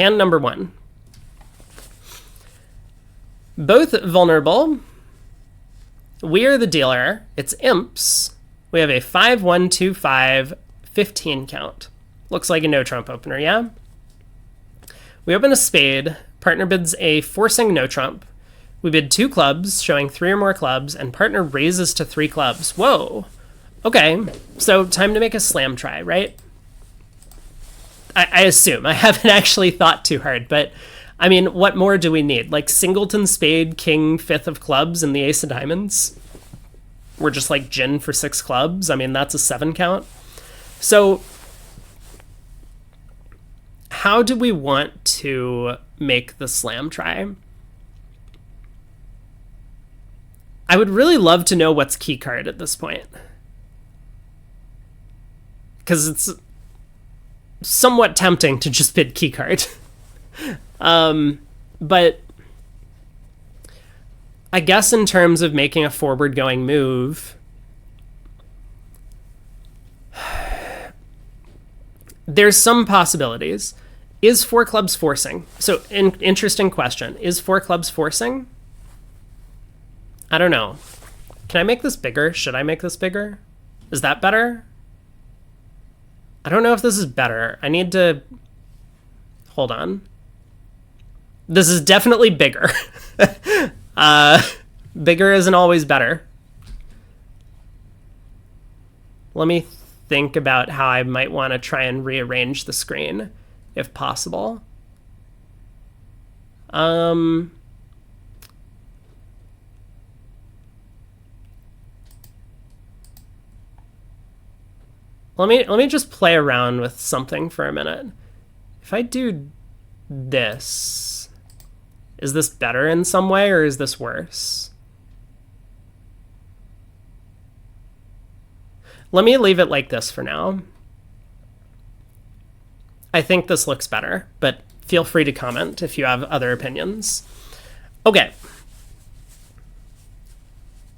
Hand number 1. Both vulnerable. We are the dealer. It's imps. We have a 5-1-2-5 15 count. Looks like a no trump opener, yeah? We open a spade. Partner bids a forcing no trump. We bid 2 clubs, showing 3 or more clubs, and partner raises to 3 clubs. Whoa. Okay, so time to make a slam try, right? I assume. I haven't actually thought too hard, but I mean, what more do we need? Like singleton spade, king, 5th of clubs, and the ace of diamonds? We're just like gin for 6 clubs. I mean, that's a 7 count. So how do we want to make the slam try? I would really love to know what's key card at this point, because it's somewhat tempting to just bid key card. But I guess in terms of making a forward going move, there's some possibilities. Is 4 clubs forcing? So interesting question. Is 4 clubs forcing? I don't know. Can I make this bigger? Should I make this bigger? Is that better? I don't know if this is better. I need to... Hold on. This is definitely bigger. Bigger isn't always better. Let me think about how I might want to try and rearrange the screen, if possible. Let me just play around with something for a minute. If I do this, is this better in some way or is this worse? Let me leave it like this for now. I think this looks better, but feel free to comment if you have other opinions. Okay.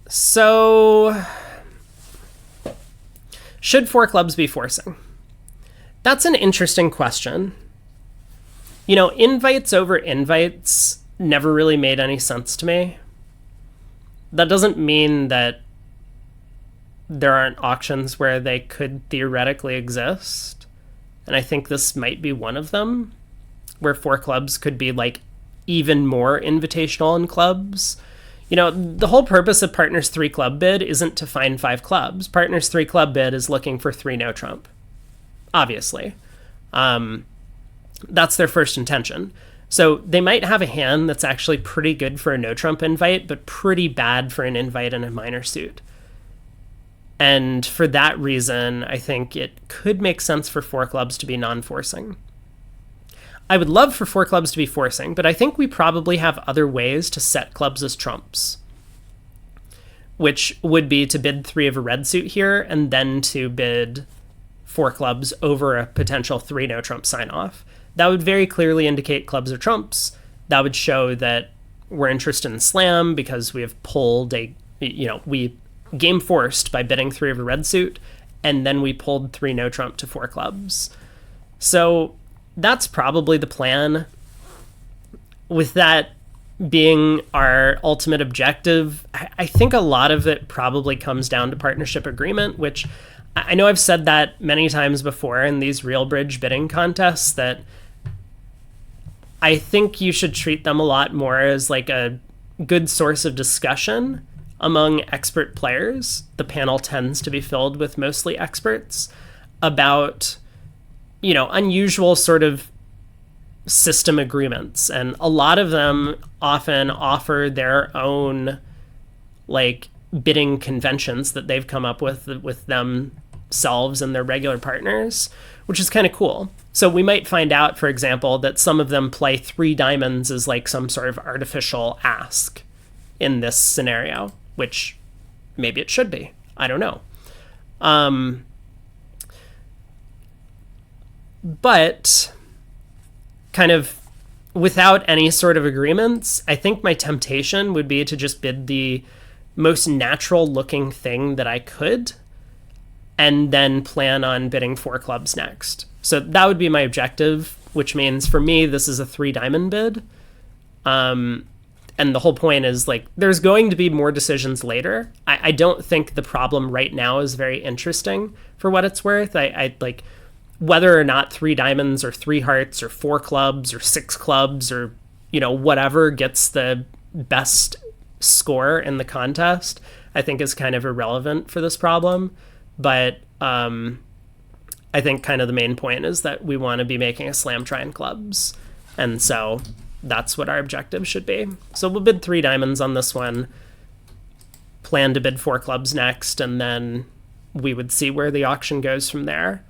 So... should 4 clubs be forcing? That's an interesting question. You know, invites over invites never really made any sense to me. That doesn't mean that there aren't auctions where they could theoretically exist. And I think this might be one of them, where 4 clubs could be like even more invitational in clubs. You know, the whole purpose of Partner's 3 club bid isn't to find 5 clubs. Partner's 3 club bid is looking for 3 no trump, obviously. That's their first intention. So they might have a hand that's actually pretty good for a no trump invite, but pretty bad for an invite in a minor suit. And for that reason, I think it could make sense for 4 clubs to be non-forcing. I would love for 4 clubs to be forcing, but I think we probably have other ways to set clubs as trumps, which would be to bid 3 of a red suit here and then to bid 4 clubs over a potential 3 no trump sign off. That would very clearly indicate clubs are trumps. That would show that we're interested in slam because we have pulled we game forced by bidding 3 of a red suit, and then we pulled 3 no trump to 4 clubs. So that's probably the plan. With that being our ultimate objective, I think a lot of it probably comes down to partnership agreement, which I know I've said that many times before in these RealBridge bidding contests, that I think you should treat them a lot more as like a good source of discussion among expert players. The panel tends to be filled with mostly experts about, you know, unusual sort of system agreements. And a lot of them often offer their own like bidding conventions that they've come up with themselves and their regular partners, which is kind of cool. So we might find out, for example, that some of them play 3 diamonds as like some sort of artificial ask in this scenario, which maybe it should be. I don't know. But kind of without any sort of agreements, I think my temptation would be to just bid the most natural looking thing that I could and then plan on bidding 4 clubs next. So that would be my objective. which means for me, this is a 3 diamond bid. And the whole point is, like, there's going to be more decisions later. I don't think the problem right now is very interesting for what it's worth. I like whether or not 3 diamonds or 3 hearts or 4 clubs or 6 clubs or, you know, whatever gets the best score in the contest, I think is kind of irrelevant for this problem. But I think kind of the main point is that we want to be making a slam try in clubs. And so that's what our objective should be. So we'll bid 3 diamonds on this one, plan to bid 4 clubs next, and then we would see where the auction goes from there.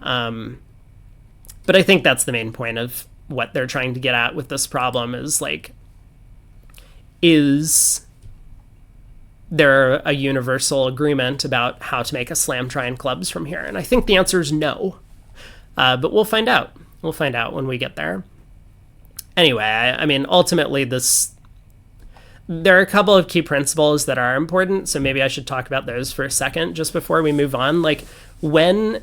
But I think that's the main point of what they're trying to get at with this problem is, like, is there a universal agreement about how to make a slam try in clubs from here? And I think the answer is no. But we'll find out. We'll find out when we get there. Anyway, I mean, ultimately, there are a couple of key principles that are important, so maybe I should talk about those for a second just before we move on. Like, when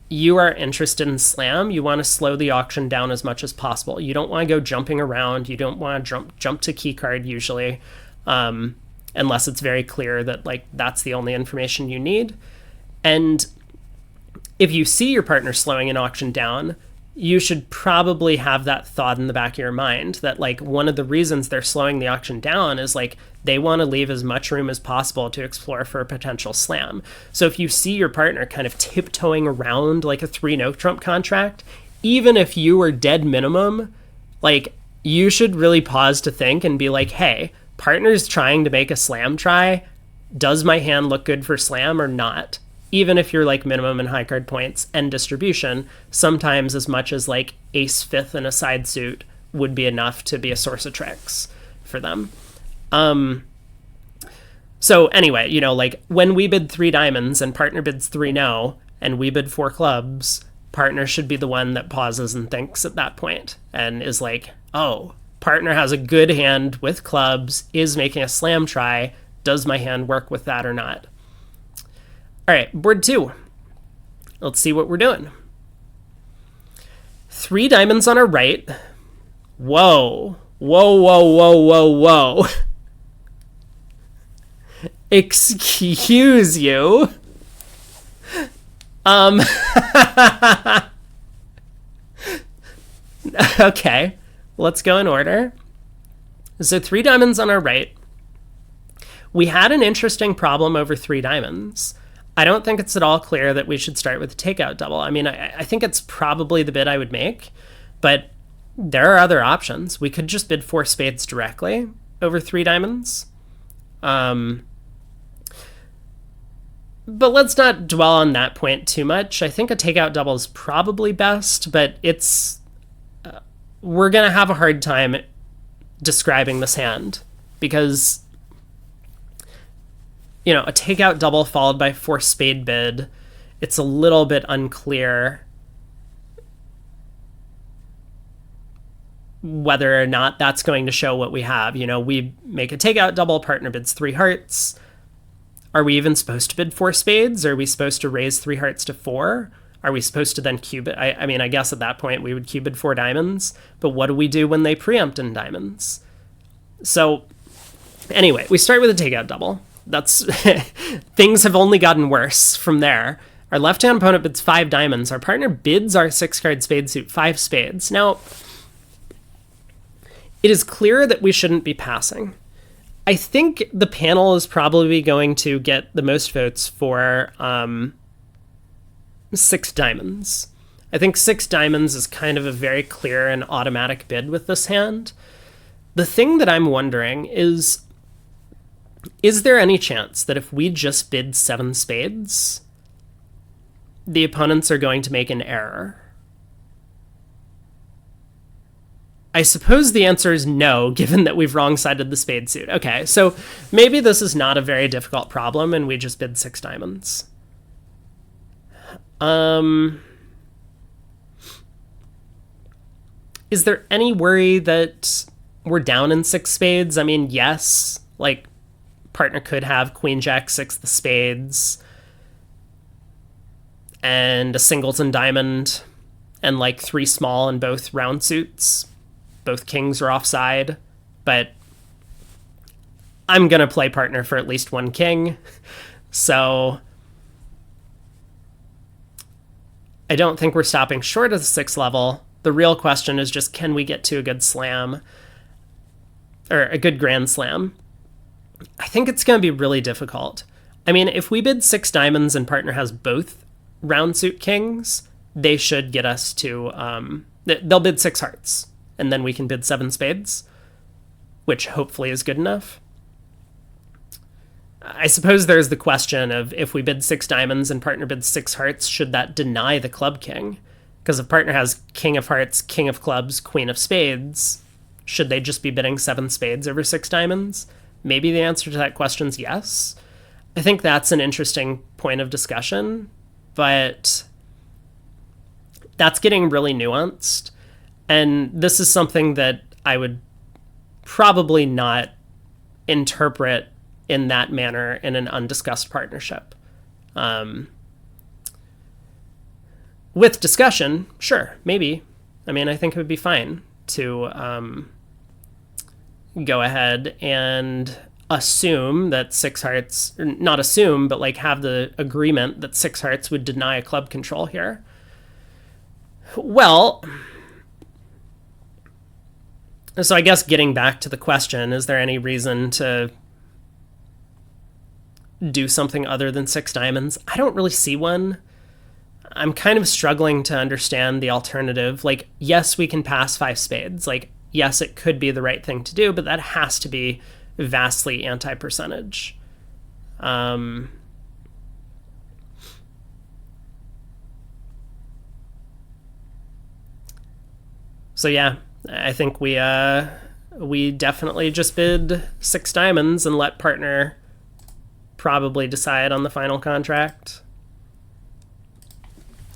you are interested in slam, you want to slow the auction down as much as possible. You don't want to go jumping around. You don't want to jump to key card usually, unless it's very clear that, like, that's the only information you need. And if you see your partner slowing an auction down, you should probably have that thought in the back of your mind that, like, one of the reasons they're slowing the auction down is, like, they want to leave as much room as possible to explore for a potential slam. So if you see your partner kind of tiptoeing around like a 3 no trump contract, even if you were dead minimum, like, you should really pause to think and be like, hey, partner's trying to make a slam try. Does my hand look good for slam or not? Even if you're like minimum and high card points and distribution, sometimes as much as like ace 5th and a side suit would be enough to be a source of tricks for them. So anyway, you know, like, when we bid 3 diamonds and partner bids 3 no, and we bid 4 clubs, partner should be the one that pauses and thinks at that point and is like, oh, partner has a good hand with clubs, is making a slam try. Does my hand work with that or not? All right, board 2. Let's see what we're doing. 3 diamonds on our right. Whoa. Whoa, whoa, whoa, whoa, whoa. Excuse you. Okay, let's go in order. So 3 diamonds on our right. We had an interesting problem over 3 diamonds. I don't think it's at all clear that we should start with a takeout double. I mean, I think it's probably the bid I would make, but there are other options. We could just bid 4 spades directly over 3 diamonds. But let's not dwell on that point too much. I think a takeout double is probably best, but we're going to have a hard time describing this hand because, you know, a takeout double followed by 4 spade bid, it's a little bit unclear whether or not that's going to show what we have. You know, we make a takeout double, partner bids 3 hearts. Are we even supposed to bid 4 spades? Are we supposed to raise 3 hearts to 4? Are we supposed to then cube it? I mean, I guess at that point we would cube bid 4 diamonds, but what do we do when they preempt in diamonds? So anyway, we start with a takeout double. That's things have only gotten worse from there. Our left-hand opponent bids 5 diamonds. Our partner bids our 6-card spade suit 5 spades. Now, it is clear that we shouldn't be passing. I think the panel is probably going to get the most votes for 6 diamonds. I think 6 diamonds is kind of a very clear and automatic bid with this hand. The thing that I'm wondering is there any chance that if we just bid 7 spades, the opponents are going to make an error? I suppose the answer is no, given that we've wrong-sided the spade suit. Okay, so maybe this is not a very difficult problem and we just bid 6 diamonds. Is there any worry that we're down in 6 spades? I mean, yes, like, partner could have queen jack 6 the spades and a singleton diamond and like 3 small in both round suits. Both kings are offside, but I'm going to play partner for at least 1 king. So I don't think we're stopping short of the 6th level. The real question is just, can we get to a good slam or a good grand slam? I think it's going to be really difficult. I mean, if we bid 6 diamonds and partner has both round suit kings, they should get us to, they'll bid 6 hearts, and then we can bid 7 spades, which hopefully is good enough. I suppose there's the question of, if we bid 6 diamonds and partner bids 6 hearts, should that deny the club king? Because if partner has king of hearts, king of clubs, queen of spades, should they just be bidding 7 spades over 6 diamonds? Maybe the answer to that question is yes. I think that's an interesting point of discussion, but that's getting really nuanced. And this is something that I would probably not interpret in that manner in an undiscussed partnership. With discussion, sure, maybe. I mean, I think it would be fine to go ahead and assume that 6 hearts, not assume, but like have the agreement that 6 hearts would deny a club control here. Well, so I guess getting back to the question, is there any reason to do something other than 6 diamonds? I don't really see one. I'm kind of struggling to understand the alternative. Like, yes, we can pass 5 spades. Like, yes, it could be the right thing to do, but that has to be vastly anti-percentage. So yeah, I think we definitely just bid 6 diamonds and let partner probably decide on the final contract.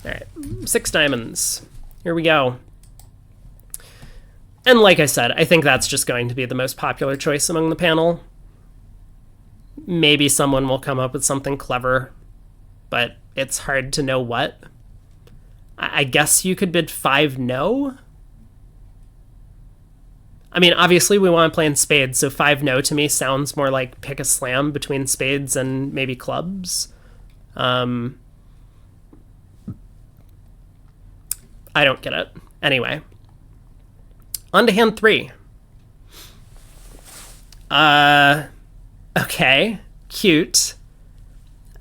All right, 6 diamonds. Here we go. And like I said, I think that's just going to be the most popular choice among the panel. Maybe someone will come up with something clever, but it's hard to know what. I guess you could bid 5 no. I mean, obviously we want to play in spades, so 5 no to me sounds more like pick a slam between spades and maybe clubs. I don't get it. Anyway. On to hand 3. Okay. Cute.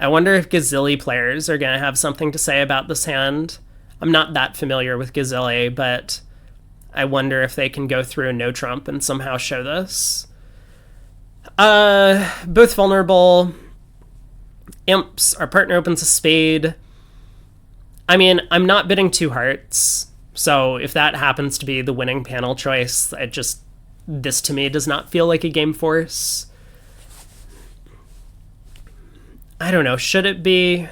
I wonder if Gazilli players are going to have something to say about this hand. I'm not that familiar with Gazilli, but I wonder if they can go through a no trump and somehow show this. Both vulnerable. Imps. Our partner opens a spade. I mean, I'm not bidding 2 hearts. So if that happens to be the winning panel choice, this to me does not feel like a game force. I don't know. Should it be?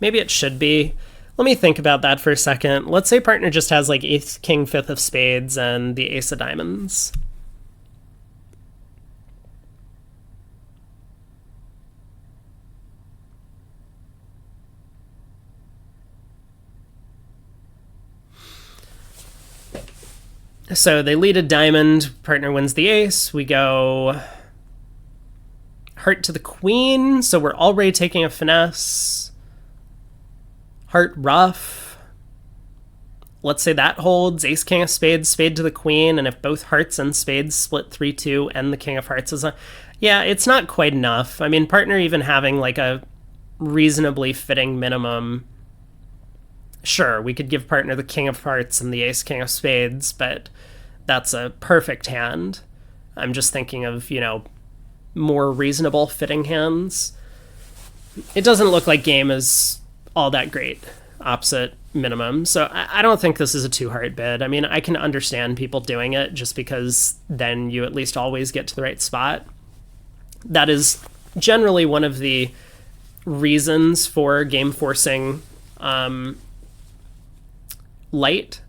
Maybe it should be. Let me think about that for a second. Let's say partner just has like ace, king, 5th of spades, and the ace of diamonds. So they lead a diamond, partner wins the ace. We go heart to the queen, so we're already taking a finesse. Heart ruff. Let's say that holds. Ace, king of spades, spade to the queen, and if both hearts and spades split 3-2 and the king of hearts is yeah, it's not quite enough. I mean, partner even having like a reasonably fitting minimum. Sure, we could give partner the king of hearts and the ace, king of spades, but that's a perfect hand. I'm just thinking of, more reasonable fitting hands. It doesn't look like game is all that great opposite minimum, so I don't think this is a too hard bid. I mean, I can understand people doing it just because then you at least always get to the right spot. That is generally one of the reasons for game forcing light,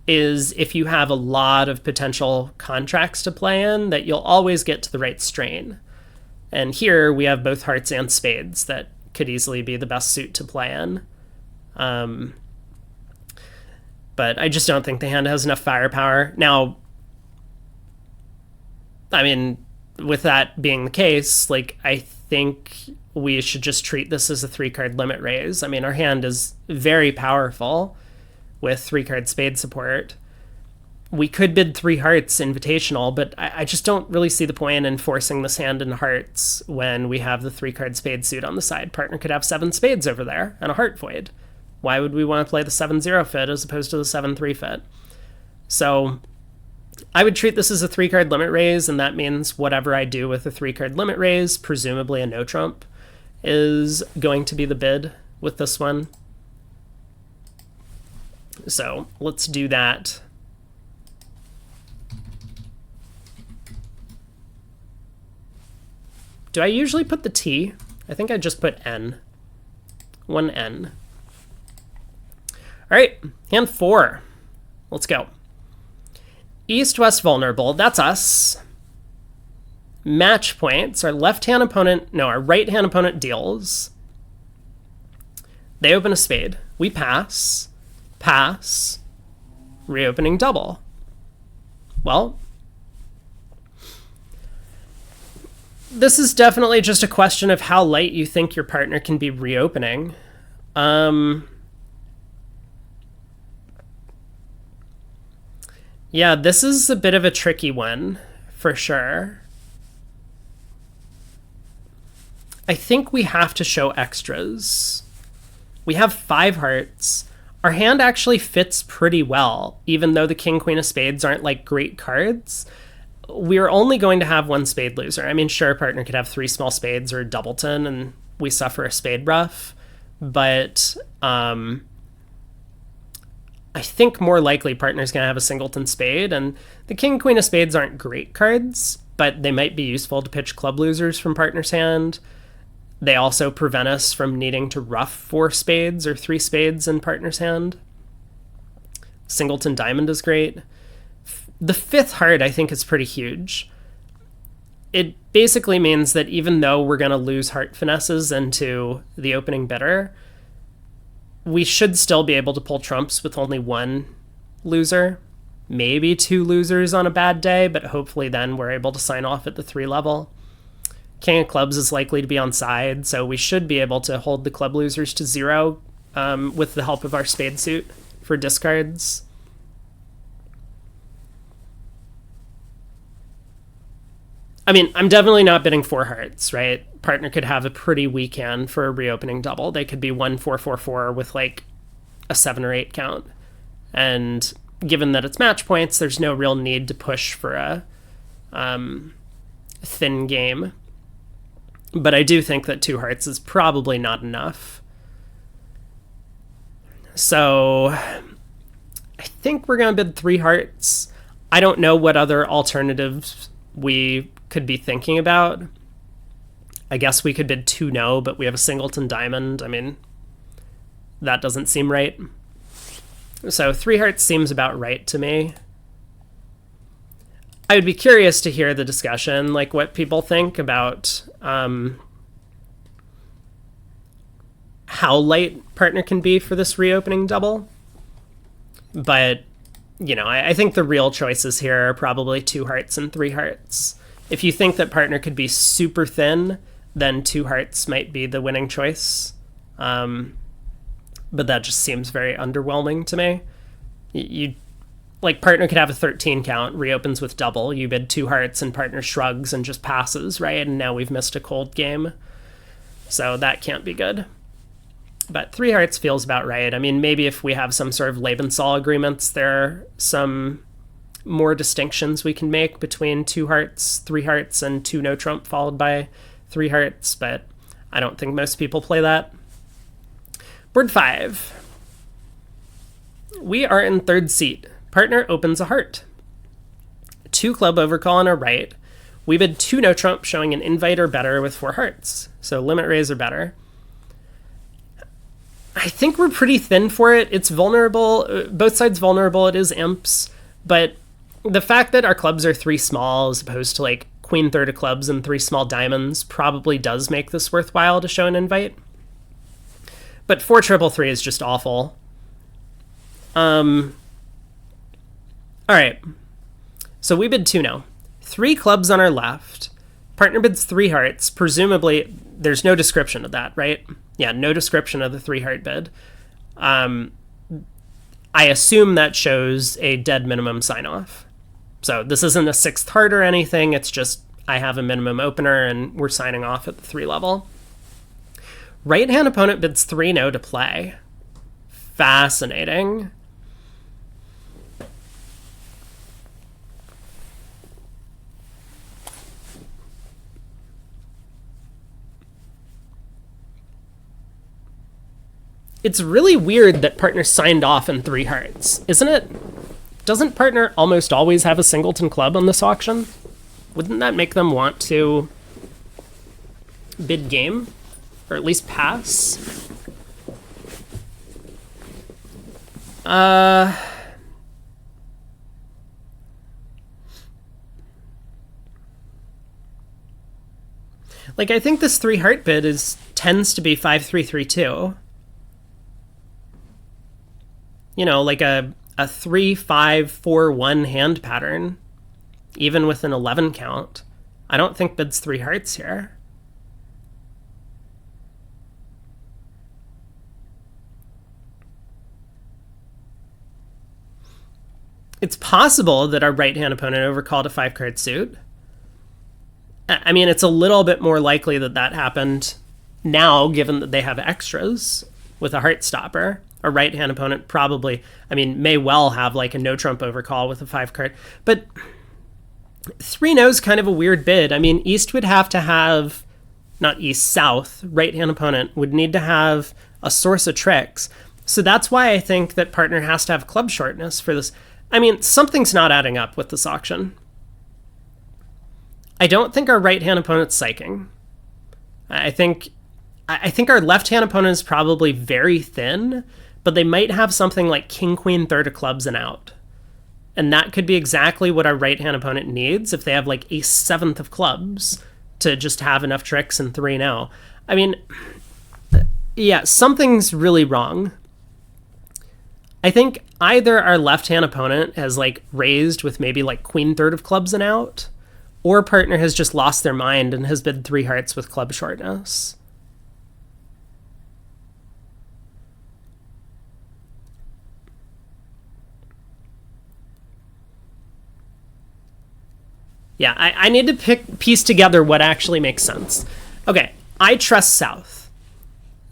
is if you have a lot of potential contracts to play in, that you'll always get to the right strain. And here we have both hearts and spades that could easily be the best suit to play in. But I just don't think the hand has enough firepower. Now, I mean, with that being the case, like, I think we should just treat this as a 3-card limit raise. I mean, our hand is very powerful with 3-card spade support. We could bid 3 hearts invitational, but I just don't really see the point in forcing this hand into hearts when we have the 3-card spade suit on the side. Partner could have 7 spades over there and a heart void. Why would we want to play the 7-0 fit as opposed to the 7-3 fit? So I would treat this as a 3-card limit raise, and that means whatever I do with a 3-card limit raise, presumably a no trump, is going to be the bid with this one. So let's do that. Do I usually put the T? I think I just put N. 1 N. All right, hand 4. Let's go. East-West vulnerable, that's us. Match points, our left-hand opponent, no, our right-hand opponent deals. They open a spade. We pass, pass, reopening double. Well, this is definitely just a question of how light you think your partner can be reopening. Yeah, this is a bit of a tricky one, for sure. I think we have to show extras. We have 5 hearts. Our hand actually fits pretty well, even though the king, queen of spades aren't like great cards. We're only going to have 1 spade loser. I mean, sure, partner could have 3 small spades or a doubleton and we suffer a spade ruff, but I think more likely partner's going to have a singleton spade, and the king, queen of spades aren't great cards, but they might be useful to pitch club losers from partner's hand. They also prevent us from needing to ruff 4 spades or 3 spades in partner's hand. Singleton diamond is great. The 5th heart, I think, is pretty huge. It basically means that even though we're going to lose heart finesses into the opening bidder, we should still be able to pull trumps with only 1 loser, maybe 2 losers on a bad day, but hopefully then we're able to sign off at the 3 level. King of clubs is likely to be on side, so we should be able to hold the club losers to 0 with the help of our spade suit for discards. I mean, I'm definitely not bidding 4 hearts, right? Partner could have a pretty weak hand for a reopening double. They could be 1-4-4-4 with like a 7 or 8 count. And given that it's match points, there's no real need to push for a thin game. But I do think that 2 hearts is probably not enough. So I think we're going to bid 3 hearts. I don't know what other alternatives we could be thinking about. I guess we could bid 2 no, but we have a singleton diamond. I mean, that doesn't seem right. So 3 hearts seems about right to me. I would be curious to hear the discussion, like what people think about how light partner can be for this reopening double. But, you know, I think the real choices here are probably 2 hearts and 3 hearts. If you think that partner could be super thin, then 2 hearts might be the winning choice. But that just seems very underwhelming to me. You like, partner could have a 13 count, reopens with double. You bid 2 hearts and partner shrugs and just passes, right? And now we've missed a cold game. So that can't be good. But 3 hearts feels about right. I mean, maybe if we have some sort of Lebensal agreements, there are some more distinctions we can make between 2 hearts, 3 hearts, and 2 no trump followed by 3 hearts, but I don't think most people play that. Board 5. We are in 3rd seat. Partner opens a heart. 2 club overcall on our right. We bid 2 no trump, showing an invite or better with 4 hearts. So limit raise or better. I think we're pretty thin for it. It's vulnerable. Both sides vulnerable. It is imps. But the fact that our clubs are 3 small as opposed to like queen third of clubs and 3 small diamonds probably does make this worthwhile to show an invite. But 4 triple 3 is just awful. All right. So we bid 2 now. 3 clubs on our left. Partner bids 3 hearts. Presumably, there's no description of that, right? Yeah, no description of the 3 heart bid. I assume that shows a dead minimum sign off. So this isn't a 6th heart or anything. It's just I have a minimum opener and we're signing off at the 3 level. Right hand opponent bids 3 no to play. Fascinating. It's really weird that partner signed off in 3 hearts, isn't it? Doesn't partner almost always have a singleton club on this auction? Wouldn't that make them want to bid game? Or at least pass? Like, I think this 3 heart bid tends to be 5-3-3-2. You know, like a 3-5-4-1 hand pattern, even with an 11 count. I don't think bids 3 hearts here. It's possible that our right hand opponent overcalled a 5-card suit. I mean, it's a little bit more likely that that happened now, given that they have extras with a heart stopper. A right hand opponent probably, may well have like a no trump overcall with a 5 card. But 3 no's kind of a weird bid. East would have to have, not east, south, right hand opponent would need to have a source of tricks. So that's why I think that partner has to have club shortness for this. Something's not adding up with this auction. I don't think our right hand opponent's psyching. I think our left hand opponent is probably very thin, but they might have something like king, queen, third of clubs and out. And that could be exactly what our right hand opponent needs if they have like a 7th of clubs to just have enough tricks and 3-0. Yeah, something's really wrong. I think either our left hand opponent has like raised with maybe like queen, third of clubs and out, or partner has just lost their mind and has bid 3 hearts with club shortness. Yeah, I need to piece together what actually makes sense. Okay, I trust South.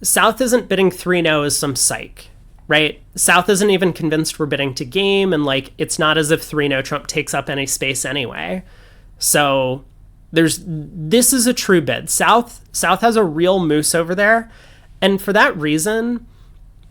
South isn't bidding 3-0 as some psych, right? South isn't even convinced we're bidding to game, and like it's not as if 3-0 trump takes up any space anyway. So this is a true bid. South has a real moose over there, and for that reason,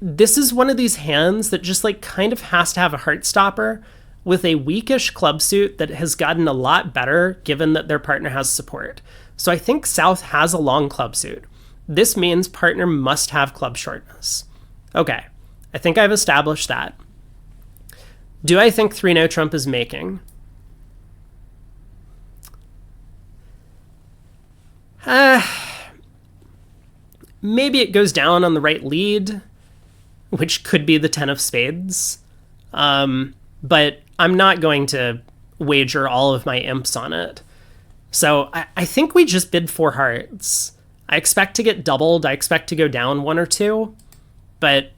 this is one of these hands that just like kind of has to have a heart stopper with a weakish club suit that has gotten a lot better given that their partner has support. So I think South has a long club suit. This means partner must have club shortness. Okay, I think I've established that. Do I think 3-0 trump is making? Maybe it goes down on the right lead, which could be the 10 of spades. But I'm not going to wager all of my imps on it. So I think we just bid 4 hearts. I expect to get doubled. I expect to go down 1 or 2, but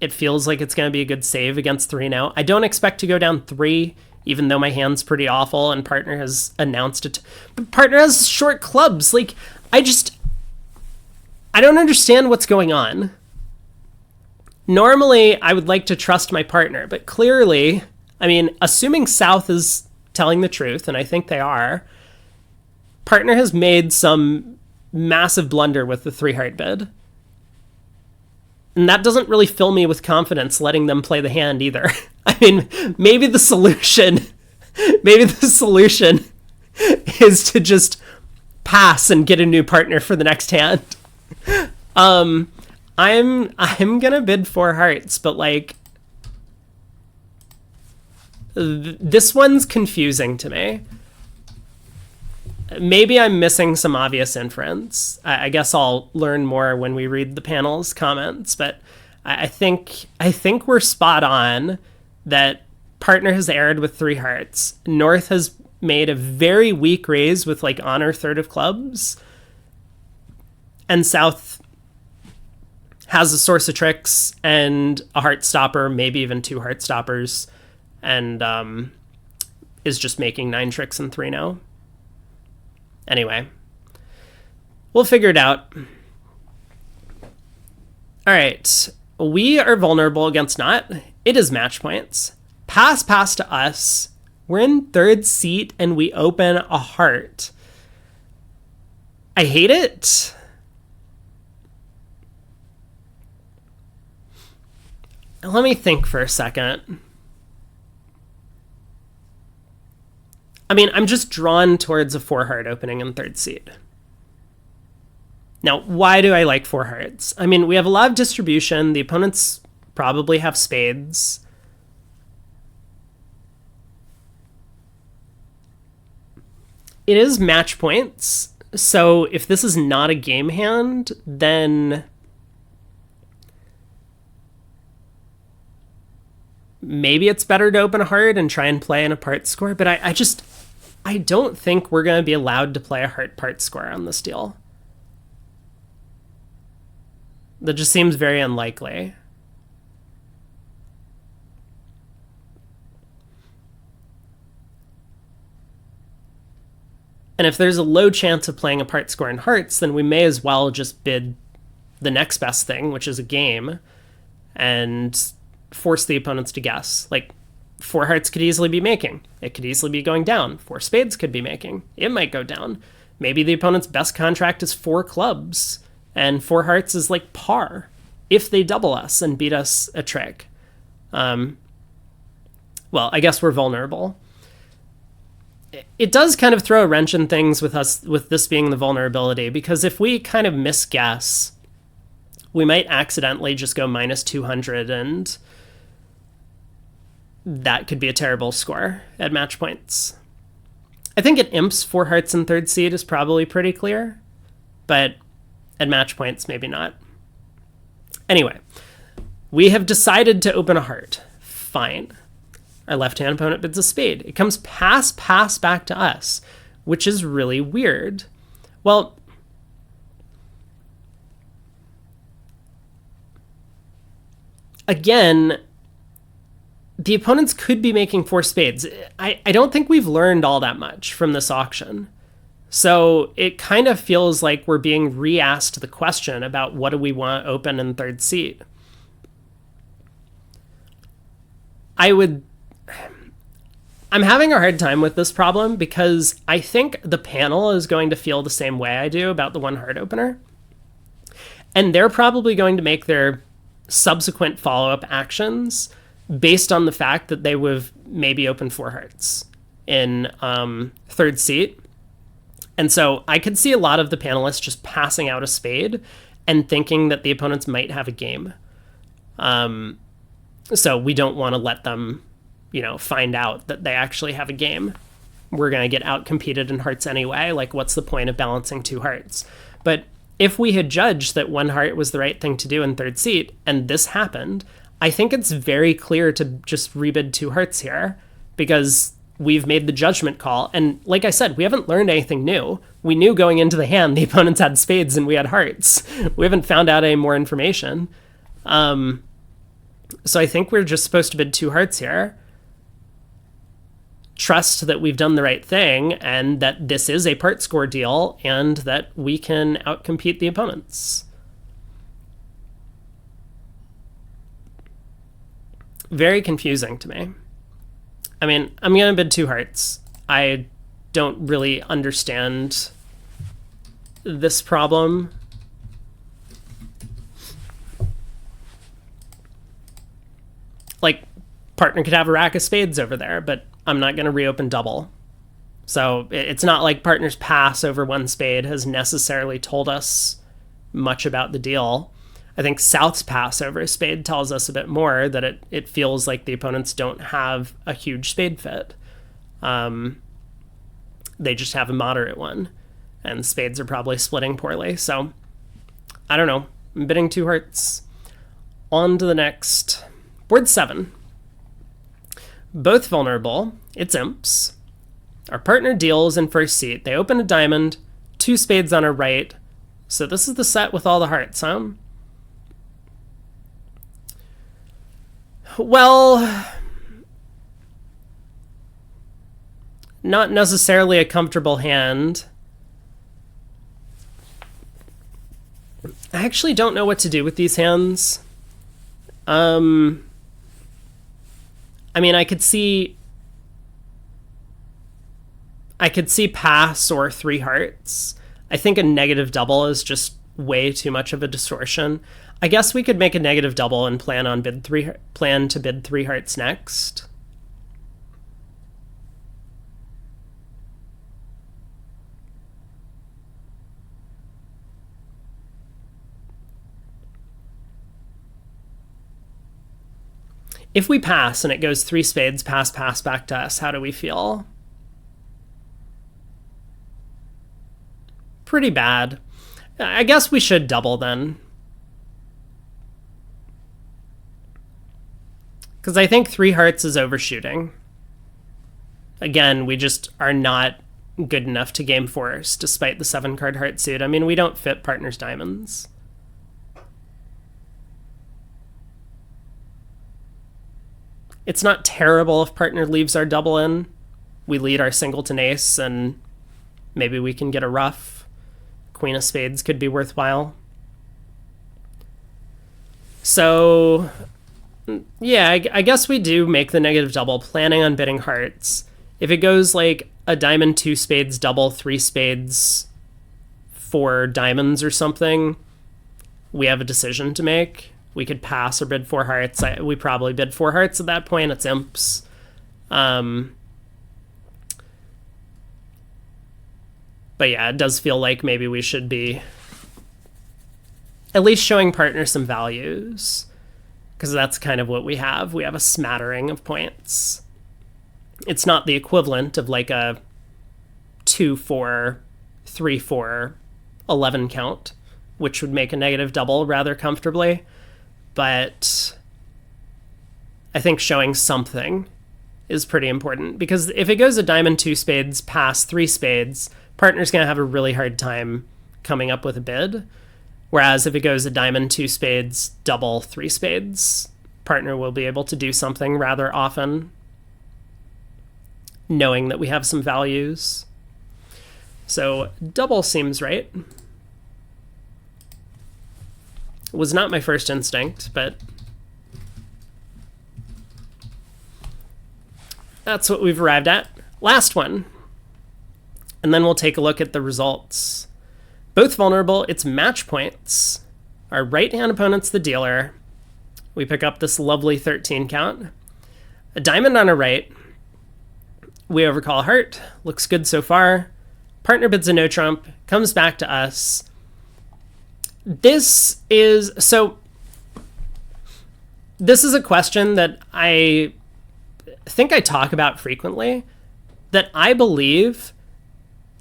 it feels like it's going to be a good save against 3-0. I don't expect to go down 3, even though my hand's pretty awful and partner has announced it. But partner has short clubs. Like, I don't understand what's going on. Normally, I would like to trust my partner, but clearly, assuming South is telling the truth, and I think they are, partner has made some massive blunder with the 3-heart bid. And that doesn't really fill me with confidence letting them play the hand either. Maybe the solution is to just pass and get a new partner for the next hand. I'm gonna bid 4 hearts, but like this one's confusing to me. Maybe I'm missing some obvious inference. I guess I'll learn more when we read the panel's comments, but I think we're spot on that partner has aired with 3 hearts. North has made a very weak raise with like honor third of clubs. And South has a source of tricks and a heart stopper, maybe even 2 heart stoppers, and is just making 9 tricks and 3 now. Anyway, we'll figure it out. All right, we are vulnerable against Not. It is match points. Pass to us. We're in 3rd seat and we open a heart. I hate it. Let me think for a second. I mean, I'm just drawn towards a 4 heart opening in 3rd seat. Now, why do I like 4 hearts? I mean, we have a lot of distribution. The opponents probably have spades. It is match points. So if this is not a game hand, then maybe it's better to open a heart and try and play in a part score. But I don't think we're going to be allowed to play a heart part score on this deal. That just seems very unlikely. And if there's a low chance of playing a part score in hearts, then we may as well just bid the next best thing, which is a game, and force the opponents to guess. Like, 4 hearts could easily be making. It could easily be going down. 4 spades could be making. It might go down. Maybe the opponent's best contract is 4 clubs, and 4 hearts is like par if they double us and beat us a trick. Well, I guess we're vulnerable. It does kind of throw a wrench in things with this being the vulnerability, because if we kind of misguess, we might accidentally just go minus 200, and that could be a terrible score at match points. I think at imps, 4 hearts in 3rd seat is probably pretty clear, but at match points, maybe not. Anyway, we have decided to open a heart. Fine. Our left-hand opponent bids a spade. It comes pass back to us, which is really weird. Well, again, the opponents could be making 4 spades. I don't think we've learned all that much from this auction. So it kind of feels like we're being re-asked the question about what do we want open in 3rd seat. I'm having a hard time with this problem because I think the panel is going to feel the same way I do about the 1 heart opener. And they're probably going to make their subsequent follow-up actions based on the fact that they would maybe open 4 hearts in 3rd seat. And so I could see a lot of the panelists just passing out a spade and thinking that the opponents might have a game. So we don't want to let them, find out that they actually have a game. We're going to get out-competed in hearts anyway. Like, what's the point of balancing 2 hearts? But if we had judged that 1 heart was the right thing to do in 3rd seat, and this happened, I think it's very clear to just rebid 2 hearts here, because we've made the judgment call. And like I said, we haven't learned anything new. We knew going into the hand the opponents had spades and we had hearts. We haven't found out any more information. So I think we're just supposed to bid 2 hearts here. Trust that we've done the right thing and that this is a part score deal and that we can outcompete the opponents. Very confusing to me. I mean, I'm going to bid 2 hearts. I don't really understand this problem. Like, partner could have a rack of spades over there, but I'm not going to reopen double. So it's not like partner's pass over 1 spade has necessarily told us much about the deal. I think South's pass over a spade tells us a bit more, that it feels like the opponents don't have a huge spade fit. They just have a moderate one, and spades are probably splitting poorly. So I don't know. I'm bidding 2 hearts. On to the next. Board 7. Both vulnerable. It's imps. Our partner deals in first seat. They open a diamond, 2 spades on our right. So this is the set with all the hearts, huh? Well, not necessarily a comfortable hand. I actually don't know what to do with these hands. I mean, I could see pass or 3 hearts. I think a negative double is just way too much of a distortion. I guess we could make a negative double and plan to bid 3 hearts next. If we pass and it goes 3 spades, pass, pass back to us, how do we feel? Pretty bad. I guess we should double then. Because I think 3 hearts is overshooting. Again, we just are not good enough to game force, despite the 7-card heart suit. I mean, we don't fit partner's diamonds. It's not terrible if partner leaves our double in. We lead our singleton ace, and maybe we can get a ruff. Queen of spades could be worthwhile. So, yeah, I guess we do make the negative double, planning on bidding hearts. If it goes like a diamond, 2 spades, double, 3 spades, 4 diamonds or something, we have a decision to make. We could pass or bid 4 hearts. We probably bid 4 hearts at that point. It's imps. But yeah, it does feel like maybe we should be at least showing partner some values, because that's kind of what we have. We have a smattering of points. It's not the equivalent of like a 2-4, 3-4, 11 count, which would make a negative double rather comfortably. But I think showing something is pretty important, because if it goes a diamond, 2 spades, pass, 3 spades, partner's going to have a really hard time coming up with a bid. Whereas if it goes a diamond, 2 spades, double, 3 spades, partner will be able to do something rather often, knowing that we have some values. So double seems right. Was not my first instinct, but that's what we've arrived at. Last one. And then we'll take a look at the results. Both vulnerable, it's match points. Our right-hand opponent's the dealer. We pick up this lovely 13 count. A diamond on our right. We overcall heart. Looks good so far. Partner bids a no trump. Comes back to us. This is a question that I think I talk about frequently, that I believe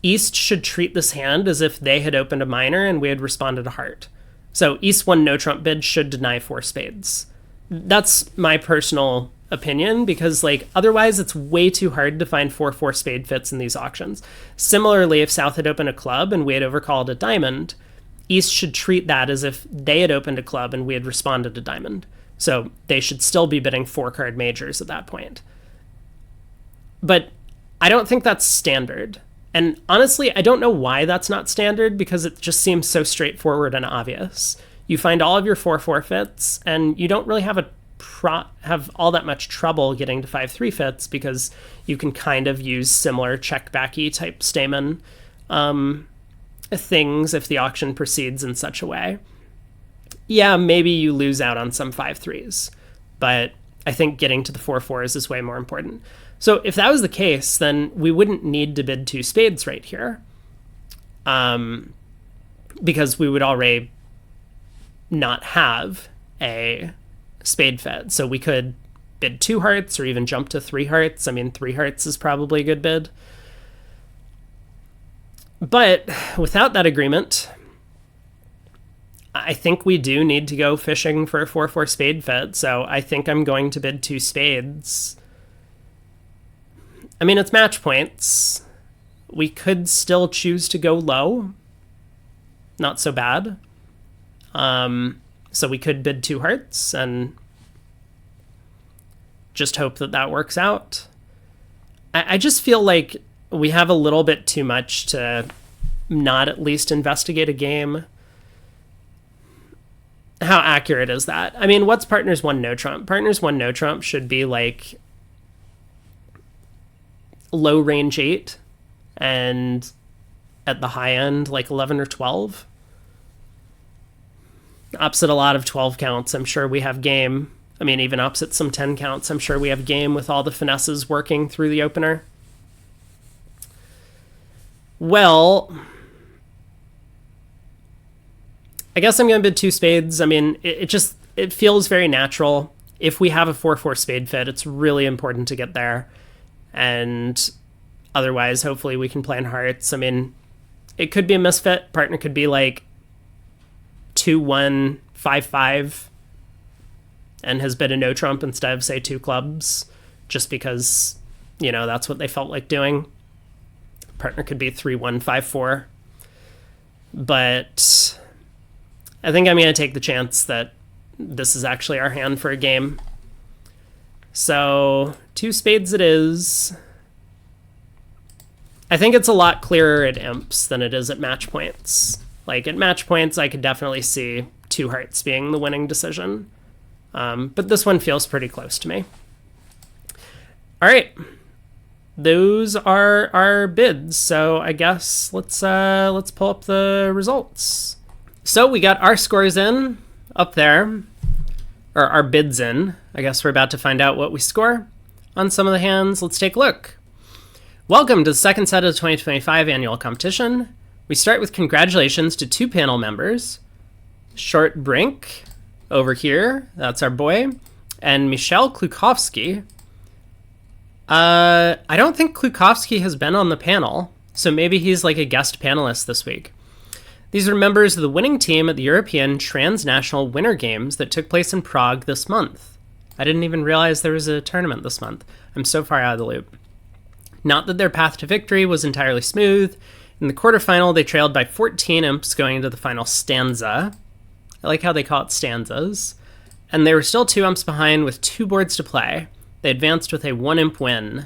East should treat this hand as if they had opened a minor and we had responded to heart. So East 1 no trump bid should deny 4 spades. That's my personal opinion, because like otherwise it's way too hard to find 4-4 spade fits in these auctions. Similarly, if South had opened a club and we had overcalled a diamond, East should treat that as if they had opened a club and we had responded to diamond. So they should still be bidding 4-card majors at that point. But I don't think that's standard. And honestly, I don't know why that's not standard, because it just seems so straightforward and obvious. You find all of your 4-4 fits, and you don't really have all that much trouble getting to 5-3 fits, because you can kind of use similar check-backy type stamen things if the auction proceeds in such a way. Yeah, maybe you lose out on some 5-3s, but I think getting to the 4-4s is way more important. So if that was the case, then we wouldn't need to bid 2 spades right here, because we would already not have a spade fed. So we could bid 2 hearts or even jump to 3 hearts. I mean, 3 hearts is probably a good bid. But without that agreement, I think we do need to go fishing for a 4-4 spade fed. So I think I'm going to bid 2 spades. I mean, it's match points. We could still choose to go low. Not so bad. So we could bid 2 hearts and just hope that that works out. I just feel like we have a little bit too much to not at least investigate a game. How accurate is that? I mean, what's Partners 1 no trump? Partners 1 no trump should be like low range 8 and at the high end like 11 or 12. Opposite a lot of 12 counts, I'm sure we have game. I mean, even opposite some 10 counts, I'm sure we have game with all the finesses working through the opener. Well, I guess I'm going to bid 2 spades. I mean, it feels very natural. If we have a 4-4 spade fit, it's really important to get there. And otherwise, hopefully we can play in hearts. I mean, it could be a misfit. Partner could be like 2-1, 5-5, and has bid a no trump instead of, say, 2 clubs, just because, you know, that's what they felt like doing. Partner could be 3-1, 5-4. But I think I'm going to take the chance that this is actually our hand for a game. So 2 spades it is. I think it's a lot clearer at imps than it is at match points. Like at match points, I could definitely see 2 hearts being the winning decision. But this one feels pretty close to me. All right. Those are our bids. So I guess let's pull up the results. So we got our scores in up there, or our bids in. I guess we're about to find out what we score on some of the hands. Let's take a look. Welcome to the second set of the 2025 annual competition. We start with congratulations to 2 panel members, Short Brink over here, that's our boy, and Michel Klukovsky. I don't think Klukovsky has been on the panel, so maybe he's like a guest panelist this week. These are members of the winning team at the European Transnational Winter Games that took place in Prague this month. I didn't even realize there was a tournament this month. I'm so far out of the loop. Not that their path to victory was entirely smooth. In the quarterfinal, they trailed by 14 imps going into the final stanza. I like how they call it stanzas. And they were still 2 imps behind with 2 boards to play. They advanced with a 1 imp win.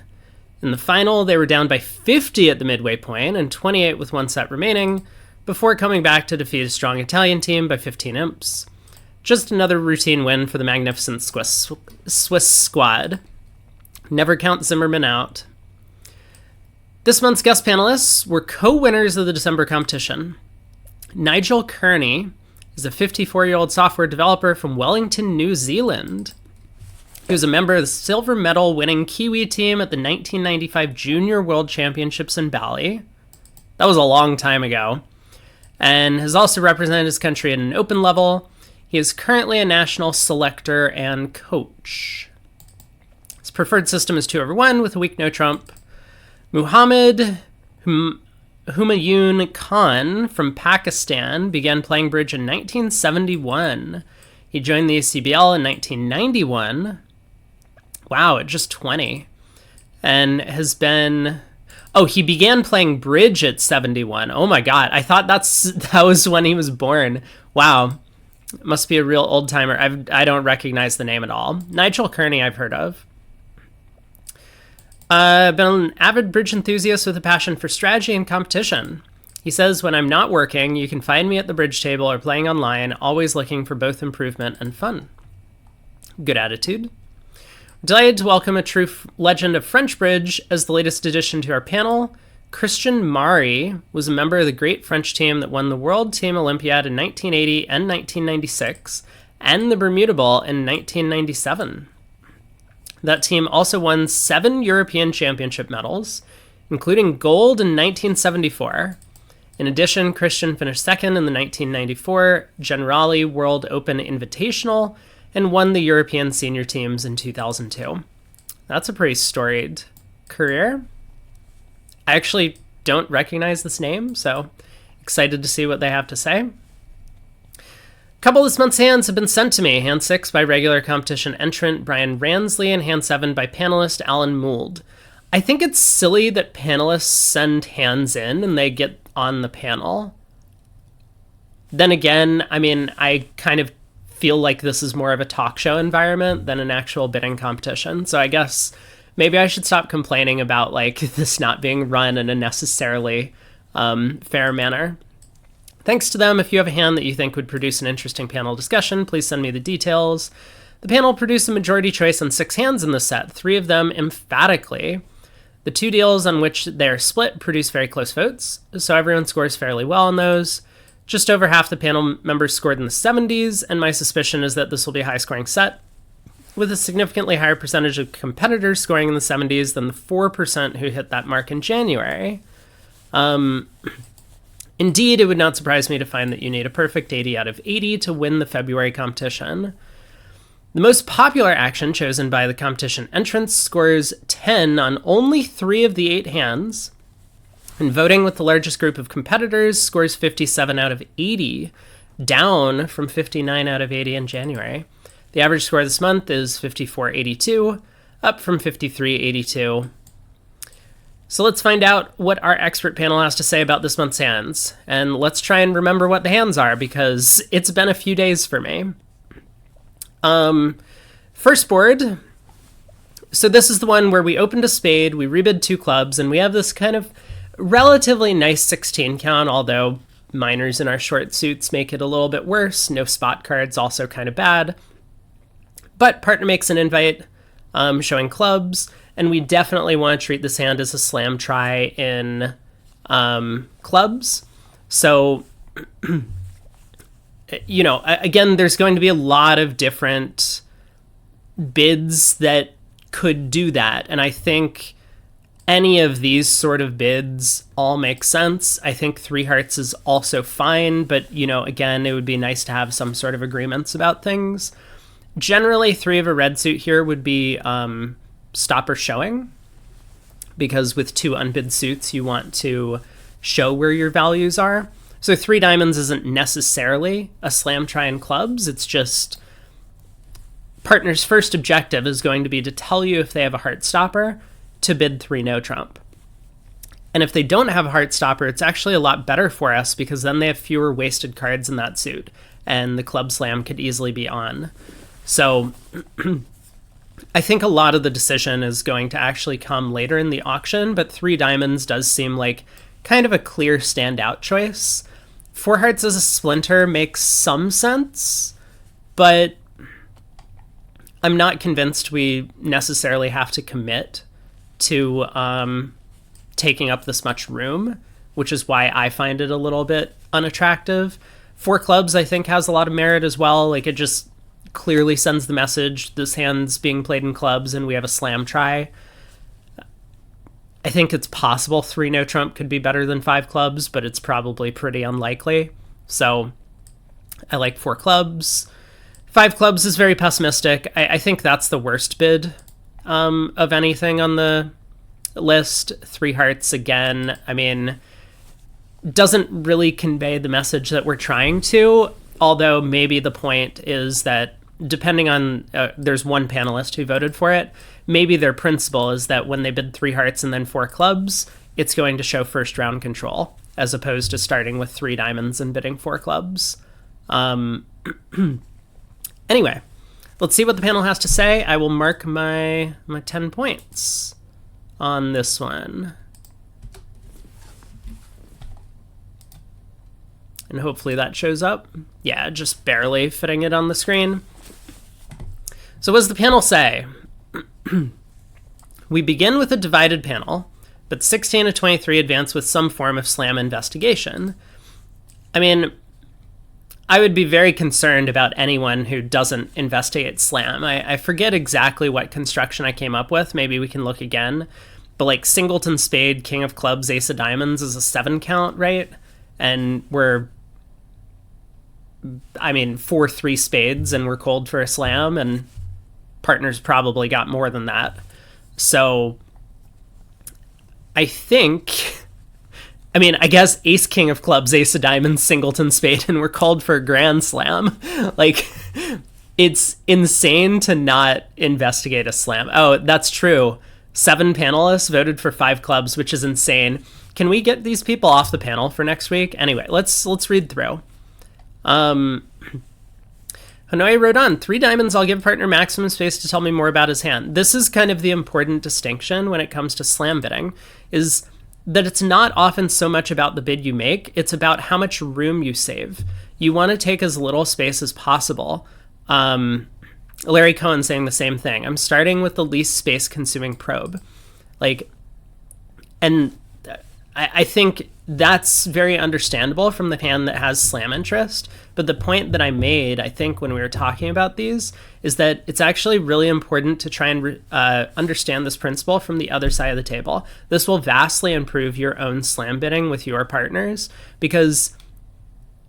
In the final, they were down by 50 at the midway point and 28 with 1 set remaining, before coming back to defeat a strong Italian team by 15 imps. Just another routine win for the magnificent Swiss squad. Never count Zimmerman out. This month's guest panelists were co-winners of the December competition. Nigel Kearney is a 54-year-old software developer from Wellington, New Zealand. He was a member of the silver medal winning Kiwi team at the 1995 Junior World Championships in Bali. That was a long time ago. And has also represented his country at an open level. He is currently a national selector and coach. His preferred system is 2/1 with a weak no trump. Muhammad Humayun Khan from Pakistan began playing bridge in 1971. He joined the ACBL in 1991. Wow, at just 20. And has been... Oh, he began playing bridge at 71. Oh my god, I thought that was when he was born. Wow, must be a real old timer. I don't recognize the name at all. Nigel Kearney I've heard of. Been an avid bridge enthusiast with a passion for strategy and competition. He says, when I'm not working, you can find me at the bridge table or playing online, always looking for both improvement and fun. Good attitude. Delighted to welcome a true legend of French bridge as the latest addition to our panel. Christian Mari was a member of the great French team that won the World Team Olympiad in 1980 and 1996, and the Bermuda Bowl in 1997. That team also won 7 European Championship medals, including gold in 1974. In addition, Christian finished second in the 1994 Generali World Open Invitational and won the European senior teams in 2002. That's a pretty storied career. I actually don't recognize this name, so excited to see what they have to say. A couple of this month's hands have been sent to me. Hand 6 by regular competition entrant Brian Ransley and hand 7 by panelist Alan Mould. I think it's silly that panelists send hands in and they get on the panel. Then again, I mean, I kind of feel like this is more of a talk show environment than an actual bidding competition. So I guess maybe I should stop complaining about like this not being run in a necessarily fair manner. Thanks to them. If you have a hand that you think would produce an interesting panel discussion, please send me the details. The panel produced a majority choice on 6 hands in the set, 3 of them emphatically. The 2 deals on which they're split produce very close votes, so everyone scores fairly well on those. Just over half the panel members scored in the 70s, and my suspicion is that this will be a high-scoring set, with a significantly higher percentage of competitors scoring in the 70s than the 4% who hit that mark in January. Indeed, it would not surprise me to find that you need a perfect 80 out of 80 to win the February competition. The most popular action chosen by the competition entrants scores 10 on only 3 of the 8 hands, and voting with the largest group of competitors scores 57 out of 80, down from 59 out of 80 in January. The average score this month is 54.82, up from 53.82. So let's find out what our expert panel has to say about this month's hands, and let's try and remember what the hands are, because it's been a few days for me. First board. So this is the one where we opened a spade, we rebid 2 clubs, and we have this kind of relatively nice 16 count, although minors in our short suits make it a little bit worse. No spot cards, also kind of bad. But partner makes an invite, showing clubs, and we definitely want to treat this hand as a slam try in clubs. So you know, again, there's going to be a lot of different bids that could do that. And I think any of these sort of bids all make sense. I think 3 hearts is also fine, but, you know, again, it would be nice to have some sort of agreements about things. Generally, 3 of a red suit here would be stopper showing, because with 2 unbid suits, you want to show where your values are. So 3 diamonds isn't necessarily a slam try in clubs. It's just partner's first objective is going to be to tell you if they have a heart stopper to bid 3 no trump. And if they don't have a heart stopper, it's actually a lot better for us, because then they have fewer wasted cards in that suit, and the club slam could easily be on. So I think a lot of the decision is going to actually come later in the auction, but 3 diamonds does seem like kind of a clear standout choice. 4 hearts as a splinter makes some sense, but I'm not convinced we necessarily have to commit to taking up this much room, which is why I find it a little bit unattractive. 4 clubs, I think, has a lot of merit as well. Like, it just clearly sends the message this hand's being played in clubs and we have a slam try. I think it's possible 3 no trump could be better than 5 clubs, but it's probably pretty unlikely. So I like 4 clubs. 5 clubs is very pessimistic. I think that's the worst bid of anything on the list. 3 hearts, again, I mean, doesn't really convey the message that we're trying to, although maybe the point is that depending on, there's one panelist who voted for it, maybe their principle is that when they bid 3 hearts and then 4 clubs, it's going to show first round control, as opposed to starting with 3 diamonds and bidding 4 clubs. Anyway, let's see what the panel has to say. I will mark my 10 points on this one. And hopefully that shows up. Yeah, just barely fitting it on the screen. So what does the panel say? We begin with a divided panel, but 16 to 23 advance with some form of slam investigation. I mean, I would be very concerned about anyone who doesn't investigate slam. I forget exactly what construction I came up with. Maybe we can look again. But like singleton spade, king of clubs, ace of diamonds is a 7 count, right? And we're, I mean, 4-3 spades and we're cold for a slam, and partners probably got more than that. So I think, I mean, I guess ace king of clubs, ace of diamonds, singleton spade, and we're called for a grand slam. Like, it's insane to not investigate a slam. Oh, that's true. 7 panelists voted for 5 clubs, which is insane. Can we get these people off the panel for next week? Anyway, let's read through. Hanoi wrote on, 3 diamonds, I'll give partner maximum space to tell me more about his hand. This is kind of the important distinction when it comes to slam bidding, is that it's not often so much about the bid you make, it's about how much room you save. You want to take as little space as possible. Larry Cohen saying the same thing. I'm starting with the least space-consuming probe. And I think that's very understandable from the hand that has slam interest. But the point that I made, I think, when we were talking about these, is that it's actually really important to try and understand this principle from the other side of the table. This will vastly improve your own slam bidding with your partners, because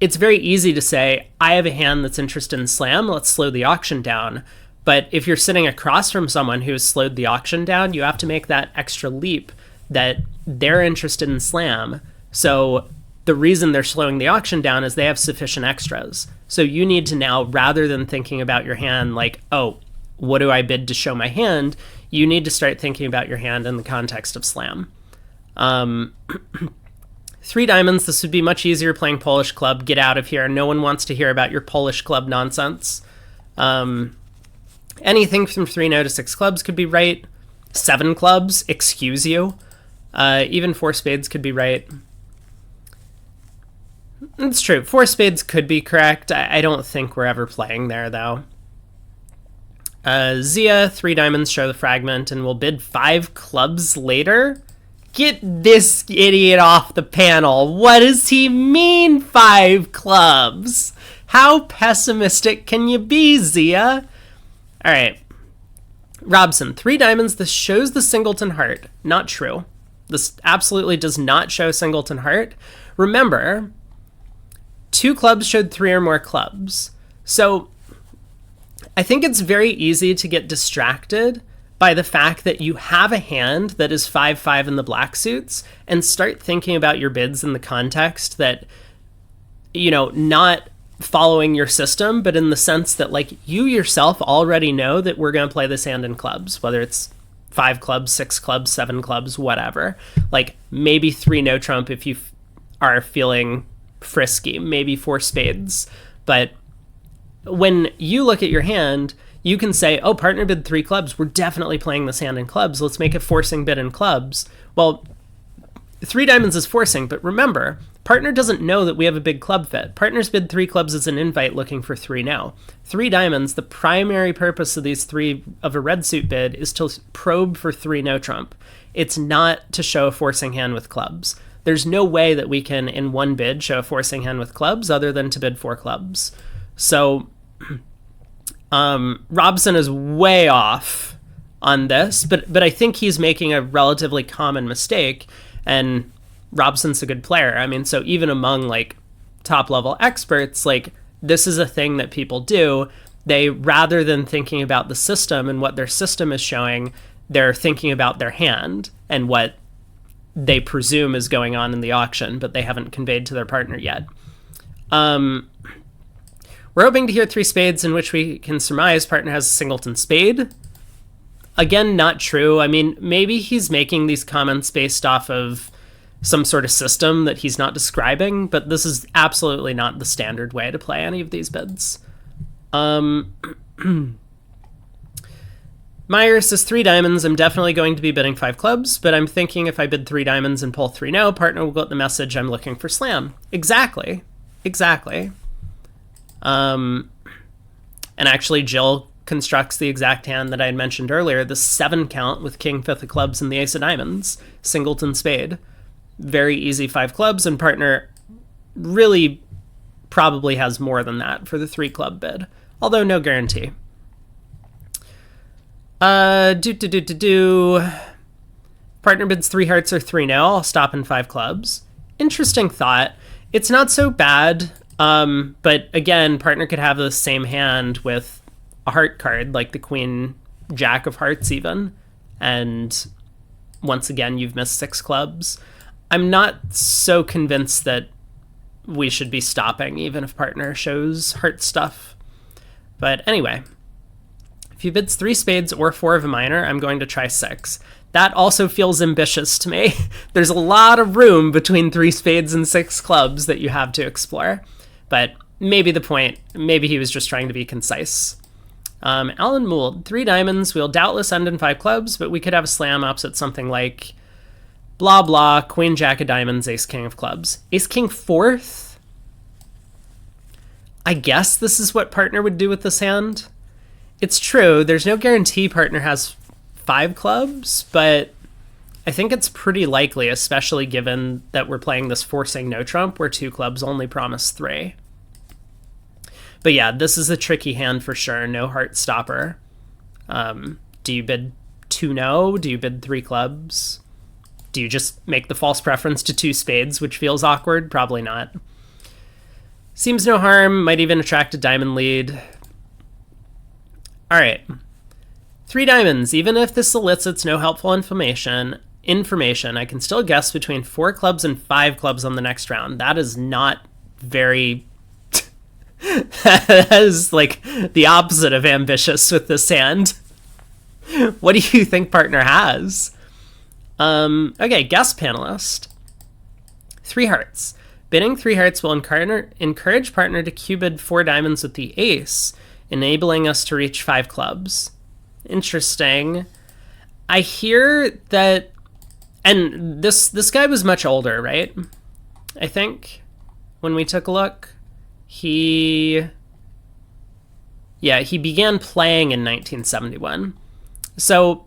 it's very easy to say, I have a hand that's interested in slam, let's slow the auction down. But if you're sitting across from someone who has slowed the auction down, you have to make that extra leap that they're interested in slam. So the reason they're slowing the auction down is they have sufficient extras. So you need to now, rather than thinking about your hand like, oh, what do I bid to show my hand? You need to start thinking about your hand in the context of slam. 3 diamonds, this would be much easier playing Polish club. Get out of here. No one wants to hear about your Polish club nonsense. Anything from 3 no to 6 clubs could be right. 7 clubs, excuse you. Even 4 spades could be right. It's true. 4 spades could be correct. I don't think we're ever playing there, though. Zia, 3 diamonds, show the fragment, and we'll bid 5 clubs later. Get this idiot off the panel. What does he mean, 5 clubs? How pessimistic can you be, Zia? All right. Robson, 3 diamonds. This shows the singleton heart. Not true. This absolutely does not show singleton heart. Remember, 2 clubs showed 3 or more clubs. So I think it's very easy to get distracted by the fact that you have a hand that is 5-5 in the black suits and start thinking about your bids in the context that, not following your system, but in the sense that you yourself already know that we're going to play this hand in clubs, whether it's 5 clubs, 6 clubs, 7 clubs, whatever. Maybe 3 no trump if you are feeling frisky, maybe 4 spades. But when you look at your hand, you can say, oh, partner bid 3 clubs. We're definitely playing this hand in clubs. Let's make a forcing bid in clubs. Well, 3 diamonds is forcing, but remember, partner doesn't know that we have a big club fit. Partner's bid 3 clubs as an invite looking for 3 now. 3 diamonds, the primary purpose of these 3 of a red suit bid is to probe for 3 no trump. It's not to show a forcing hand with clubs. There's no way that we can, in one bid, show a forcing hand with clubs other than to bid 4 clubs. So Robson is way off on this, but I think he's making a relatively common mistake, and Robson's a good player. I mean, so even among top level experts, this is a thing that people do. They, rather than thinking about the system and what their system is showing, they're thinking about their hand and what they presume is going on in the auction, but they haven't conveyed to their partner yet. We're hoping to hear 3 spades in which we can surmise partner has a singleton spade. Again, not true. I mean, maybe he's making these comments based off of some sort of system that he's not describing, but this is absolutely not the standard way to play any of these bids. Meyer says 3 diamonds. I'm definitely going to be bidding 5 clubs, but I'm thinking if I bid 3 diamonds and pull 3 no, partner will get the message I'm looking for slam. Exactly. And actually, Jill constructs the exact hand that I had mentioned earlier, the 7 count with king, 5 of clubs, and the ace of diamonds, singleton spade. Very easy 5 clubs, and partner really probably has more than that for the 3 club bid, although no guarantee. Partner bids 3 hearts or 3 no. I'll stop in 5 clubs. Interesting thought. It's not so bad, but again, partner could have the same hand with a heart card, like the queen, jack of hearts even, and once again, you've missed 6 clubs. I'm not so convinced that we should be stopping, even if partner shows heart stuff. But anyway, if he bids 3 spades or 4 of a minor, I'm going to try 6. That also feels ambitious to me. There's a lot of room between 3 spades and 6 clubs that you have to explore. But maybe he was just trying to be concise. Alan Mould, 3 diamonds, we'll doubtless end in 5 clubs, but we could have a slam opposite something like blah blah, queen jack of diamonds, ace king of clubs. Ace king fourth? I guess this is what partner would do with this hand. It's true, there's no guarantee partner has 5 clubs, but I think it's pretty likely, especially given that we're playing this forcing no trump where 2 clubs only promise 3. But yeah, this is a tricky hand for sure. No heart stopper. Do you bid 2 no? Do you bid 3 clubs? Do you just make the false preference to 2 spades, which feels awkward? Probably not. Seems no harm. Might even attract a diamond lead. All right. 3 diamonds. Even if this elicits no helpful information, I can still guess between 4 clubs and 5 clubs on the next round. That is not very... that is like the opposite of ambitious with this hand. What do you think partner has? Okay, guest panelist. 3 hearts. Bidding 3 hearts will encourage partner to Q-bid 4 diamonds with the ace, enabling us to reach 5 clubs. Interesting. I hear that, and this guy was much older, right? I think when we took a look. He began playing in 1971. So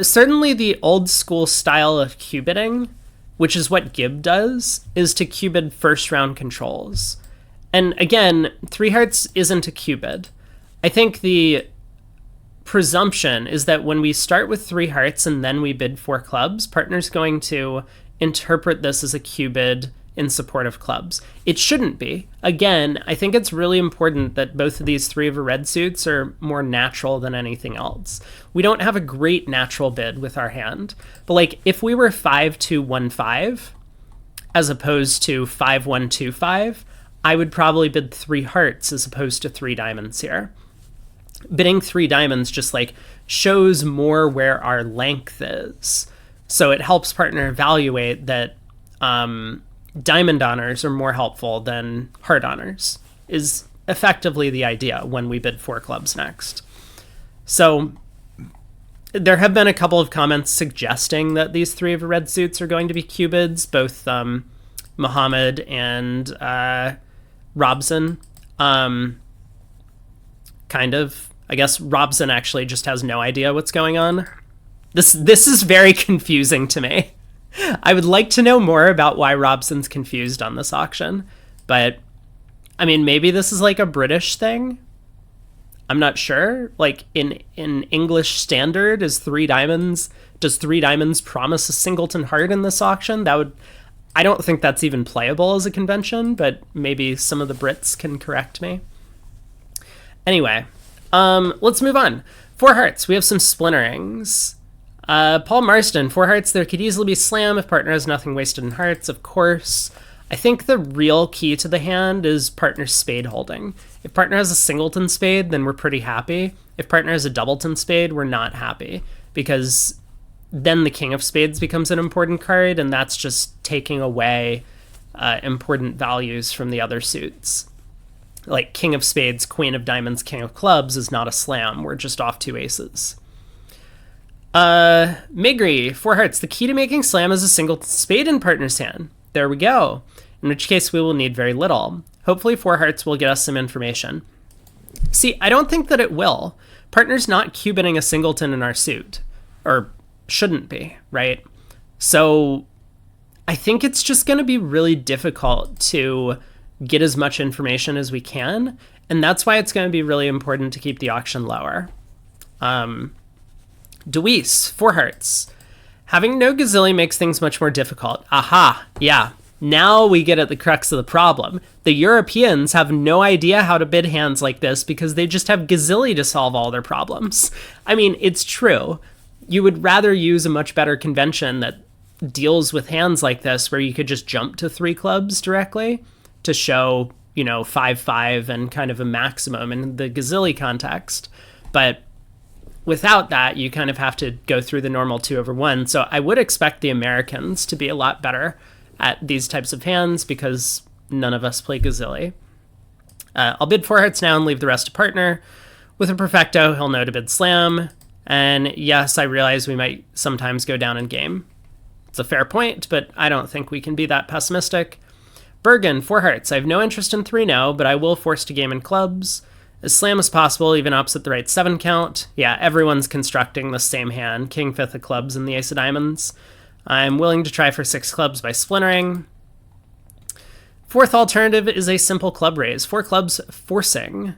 certainly the old school style of Q-bidding, which is what Gibb does, is to Q-bid first round controls. And again, 3 hearts isn't a Q-bid. I think the presumption is that when we start with 3 hearts and then we bid 4 clubs, partner's going to interpret this as a Q-bid in support of clubs. It shouldn't be. Again, I think it's really important that both of these 3 of a red suits are more natural than anything else. We don't have a great natural bid with our hand, but like if we were 5-2-1-5 as opposed to 5-1-2-5, I would probably bid 3 hearts as opposed to 3 diamonds here. Bidding 3 diamonds just like shows more where our length is. So it helps partner evaluate that diamond honors are more helpful than heart honors, is effectively the idea when we bid 4 clubs next. So there have been a couple of comments suggesting that these 3 of red suits are going to be Q-bids, both Muhammad and Robson. Kind of. I guess Robson actually just has no idea what's going on. This is very confusing to me. I would like to know more about why Robson's confused on this auction, but I mean, maybe this is like a British thing. I'm not sure. Like in English standard, does 3 diamonds promise a singleton heart in this auction? I don't think that's even playable as a convention, but maybe some of the Brits can correct me. Anyway, let's move on. 4 hearts. We have some splinterings. Paul Marston, 4 hearts. There could easily be slam if partner has nothing wasted in hearts, of course. I think the real key to the hand is partner's spade holding. If partner has a singleton spade, then we're pretty happy. If partner has a doubleton spade, we're not happy, because then the king of spades becomes an important card, and that's just taking away important values from the other suits. Like king of spades, queen of diamonds, king of clubs is not a slam. We're just off 2 aces. Migri, 4 hearts. The key to making slam is a single spade in partner's hand. There we go. In which case we will need very little. Hopefully 4 hearts will get us some information. See, I don't think that it will. Partner's not Q-bidding a singleton in our suit. Or shouldn't be, right? So I think it's just going to be really difficult to get as much information as we can. And that's why it's going to be really important to keep the auction lower. Deweese, 4 hearts. Having no gazilli makes things much more difficult. Aha, yeah. Now we get at the crux of the problem. The Europeans have no idea how to bid hands like this because they just have gazilli to solve all their problems. I mean, it's true. You would rather use a much better convention that deals with hands like this where you could just jump to 3 clubs directly to show, 5-5 and kind of a maximum in the gazilli context. But without that, you kind of have to go through the normal 2/1. So I would expect the Americans to be a lot better at these types of hands because none of us play Gazilli. I'll bid 4 hearts now and leave the rest to partner. With a perfecto, he'll know to bid slam. And yes, I realize we might sometimes go down in game. It's a fair point, but I don't think we can be that pessimistic. Bergen, 4 hearts. I have no interest in 3 now, but I will force to game in clubs. As slam as possible, even opposite the right 7 count. Yeah, everyone's constructing the same hand. King 5th of clubs and the ace of diamonds. I'm willing to try for 6 clubs by splintering. 4th alternative is a simple club raise. 4 clubs forcing.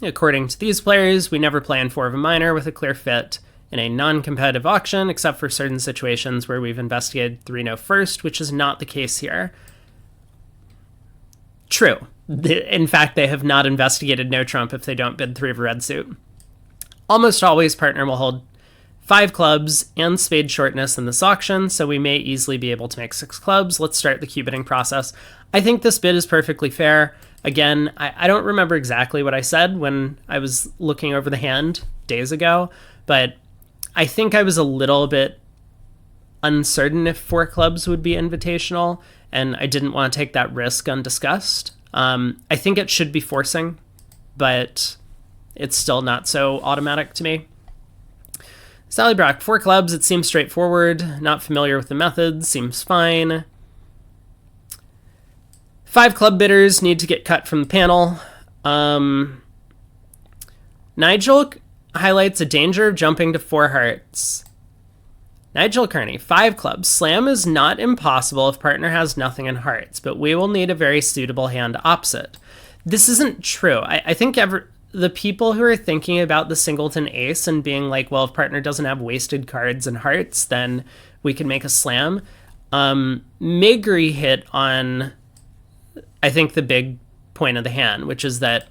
According to these players, we never play in 4 of a minor with a clear fit in a non-competitive auction, except for certain situations where we've investigated 3-no first, which is not the case here. True. In fact, they have not investigated no trump if they don't bid 3 of a red suit. Almost always, partner will hold 5 clubs and spade shortness in this auction, so we may easily be able to make 6 clubs. Let's start the Q-bidding process. I think this bid is perfectly fair. Again, I don't remember exactly what I said when I was looking over the hand days ago, but I think I was a little bit uncertain if 4 clubs would be invitational, and I didn't want to take that risk undiscussed. I think it should be forcing, but it's still not so automatic to me. Sally Brock, 4 clubs. It seems straightforward. Not familiar with the methods. Seems fine. 5 club bidders need to get cut from the panel. Nigel highlights a danger of jumping to 4 hearts. Nigel Kearney, 5 clubs. Slam is not impossible if partner has nothing in hearts, but we will need a very suitable hand opposite. This isn't true. I think the people who are thinking about the singleton ace and being like, well, if partner doesn't have wasted cards and hearts, then we can make a slam. Migri hit on, I think, the big point of the hand, which is that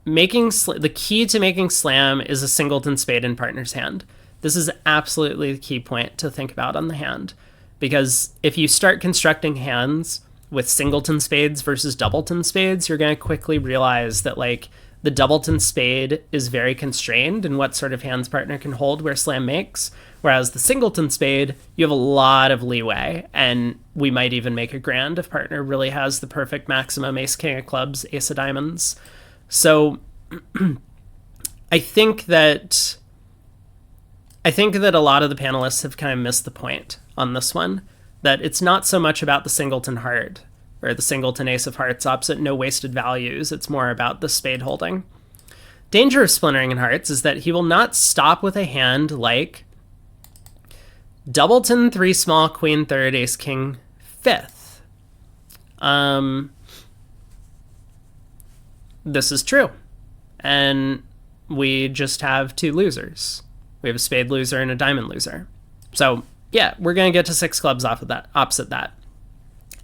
the key to making slam is a singleton spade in partner's hand. This is absolutely the key point to think about on the hand, because if you start constructing hands with singleton spades versus doubleton spades, you're going to quickly realize that like the doubleton spade is very constrained in what sort of hands partner can hold where slam makes, whereas the singleton spade, you have a lot of leeway, and we might even make a grand if partner really has the perfect maximum ace king of clubs, ace of diamonds. So I think that a lot of the panelists have kind of missed the point on this one, that it's not so much about the singleton heart or the singleton ace of hearts opposite no wasted values. It's more about the spade holding. Danger of splintering in hearts is that he will not stop with a hand like doubleton 3 small, queen 3rd, ace king 5th. This is true. And we just have 2 losers. We have a spade loser and a diamond loser. So yeah, we're going to get to 6 clubs off of that, opposite that.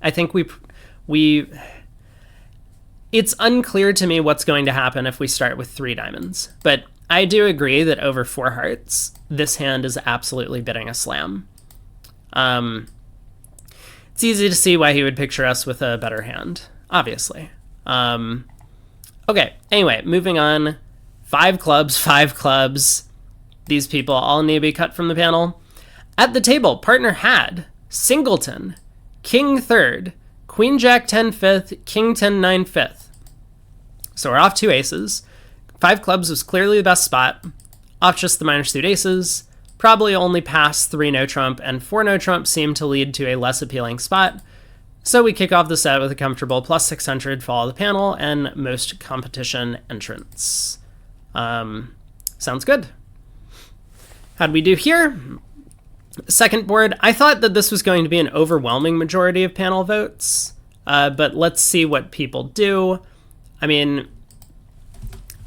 I think it's unclear to me what's going to happen if we start with 3 diamonds, but I do agree that over 4 hearts, this hand is absolutely bidding a slam. It's easy to see why he would picture us with a better hand, obviously. Okay, anyway, moving on. 5 clubs, 5 clubs. These people all need to be cut from the panel. At the table, partner had singleton, king 3rd, queen jack 10 5th, king 10 9 5th. So we're off 2 aces. 5 clubs was clearly the best spot. Off just the minor suit aces. Probably only past 3 no trump, and 4 no trump seemed to lead to a less appealing spot. So we kick off the set with a comfortable plus 600, follow the panel, and most competition entrance. Sounds good. How'd we do here? Second board, I thought that this was going to be an overwhelming majority of panel votes, but let's see what people do. I mean,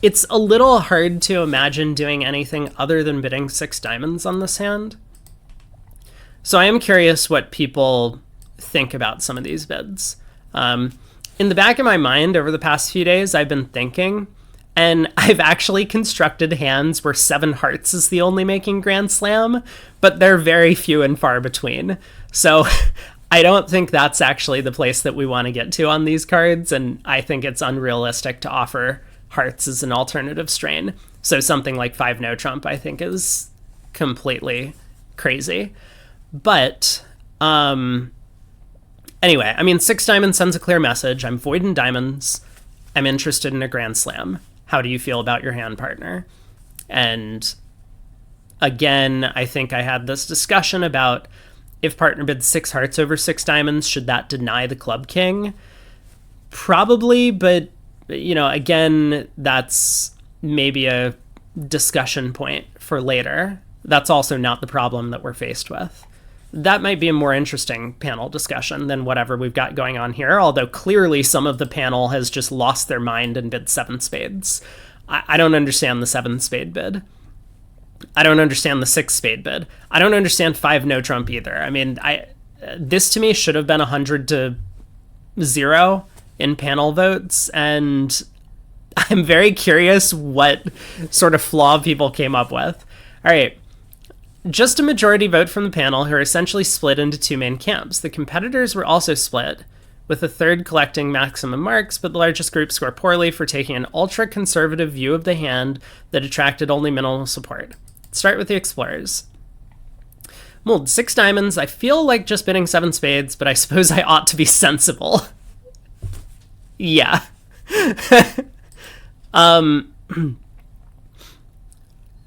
it's a little hard to imagine doing anything other than bidding 6 diamonds on this hand. So I am curious what people think about some of these bids. In the back of my mind over the past few days, I've been thinking, and I've actually constructed hands where 7 hearts is the only making Grand Slam, but they're very few and far between. So I don't think that's actually the place that we want to get to on these cards, and I think it's unrealistic to offer hearts as an alternative strain. So something like 5 no trump, I think, is completely crazy. But anyway, I mean, 6 diamonds sends a clear message. I'm voiding diamonds. I'm interested in a grand slam. How do you feel about your hand partner? And again, I think I had this discussion about if partner bids 6 hearts over 6 diamonds, should that deny the club king? Probably, but, you know, again, that's maybe a discussion point for later. That's also not the problem that we're faced with. That might be a more interesting panel discussion than whatever we've got going on here, although clearly some of the panel has just lost their mind and bid 7 spades. I don't understand the 7 spade bid. I don't understand the 6 spade bid. I don't understand 5 no trump either. I mean, this to me should have been 100-0 in panel votes, and I'm very curious what sort of flaw people came up with. All right. Just a majority vote from the panel, who are essentially split into 2 main camps. The competitors were also split, with a third collecting maximum marks, but the largest group scored poorly for taking an ultra-conservative view of the hand that attracted only minimal support. Let's start with the explorers. Mold 6 diamonds. I feel like just bidding 7 spades, but I suppose I ought to be sensible. Yeah.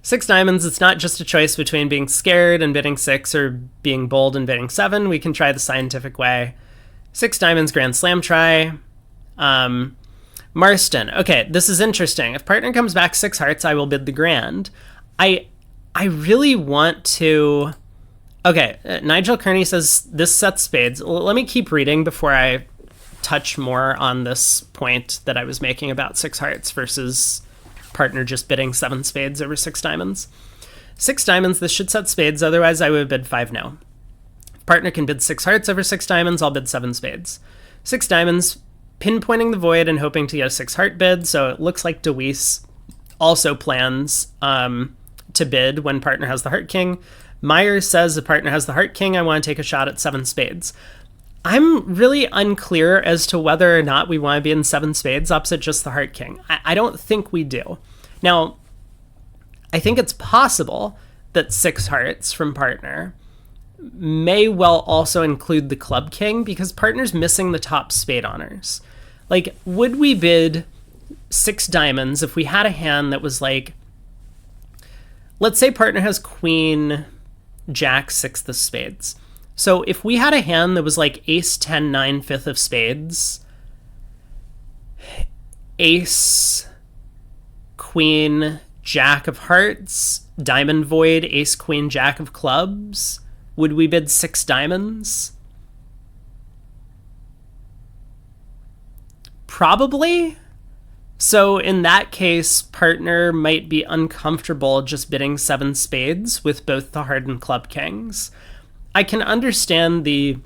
6 diamonds, it's not just a choice between being scared and bidding 6 or being bold and bidding 7. We can try the scientific way. 6 diamonds, grand slam try. Marston. Okay, this is interesting. If partner comes back 6 hearts, I will bid the grand. I really want to... Okay, Nigel Kearney says this sets spades. Let me keep reading before I touch more on this point that I was making about 6 hearts versus partner just bidding 7 spades over 6 diamonds. 6 diamonds, this should set spades, otherwise I would bid 5 no. If partner can bid 6 hearts over 6 diamonds, I'll bid 7 spades. 6 diamonds, pinpointing the void and hoping to get a 6 heart bid, so it looks like DeWeese also plans to bid when partner has the heart king. Myers says if partner has the heart king, I want to take a shot at 7 spades. I'm really unclear as to whether or not we want to be in 7 spades opposite just the heart king. I don't think we do. Now, I think it's possible that 6 hearts from partner may well also include the club king because partner's missing the top spade honors. Like, would we bid 6 diamonds if we had a hand that was like, let's say partner has queen, jack, 6th of spades. So if we had a hand that was like ace, 10, 9, 5th of spades, ace, queen, jack of hearts, diamond void, ace, queen, jack of clubs, would we bid 6 diamonds? Probably. So in that case, partner might be uncomfortable just bidding 7 spades with both the heart and club kings. I can understand the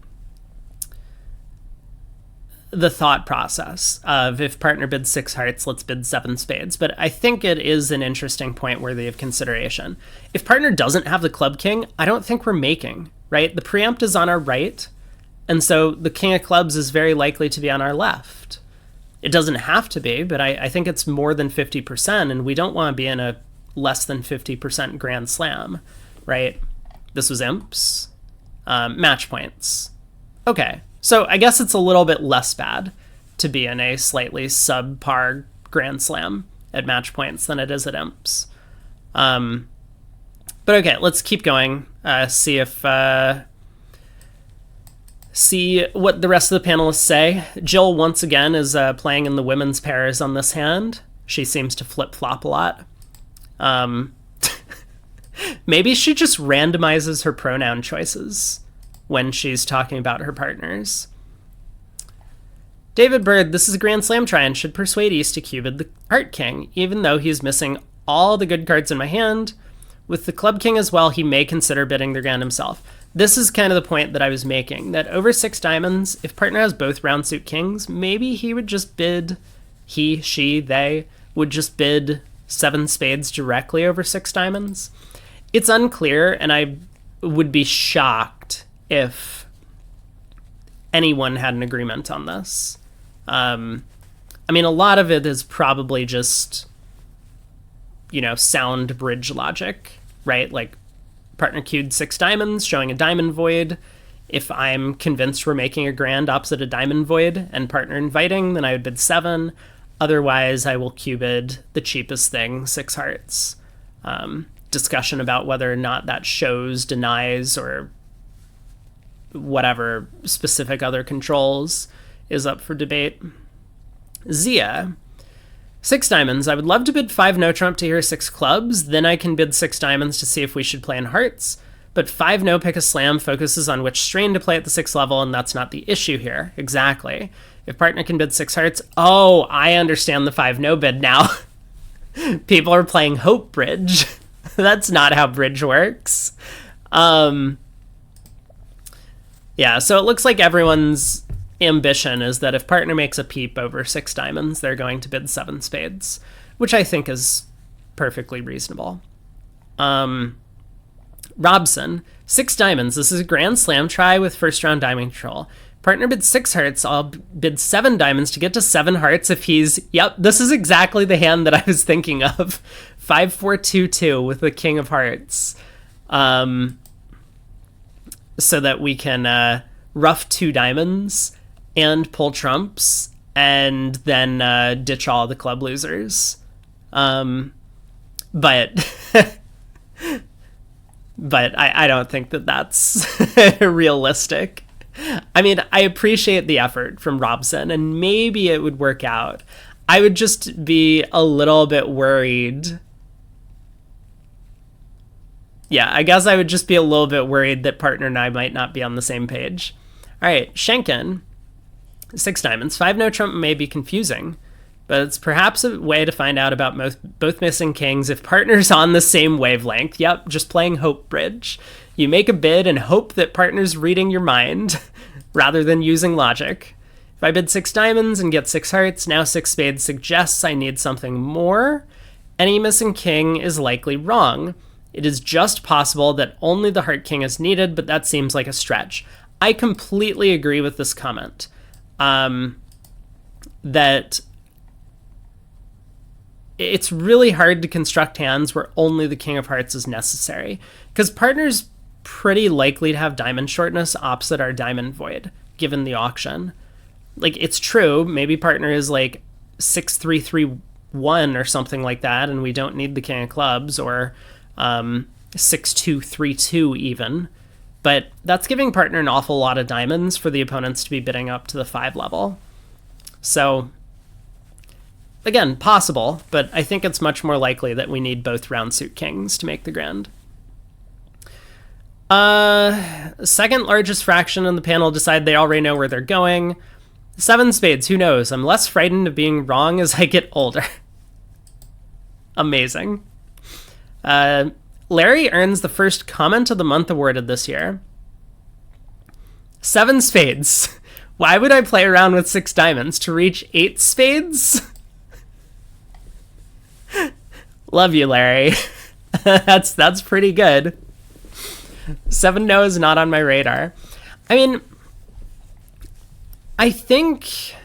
thought process of if partner bids 6 hearts, let's bid 7 spades. But I think it is an interesting point worthy of consideration. If partner doesn't have the club king, I don't think we're making, right? The preempt is on our right, and so the king of clubs is very likely to be on our left. It doesn't have to be, but I think it's more than 50%, and we don't want to be in a less than 50% grand slam, right? This was imps. Match points. Okay, so I guess it's a little bit less bad to be in a slightly subpar grand slam at match points than it is at imps. But okay, let's keep going. See what the rest of the panelists say. Jill, once again, is playing in the women's pairs on this hand. She seems to flip-flop a lot. Maybe she just randomizes her pronoun choices when she's talking about her partners. David Bird, this is a grand slam try and should persuade East to cubid the heart king, even though he's missing all the good cards in my hand. With the club king as well, he may consider bidding the grand himself. This is kind of the point that I was making, that over 6 diamonds, if partner has both round suit kings, maybe he would just bid, he, she, they, would just bid 7 spades directly over 6 diamonds. It's unclear, and I would be shocked if anyone had an agreement on this. I mean, a lot of it is probably just sound bridge logic, right? Like partner queued 6 diamonds, showing a diamond void. If I'm convinced we're making a grand opposite a diamond void and partner inviting, then I would bid 7. Otherwise, I will queue bid the cheapest thing, 6 hearts. Discussion about whether or not that shows, denies, or whatever specific other controls is up for debate. Zia, 6 diamonds. I would love to bid 5 no trump to hear 6 clubs. Then I can bid 6 diamonds to see if we should play in hearts. But 5 no pick a slam focuses on which strain to play at the 6th level, and that's not the issue here. Exactly. If partner can bid 6 hearts, oh, I understand the 5 no bid now. People are playing Hope Bridge. That's not how bridge works. Yeah, so it looks like everyone's ambition is that if partner makes a peep over 6 diamonds, they're going to bid 7 spades, which I think is perfectly reasonable. Robson, 6 diamonds. This is a grand slam try with first round diamond control. Partner bids 6 hearts. I'll bid 7 diamonds to get to 7 hearts if he's... Yep, this is exactly the hand that I was thinking of. 5-4-2-2 with the king of hearts. So that we can rough 2 diamonds and pull trumps and then ditch all the club losers. But... But I don't think that that's realistic. I mean, I appreciate the effort from Robson, and maybe it would work out. I would just be a little bit worried. Yeah, I guess I would just be a little bit worried that partner and I might not be on the same page. All right, Schenken, 6 diamonds. 5 no trump may be confusing, but it's perhaps a way to find out about both missing kings if partner's on the same wavelength. Yep, just playing Hope Bridge. You make a bid and hope that partner's reading your mind rather than using logic. If I bid 6 diamonds and get 6 hearts, now 6 spades suggests I need something more. Any missing king is likely wrong. It is just possible that only the heart king is needed, but that seems like a stretch. I completely agree with this comment. That it's really hard to construct hands where only the king of hearts is necessary, because partner's pretty likely to have diamond shortness opposite our diamond void, given the auction. Like, it's true, maybe partner is like 6-3-3-1 or something like that, and we don't need the king of clubs, or 6-2-3-2 even. But that's giving partner an awful lot of diamonds for the opponents to be bidding up to the 5 level. So, again, possible, but I think it's much more likely that we need both round suit kings to make the grand. Second largest fraction in the panel decide they already know where they're going. 7 spades, who knows? I'm less frightened of being wrong as I get older. Amazing. Larry earns the first Comment of the Month awarded this year. 7 spades. Why would I play around with 6 diamonds to reach 8 spades? Love you, Larry. That's pretty good. 7 no is not on my radar. I mean, I think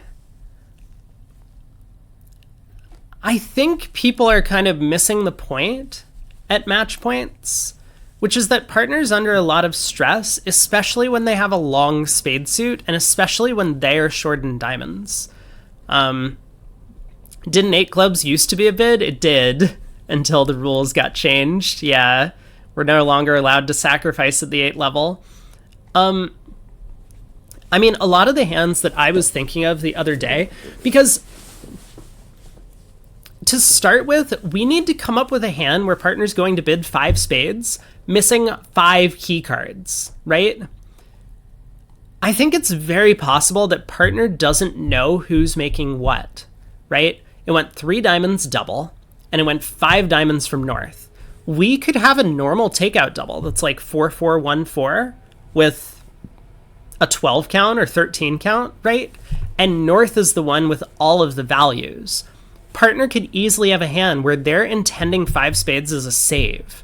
people are kind of missing the point at match points, which is that partner's under a lot of stress, especially when they have a long spade suit, and especially when they are short in diamonds. Didn't 8 clubs used to be a bid? It did, until the rules got changed. Yeah, we're no longer allowed to sacrifice at the 8 level. I mean, a lot of the hands that I was thinking of the other day, because to start with, we need to come up with a hand where partner's going to bid 5 spades, missing 5 key cards, right? I think it's very possible that partner doesn't know who's making what, right? It went 3 diamonds double, and it went 5 diamonds from north. We could have a normal takeout double that's like 4-4-1-4 with a 12 count or 13 count, right? And north is the one with all of the values. Partner could easily have a hand where they're intending 5 spades as a save.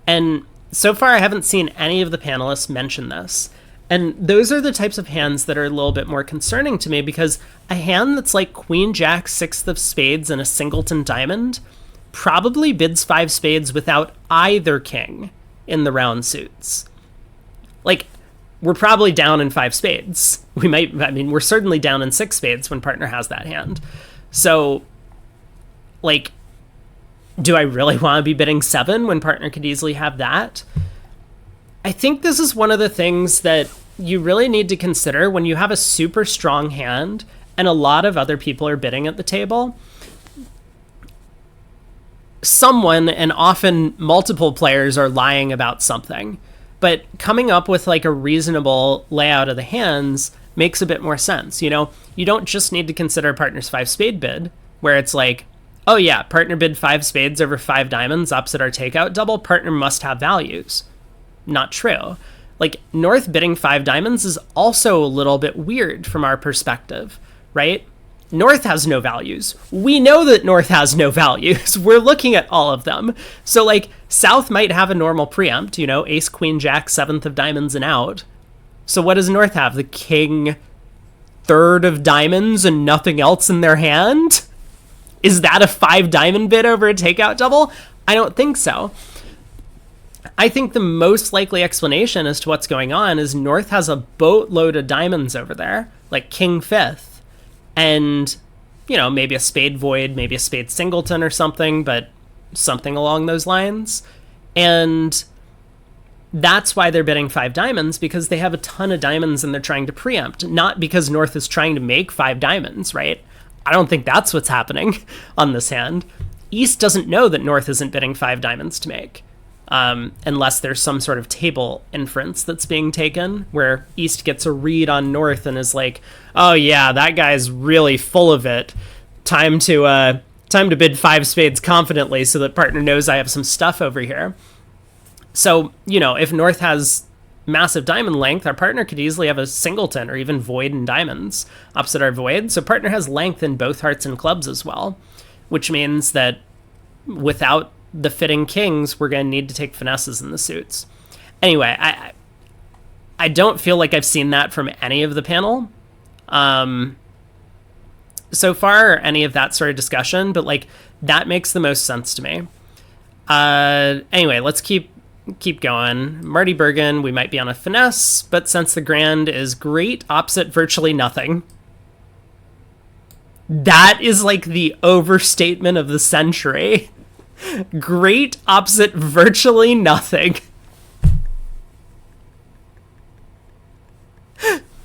And so far, I haven't seen any of the panelists mention this. And those are the types of hands that are a little bit more concerning to me, because a hand that's like Queen Jack 6th of spades and a singleton diamond probably bids 5 spades without either king in the round suits. Like, we're probably down in 5 spades. We're certainly down in 6 spades when partner has that hand. So, like, do I really want to be bidding 7 when partner could easily have that? I think this is one of the things that you really need to consider when you have a super strong hand and a lot of other people are bidding at the table. Someone, and often multiple players, are lying about something. But coming up with like a reasonable layout of the hands makes a bit more sense. You know, you don't just need to consider partner's 5 spade bid, where it's like, oh yeah, partner bid 5 spades over 5 diamonds opposite our takeout double, partner must have values. Not true. Like, North bidding 5 diamonds is also a little bit weird from our perspective, right? North has no values. We know that North has no values. We're looking at all of them. So, like, South might have a normal preempt, you know, ace, queen, jack, 7th of diamonds and out. So what does North have? The king, 3rd of diamonds and nothing else in their hand? Is that a 5 diamond bid over a takeout double? I don't think so. I think the most likely explanation as to what's going on is North has a boatload of diamonds over there, like king 5th, and, you know, maybe a spade void, maybe a spade singleton or something, but something along those lines. And that's why they're bidding 5 diamonds, because they have a ton of diamonds and they're trying to preempt, not because North is trying to make 5 diamonds, right? I don't think that's what's happening on this hand. East doesn't know that North isn't bidding 5 diamonds to make, unless there's some sort of table inference that's being taken where East gets a read on North and is like, oh yeah, that guy's really full of it. Time to bid 5 spades confidently so that partner knows I have some stuff over here. So, you know, if North has massive diamond length, our partner could easily have a singleton or even void and diamonds opposite our void. So partner has length in both hearts and clubs as well, which means that without the fitting kings, we're going to need to take finesses in the suits. Anyway, I don't feel like I've seen that from any of the panel so far, or any of that sort of discussion, but like that makes the most sense to me. Anyway, let's keep going. Marty Bergen, we might be on a finesse, but since the grand is great, opposite virtually nothing. That is like the overstatement of the century. Great opposite virtually nothing.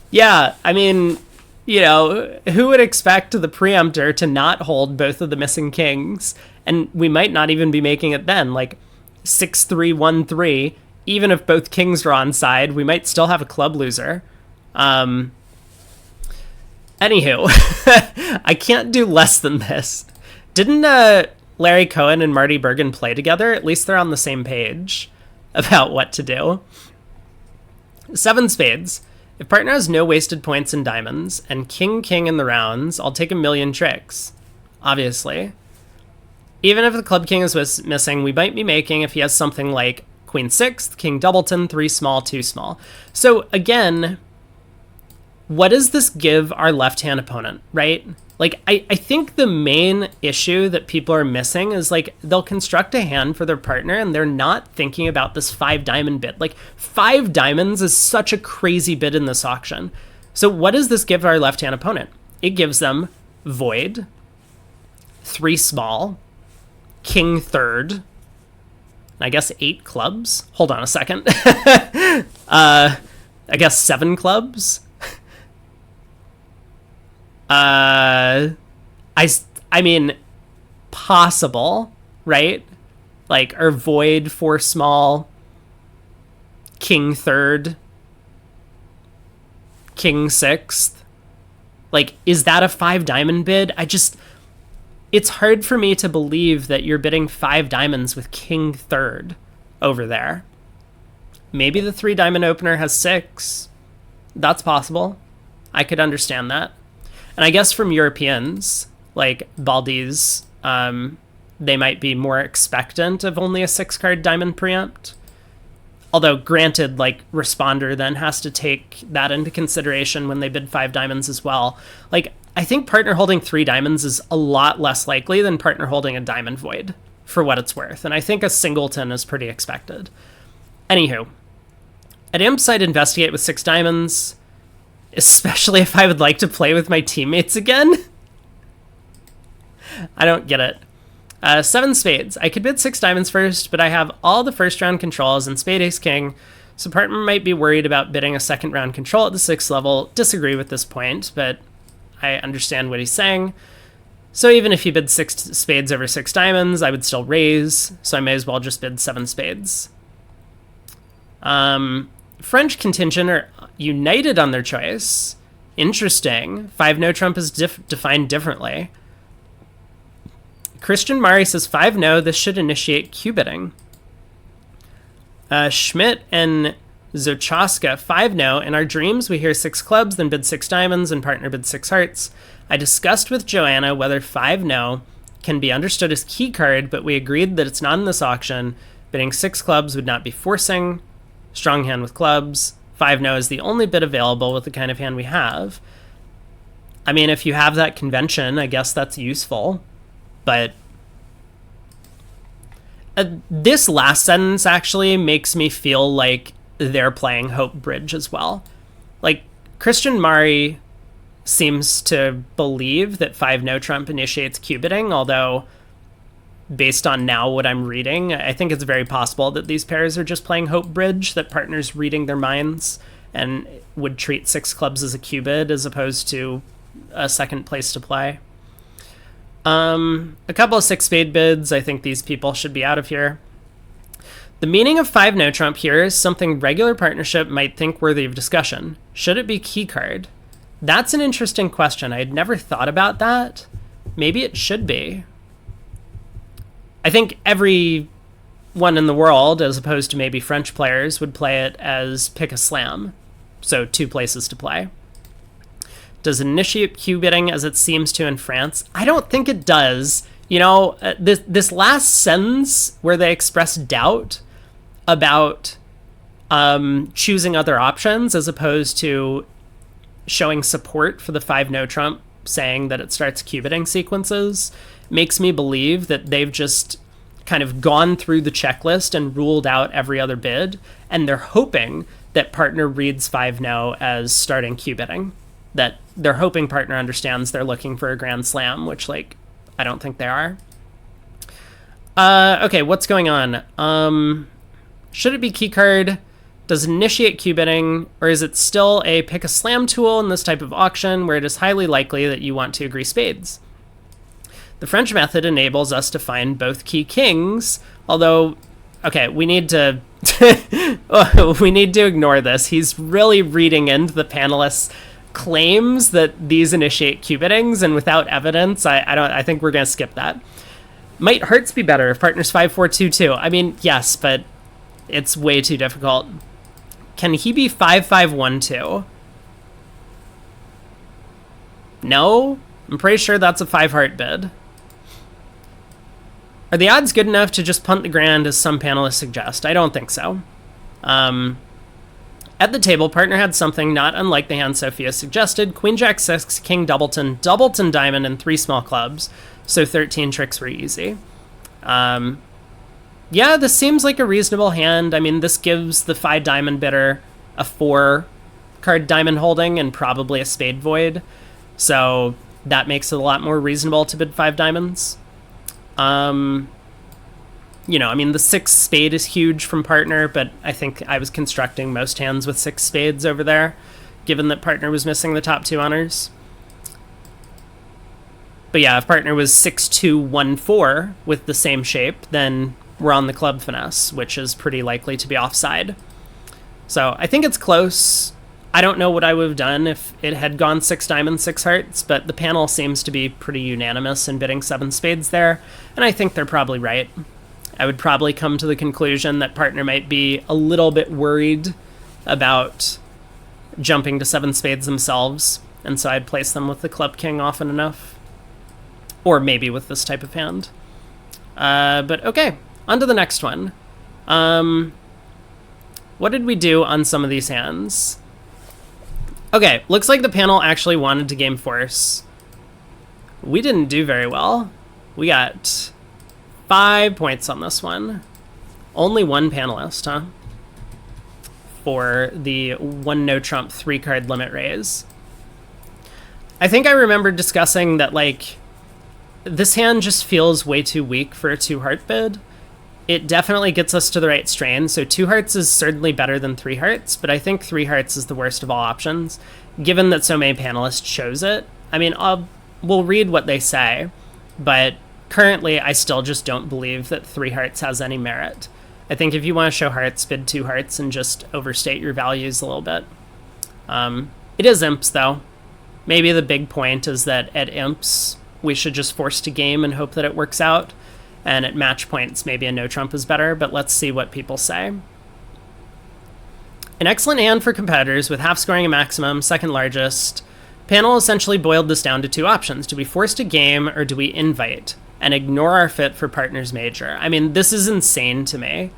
Yeah, I mean, you know, who would expect the preemptor to not hold both of the missing kings? And we might not even be making it then, like 6-3-1-3. Even if both kings are on side, we might still have a club loser. Anywho, I can't do less than this. Didn't Larry Cohen and Marty Bergen play together? At least they're on the same page about what to do. 7 spades. If partner has no wasted points in diamonds and king in the rounds, I'll take a million tricks. Obviously. Even if the club king is missing, we might be making if he has something like queen 6th, king doubleton, 3 small, 2 small. So again, what does this give our left-hand opponent, right? Like, I think the main issue that people are missing is, like, they'll construct a hand for their partner and they're not thinking about this 5 diamond bid. Like, 5 diamonds is such a crazy bid in this auction. So what does this give our left-hand opponent? It gives them void, 3 small, king 3rd, I guess 8 clubs. Hold on a second. I guess 7 clubs. I mean, possible, right? Like, or void 4 small, king 3rd, king 6th. Like, is that a 5 diamond bid? It's hard for me to believe that you're bidding 5 diamonds with king 3rd over there. Maybe the 3 diamond opener has 6. That's possible. I could understand that. And I guess from Europeans, like Baldi's, they might be more expectant of only a 6-card diamond preempt. Although, granted, like, Responder then has to take that into consideration when they bid 5 diamonds as well. Like, I think partner holding 3 diamonds is a lot less likely than partner holding a diamond void for what it's worth, and I think a singleton is pretty expected. Anywho, at imps I'd investigate with 6 diamonds, especially if I would like to play with my teammates again. I don't get it. 7 spades. I could bid 6 diamonds first, but I have all the first round controls and spade ace king, so partner might be worried about bidding a second round control at the 6th level. Disagree with this point, but I understand what he's saying. So even if he bid 6 spades over 6 diamonds, I would still raise, so I may as well just bid 7 spades. French contingent are united on their choice. Interesting. 5 no trump is defined differently. Christian Mari says 5 no, this should initiate Q-bidding. Schmidt and Zochaska, 5 no. In our dreams, we hear 6 clubs, then bid 6 diamonds, and partner bid 6 hearts. I discussed with Joanna whether 5 no can be understood as key card, but we agreed that it's not in this auction. Bidding 6 clubs would not be forcing. Strong hand with clubs. 5 no is the only bid available with the kind of hand we have. I mean, if you have that convention, I guess that's useful. But this last sentence actually makes me feel like they're playing Hope Bridge as well. Like, Christian Mari seems to believe that 5 no trump initiates Q-bidding, although based on now what I'm reading, I think it's very possible that these pairs are just playing Hope Bridge, that partner's reading their minds and would treat 6 clubs as a Q-bid as opposed to a second place to play. A couple of 6 spade bids. I think these people should be out of here. The meaning of 5 no trump here is something regular partnership might think worthy of discussion. Should it be key card? That's an interesting question. I had never thought about that. Maybe it should be. I think everyone in the world, as opposed to maybe French players, would play it as pick a slam. So 2 places to play. Does it initiate Q-bidding as it seems to in France? I don't think it does. You know, this last sentence where they express doubt about choosing other options as opposed to showing support for the 5 no trump, saying that it starts Q-bidding sequences, makes me believe that they've just kind of gone through the checklist and ruled out every other bid, and they're hoping that partner reads 5 no as starting Q-bidding. That they're hoping partner understands they're looking for a grand slam, which, like, I don't think they are. Okay, what's going on? Should it be key card? Does it initiate Q-bidding, or is it still a pick a slam tool in this type of auction where it is highly likely that you want to agree spades? The French method enables us to find both key kings, although, okay, we need to we need to ignore this. He's really reading into the panelists' claims that these initiate Q-biddings, and without evidence, I think we're gonna skip that. Might hearts be better if partner's 5-4-2-2? I mean, yes, but it's way too difficult. Can he be 5-5-1-2? No? I'm pretty sure that's a 5 heart bid. Are the odds good enough to just punt the grand, as some panelists suggest? I don't think so. At the table, partner had something not unlike the hand Sophia suggested. Queen Jack 6, King Doubleton, Doubleton Diamond, and 3 small clubs. So 13 tricks were easy. Yeah, this seems like a reasonable hand. I mean, this gives the 5 diamond bidder a 4 card diamond holding and probably a spade void. So that makes it a lot more reasonable to bid 5 diamonds. You know, I mean, the 6 spade is huge from partner, but I think I was constructing most hands with 6 spades over there, given that partner was missing the top 2 honors. But yeah, if partner was 6-2-1-4 with the same shape, then we're on the club finesse, which is pretty likely to be offside. So I think it's close. I don't know what I would have done if it had gone 6 diamonds, 6 hearts, but the panel seems to be pretty unanimous in bidding 7 spades there, and I think they're probably right. I would probably come to the conclusion that partner might be a little bit worried about jumping to 7 spades themselves, and so I'd place them with the club king often enough. Or maybe with this type of hand. But okay, on to the next one. What did we do on some of these hands? Okay, looks like the panel actually wanted to game force. We didn't do very well. We got 5 points on this one. Only one panelist, huh? For the 1 no trump 3 card limit raise. I think I remember discussing that, like, this hand just feels way too weak for a 2 heart bid. It definitely gets us to the right strain, so 2 hearts is certainly better than 3 hearts, but I think 3 hearts is the worst of all options, given that so many panelists chose it. I mean, we'll read what they say, but currently I still just don't believe that 3 hearts has any merit. I think if you want to show hearts, bid 2 hearts and just overstate your values a little bit. It is imps, though. Maybe the big point is that at imps, we should just force to game and hope that it works out. And at match points, maybe a no trump is better, but let's see what people say. An excellent hand for competitors with half scoring a maximum, second largest. Panel essentially boiled this down to 2 options. Do we force to game or do we invite and ignore our fit for partners major? I mean, this is insane to me,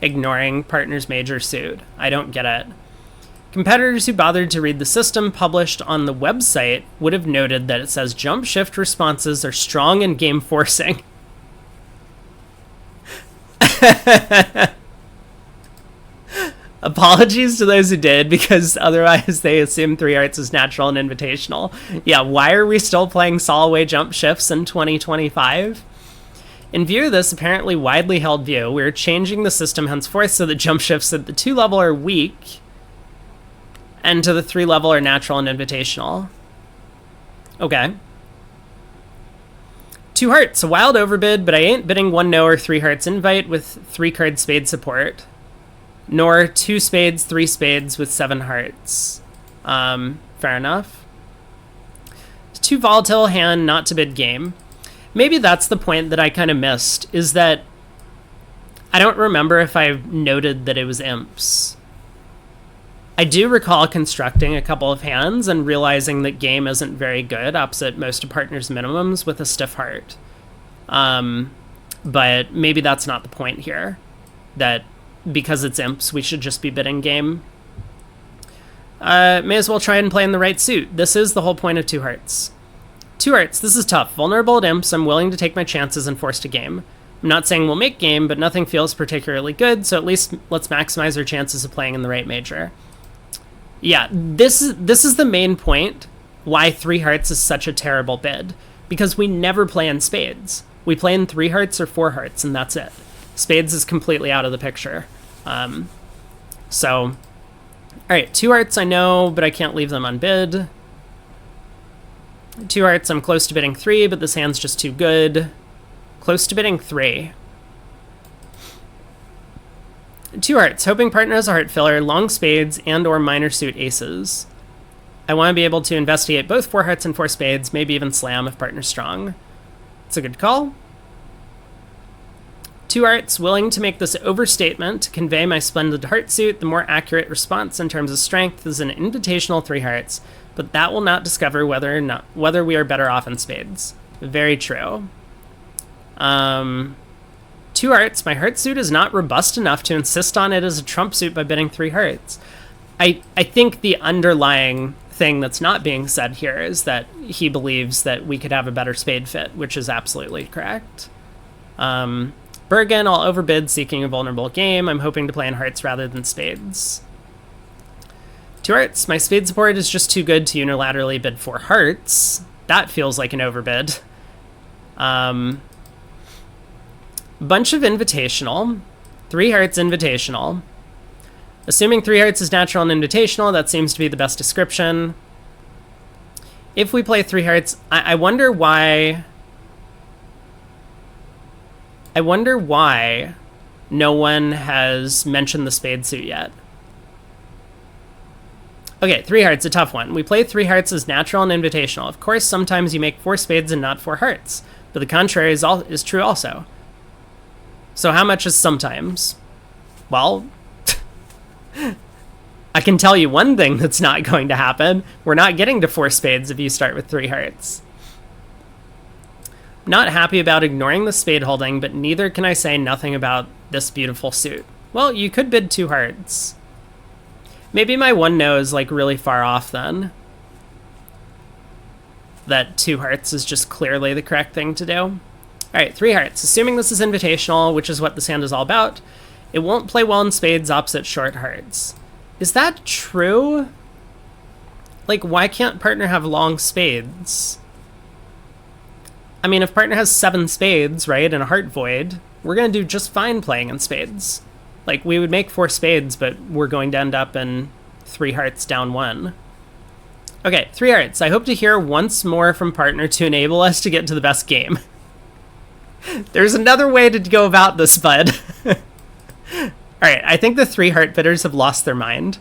ignoring partners major suit. I don't get it. Competitors who bothered to read the system published on the website would have noted that it says jump shift responses are strong in game forcing. Apologies to those who did, because otherwise they assume 3 hearts is natural and invitational. Yeah, why are we still playing Solway jump shifts in 2025? In view of this apparently widely held view, we're changing the system henceforth so that jump shifts at the 2 level are weak, and to the 3 level are natural and invitational. Okay. 2 hearts, a wild overbid, but I ain't bidding 1 no or 3 hearts invite with 3 card spade support, nor 2 spades, 3 spades with 7 hearts. Fair enough. Too volatile hand not to bid game. Maybe that's the point that I kind of missed, is that I don't remember if I noted that it was imps. I do recall constructing a couple of hands and realizing that game isn't very good opposite most of partners' minimums with a stiff heart. But maybe that's not the point here, that because it's imps, we should just be bidding game. May as well try and play in the right suit. This is the whole point of 2 hearts. 2 hearts, this is tough. Vulnerable at imps, I'm willing to take my chances and force to game. I'm not saying we'll make game, but nothing feels particularly good, so at least let's maximize our chances of playing in the right major. Yeah, this is the main point why 3 hearts is such a terrible bid, because we never play in spades. We play in 3 hearts or 4 hearts, and that's it. Spades is completely out of the picture. So, alright, 2 hearts I know, but I can't leave them unbid. 2 hearts, I'm close to bidding 3, but this hand's just too good. Close to bidding 3. 2 hearts, hoping partner has a heart filler, long spades, and or minor suit aces. I want to be able to investigate both 4 hearts and 4 spades, maybe even slam if partner's strong. It's a good call. 2 hearts, willing to make this overstatement to convey my splendid heart suit. The more accurate response in terms of strength is an invitational 3 hearts, but that will not discover whether we are better off in spades. Very true. 2 hearts, my heart suit is not robust enough to insist on it as a trump suit by bidding 3 hearts. I think the underlying thing that's not being said here is that he believes that we could have a better spade fit, which is absolutely correct. Bergen, I'll overbid seeking a vulnerable game. I'm hoping to play in hearts rather than spades. 2 hearts, my spade support is just too good to unilaterally bid 4 hearts. That feels like an overbid. Bunch of invitational. 3 hearts invitational. Assuming 3 hearts is natural and invitational, that seems to be the best description. If we play 3 hearts, I wonder why... no one has mentioned the spade suit yet. Okay, 3 hearts, a tough one. We play 3 hearts as natural and invitational. Of course, sometimes you make 4 spades and not 4 hearts, but the contrary is true also. So how much is sometimes? Well, I can tell you one thing that's not going to happen. We're not getting to 4 spades if you start with 3 hearts. Not happy about ignoring the spade holding, but neither can I say nothing about this beautiful suit. Well, you could bid 2 hearts. Maybe my 1 no is like really far off then. That 2 hearts is just clearly the correct thing to do. All right, 3 hearts. Assuming this is invitational, which is what this hand is all about, it won't play well in spades opposite short hearts. Is that true? Like, why can't partner have long spades? I mean, if partner has 7 spades, right, and a heart void, we're going to do just fine playing in spades. Like, we would make 4 spades, but we're going to end up in 3 hearts down 1. Okay, 3 hearts. I hope to hear once more from partner to enable us to get to the best game. There's another way to go about this, bud. Alright, I think the 3 heart bidders have lost their mind.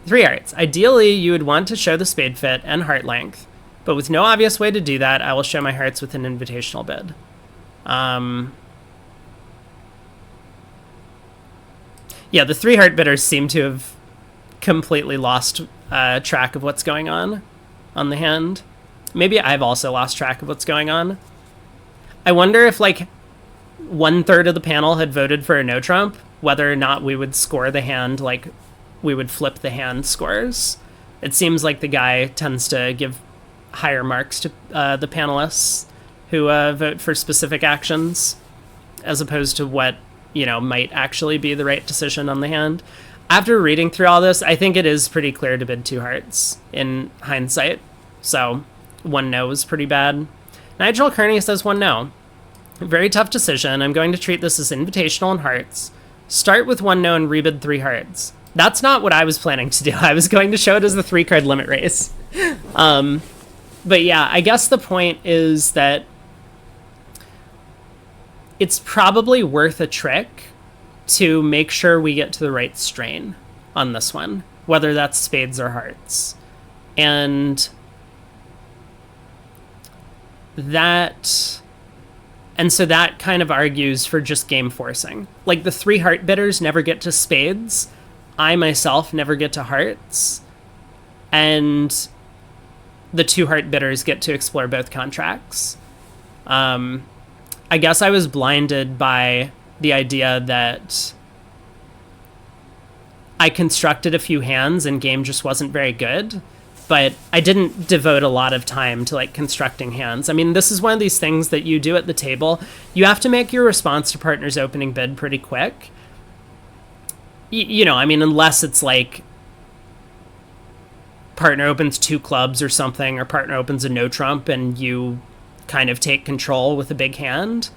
3 hearts. Ideally, you would want to show the spade fit and heart length, but with no obvious way to do that, I will show my hearts with an invitational bid. Yeah, the 3 heart bidders seem to have completely lost track of what's going on the hand. Maybe I've also lost track of what's going on. I wonder if, like, 1/3 of the panel had voted for a no trump, whether or not we would score the hand, like, we would flip the hand scores. It seems like the guy tends to give higher marks to the panelists who vote for specific actions, as opposed to what, you know, might actually be the right decision on the hand. After reading through all this, I think it is pretty clear to bid 2 hearts in hindsight. So 1 no is pretty bad. Nigel Kearney says 1 no. Very tough decision. I'm going to treat this as invitational in hearts. Start with 1 no and rebid 3 hearts. That's not what I was planning to do. I was going to show it as the 3-card limit race. But yeah, I guess the point is that it's probably worth a trick to make sure we get to the right strain on this one, whether that's spades or hearts. And so that kind of argues for just game forcing. Like, the 3 heart bidders never get to spades. I myself never get to hearts. And the 2 heart bidders get to explore both contracts. I guess I was blinded by the idea that I constructed a few hands and game just wasn't very good, but I didn't devote a lot of time to, like, constructing hands. I mean, this is one of these things that you do at the table. You have to make your response to partner's opening bid pretty quick. You know, I mean, unless it's like partner opens 2 clubs or something, or partner opens a no trump and you kind of take control with a big hand.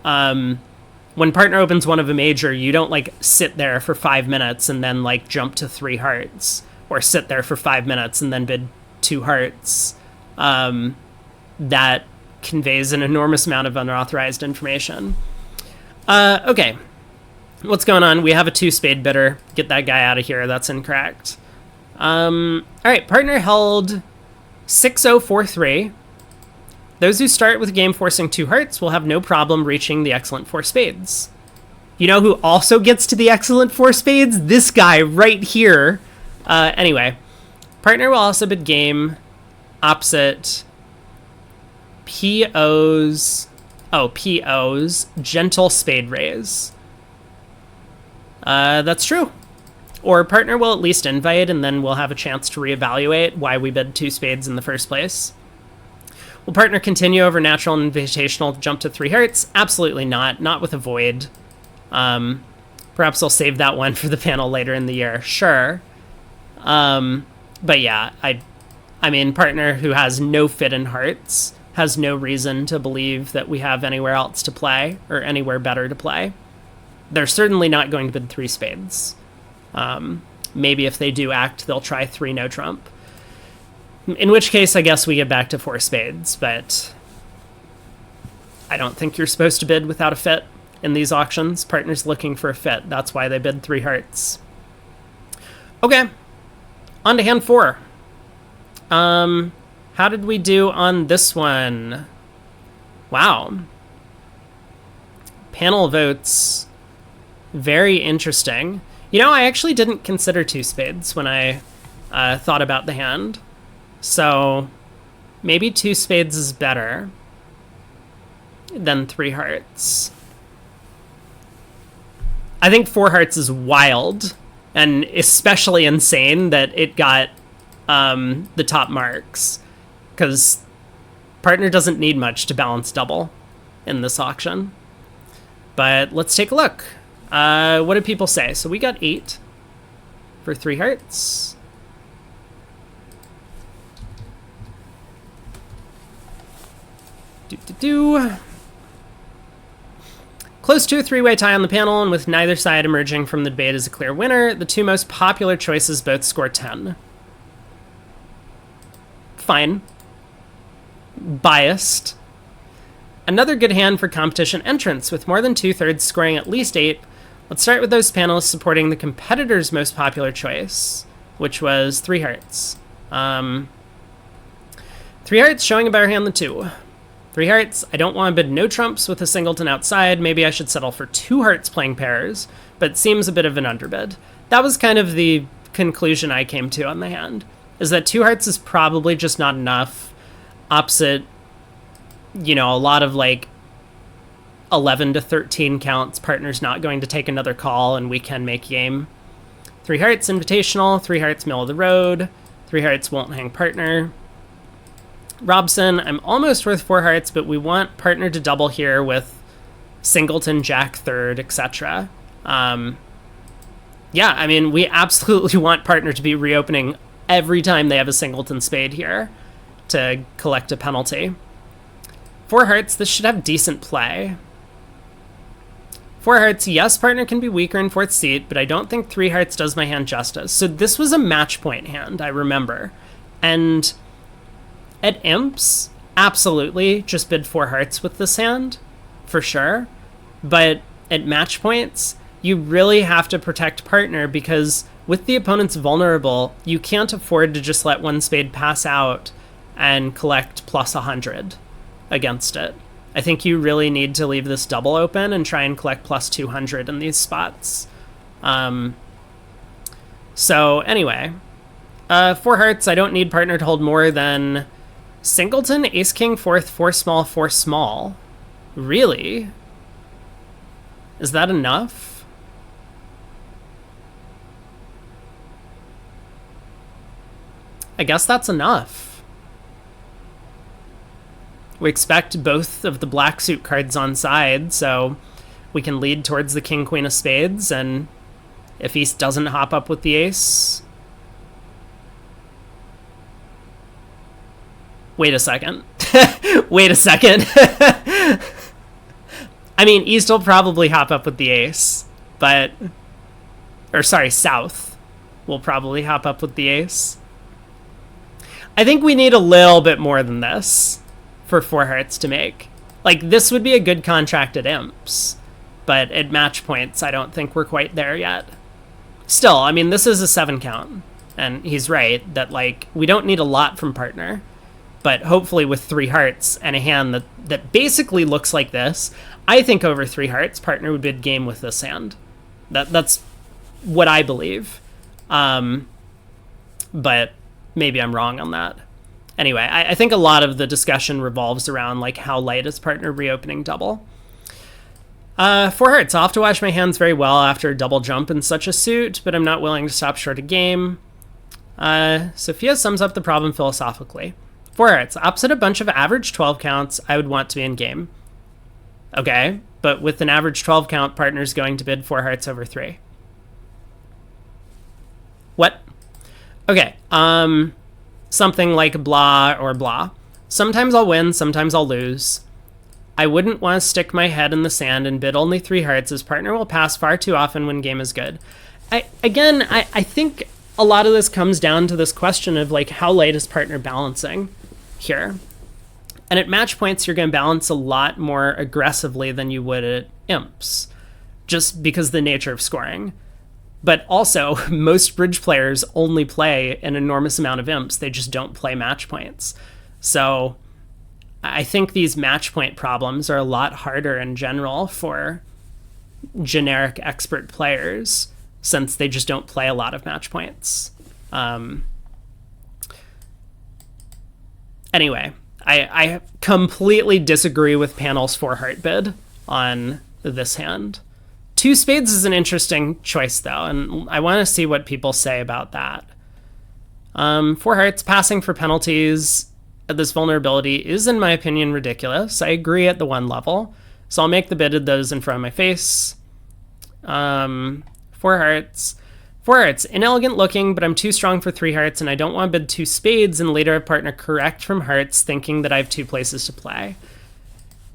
When partner opens one of a major, you don't, like, sit there for 5 minutes and then, like, jump to 3 hearts, or sit there for 5 minutes and then bid 2 hearts. That conveys an enormous amount of unauthorized information. Okay. What's going on? We have a 2 spade bidder. Get that guy out of here. That's incorrect. All right. Partner held 6-0-4-3. Those who start with game forcing 2 hearts will have no problem reaching the excellent 4 spades. You know who also gets to the excellent 4 spades? This guy right here. Anyway, partner will also bid game opposite PO's gentle spade raise. That's true. Or partner will at least invite, and then we'll have a chance to reevaluate why we bid 2 spades in the first place. Will partner continue over natural and invitational jump to 3 hearts? Absolutely not. Not with a void. Perhaps I'll save that one for the panel later in the year. Sure. But yeah, I mean, partner who has no fit in hearts has no reason to believe that we have anywhere else to play or anywhere better to play. They're certainly not going to bid 3 spades. Maybe if they do act, they'll try 3 no trump. In which case, I guess we get back to 4 spades, but I don't think you're supposed to bid without a fit in these auctions. Partner's looking for a fit. That's why they bid 3 hearts. Okay, on to hand 4. How did we do on this one? Wow. Panel votes. Very interesting. You know, I actually didn't consider 2 spades when I thought about the hand. So maybe 2 spades is better than 3 hearts. I think 4 hearts is wild, and especially insane that it got the top marks, because partner doesn't need much to balance double. in this auction. But let's take a look. What did people say? So we got 8 for 3 hearts. Close to a 3-way tie on the panel, and with neither side emerging from the debate as a clear winner, the 2 most popular choices both score 10. Fine. Biased. Another good hand for competition entrants, with more than 2/3 scoring at least 8. Let's start with those panelists supporting the competitor's most popular choice, which was 3 hearts. 3 hearts showing a better hand than 2. 3 hearts, I don't want to bid no trumps with a singleton outside. Maybe I should settle for 2 hearts playing pairs, but it seems a bit of an underbid. That was kind of the conclusion I came to on the hand, is that 2 hearts is probably just not enough. Opposite, a lot of 11 to 13 counts, partner's not going to take another call, and we can make game. 3 hearts invitational, 3 hearts middle of the road, 3 hearts won't hang partner. Robson, I'm almost worth 4 hearts, but we want partner to double here with singleton, jack third, etc. We absolutely want partner to be reopening every time they have a singleton spade here to collect a penalty. 4 hearts, this should have decent play. 4 hearts, yes, partner can be weaker in 4th seat, but I don't think 3 hearts does my hand justice. So this was a match point hand, I remember. And at imps, absolutely, just bid 4 hearts with this hand, for sure. But at match points, you really have to protect partner, because with the opponent's vulnerable, you can't afford to just let 1 spade pass out and collect plus 100 against it. I think you really need to leave this double open and try and collect plus 200 in these spots. So anyway, 4 hearts, I don't need partner to hold more than singleton, ace king, 4th, 4 small, 4 small. Really? Is that enough? I guess that's enough. We expect both of the black suit cards on side, so we can lead towards the king, queen of spades, and if East doesn't hop up with the ace... Wait a second. Wait a second. I mean, East will probably hop up with the ace, but... Or, sorry, South will probably hop up with the ace. I think we need a little bit more than this for 4 hearts to make. This would be a good contract at imps, but at match points, I don't think we're quite there yet. Still, I mean, this is a 7 count, and he's right that, we don't need a lot from partner, but hopefully with 3 hearts and a hand that basically looks like this, I think over 3 hearts, partner would bid game with this hand. That's what I believe. But maybe I'm wrong on that. Anyway, I think a lot of the discussion revolves around how light is partner reopening double. 4 hearts. I'll have to watch my hands very well after a double jump in such a suit, but I'm not willing to stop short of game. Sophia sums up the problem philosophically. 4 hearts. Opposite a bunch of average 12 counts, I would want to be in game. Okay, but with an average 12 count, partner's going to bid 4 hearts over 3. What? Okay, something like blah or blah. Sometimes I'll win, sometimes I'll lose. I wouldn't want to stick my head in the sand and bid only 3 hearts, as partner will pass far too often when game is good. I think a lot of this comes down to this question of how late is partner balancing here. And at match points, you're going to balance a lot more aggressively than you would at imps, just because of the nature of scoring. But also, most bridge players only play an enormous amount of imps. They just don't play match points. So I think these match point problems are a lot harder in general for generic expert players, since they just don't play a lot of match points. Anyway, I completely disagree with panel's 4 heart bid on this hand. 2 spades is an interesting choice, though, and I want to see what people say about that. 4 hearts, passing for penalties. at this vulnerability is, in my opinion, ridiculous. I agree at the 1 level. So I'll make the bid of those in front of my face. 4 hearts. 4 hearts. Inelegant looking, but I'm too strong for 3 hearts, and I don't want to bid 2 spades and later have partner correct from hearts, thinking that I have 2 places to play.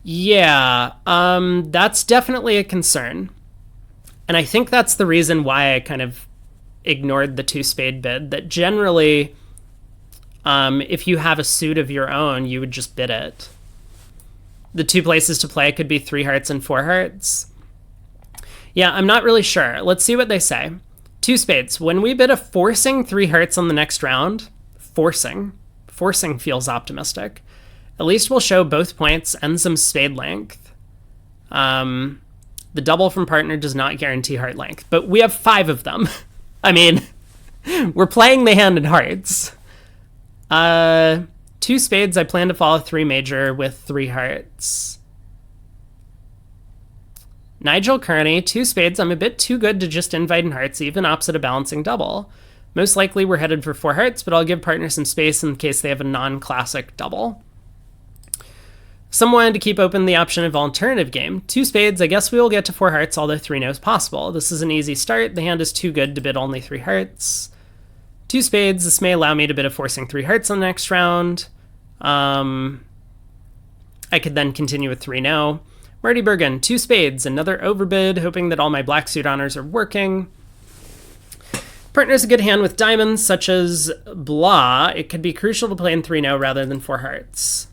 Yeah, that's definitely a concern. And I think that's the reason why I kind of ignored the 2 spade bid, that generally, if you have a suit of your own, you would just bid it. The 2 places to play could be 3 hearts and 4 hearts. Yeah, I'm not really sure. Let's see what they say. 2 spades. When we bid a forcing 3 hearts on the next round, forcing feels optimistic. At least we'll show both points and some spade length. The double from partner does not guarantee heart length, but we have 5 of them. I mean, we're playing the hand in hearts. 2 spades, I plan to follow 3 major with 3 hearts. Nigel Kearney, 2 spades, I'm a bit too good to just invite in hearts, even opposite a balancing double. Most likely we're headed for 4 hearts, but I'll give partner some space in case they have a non-classic double. Some wanted to keep open the option of alternative game. 2 spades, I guess we will get to 4 hearts, although 3 no is possible. This is an easy start. The hand is too good to bid only 3 hearts. 2 spades, this may allow me to bid a forcing 3 hearts on the next round. I could then continue with 3 no. Marty Bergen, 2 spades, another overbid, hoping that all my black suit honors are working. Partner's a good hand with diamonds, such as blah. It could be crucial to play in 3 no rather than 4 hearts.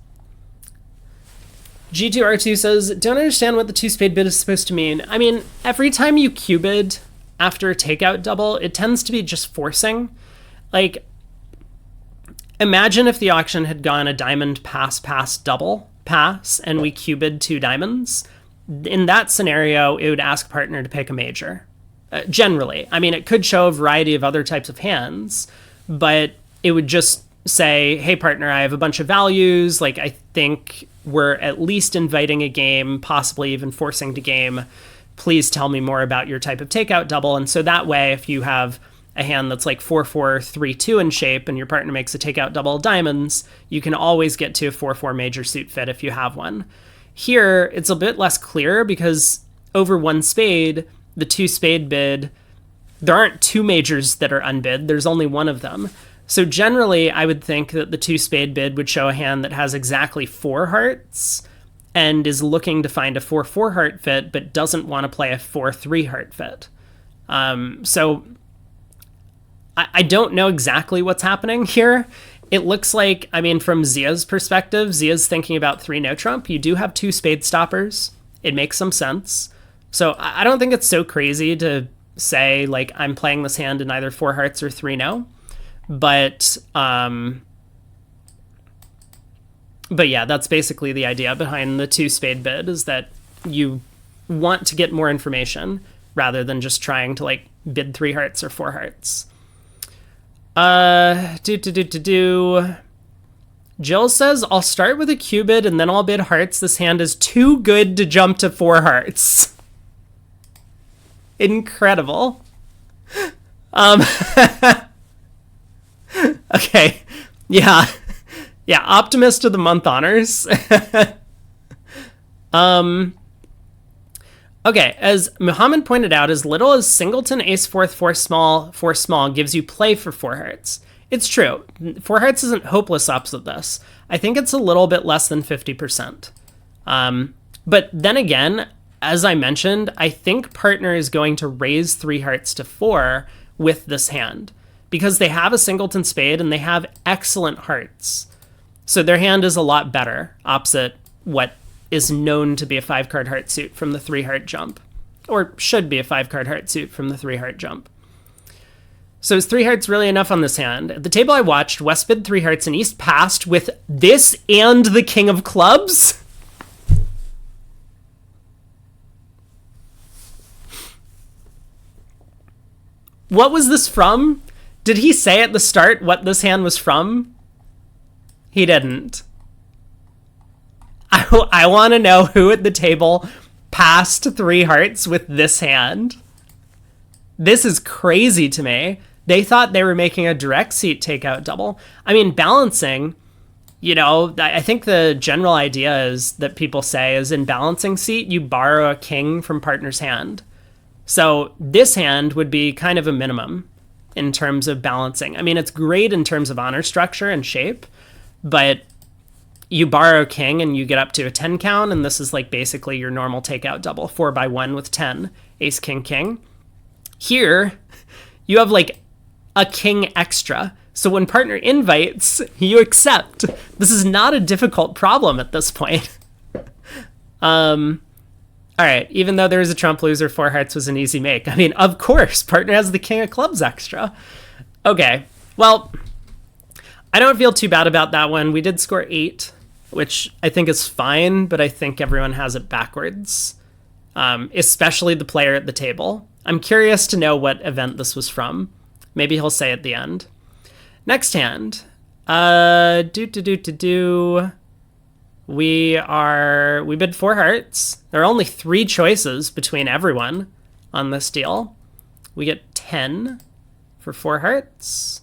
G2R2 says, don't understand what the 2 spade bid is supposed to mean. I mean, every time you Q-bid after a takeout double, it tends to be just forcing. Like, imagine if the auction had gone a diamond pass double pass and we Q-bid 2 diamonds. In that scenario, it would ask partner to pick a major. Generally. I mean, it could show a variety of other types of hands, but it would just say, hey, partner, I have a bunch of values. Like, I think we're at least inviting a game, possibly even forcing to game. Please tell me more about your type of takeout double. And so that way, if you have a hand that's like 4-4-3-2 in shape and your partner makes a takeout double diamonds, you can always get to a 4-4 major suit fit if you have one. Here, it's a bit less clear because over 1 spade, the 2 spade bid, there aren't 2 majors that are unbid. There's only 1 of them. So generally, I would think that the 2 spade bid would show a hand that has exactly 4 hearts and is looking to find a 4-4 heart fit, but doesn't want to play a 4-3 heart fit. So I don't know exactly what's happening here. It looks like, I mean, from Zia's perspective, Zia's thinking about 3 no trump. You do have 2 spade stoppers. It makes some sense. So I don't think it's so crazy to say, like, I'm playing this hand in either 4 hearts or 3 no. But yeah, that's basically the idea behind the 2 spade bid, is that you want to get more information rather than just trying to, like, bid 3 hearts or 4 hearts. Jill says, I'll start with a Q bid and then I'll bid hearts. This hand is too good to jump to 4 hearts. Incredible. Okay. Yeah. Yeah. Optimist of the month honors. Okay. As Muhammad pointed out, as little as singleton ace fourth 4 small gives you play for 4 hearts. It's true. 4 hearts isn't hopeless opposite this. I think it's a little bit less than 50%. But then again, as I mentioned, I think partner is going to raise 3 hearts to 4 with this hand, because they have a singleton spade and they have excellent hearts. So their hand is a lot better, opposite what is known to be a 5-card heart suit from the 3-heart jump, or should be a 5-card heart suit from the 3-heart jump. So is 3 hearts really enough on this hand? At the table I watched, West bid 3 hearts and East passed with this and the king of clubs? What was this from? Did he say at the start what this hand was from? He didn't. I want to know who at the table passed 3 hearts with this hand. This is crazy to me. They thought they were making a direct seat takeout double. I mean, balancing, I think the general idea is that people say is in balancing seat, you borrow a king from partner's hand. So this hand would be kind of a minimum in terms of balancing. I mean, it's great in terms of honor structure and shape, but you borrow king and you get up to a 10 count, and this is like basically your normal takeout double, 4x1 with 10, ace, king, king. Here, you have like a king extra. So when partner invites, you accept. This is not a difficult problem at this point. All right, even though there is a trump loser, 4 hearts was an easy make. I mean, of course, partner has the king of clubs extra. Okay, well, I don't feel too bad about that one. We did score 8, which I think is fine, but I think everyone has it backwards, especially the player at the table. I'm curious to know what event this was from. Maybe he'll say at the end. Next hand. We bid 4 hearts. There are only 3 choices between everyone on this deal. We get 10 for 4 hearts.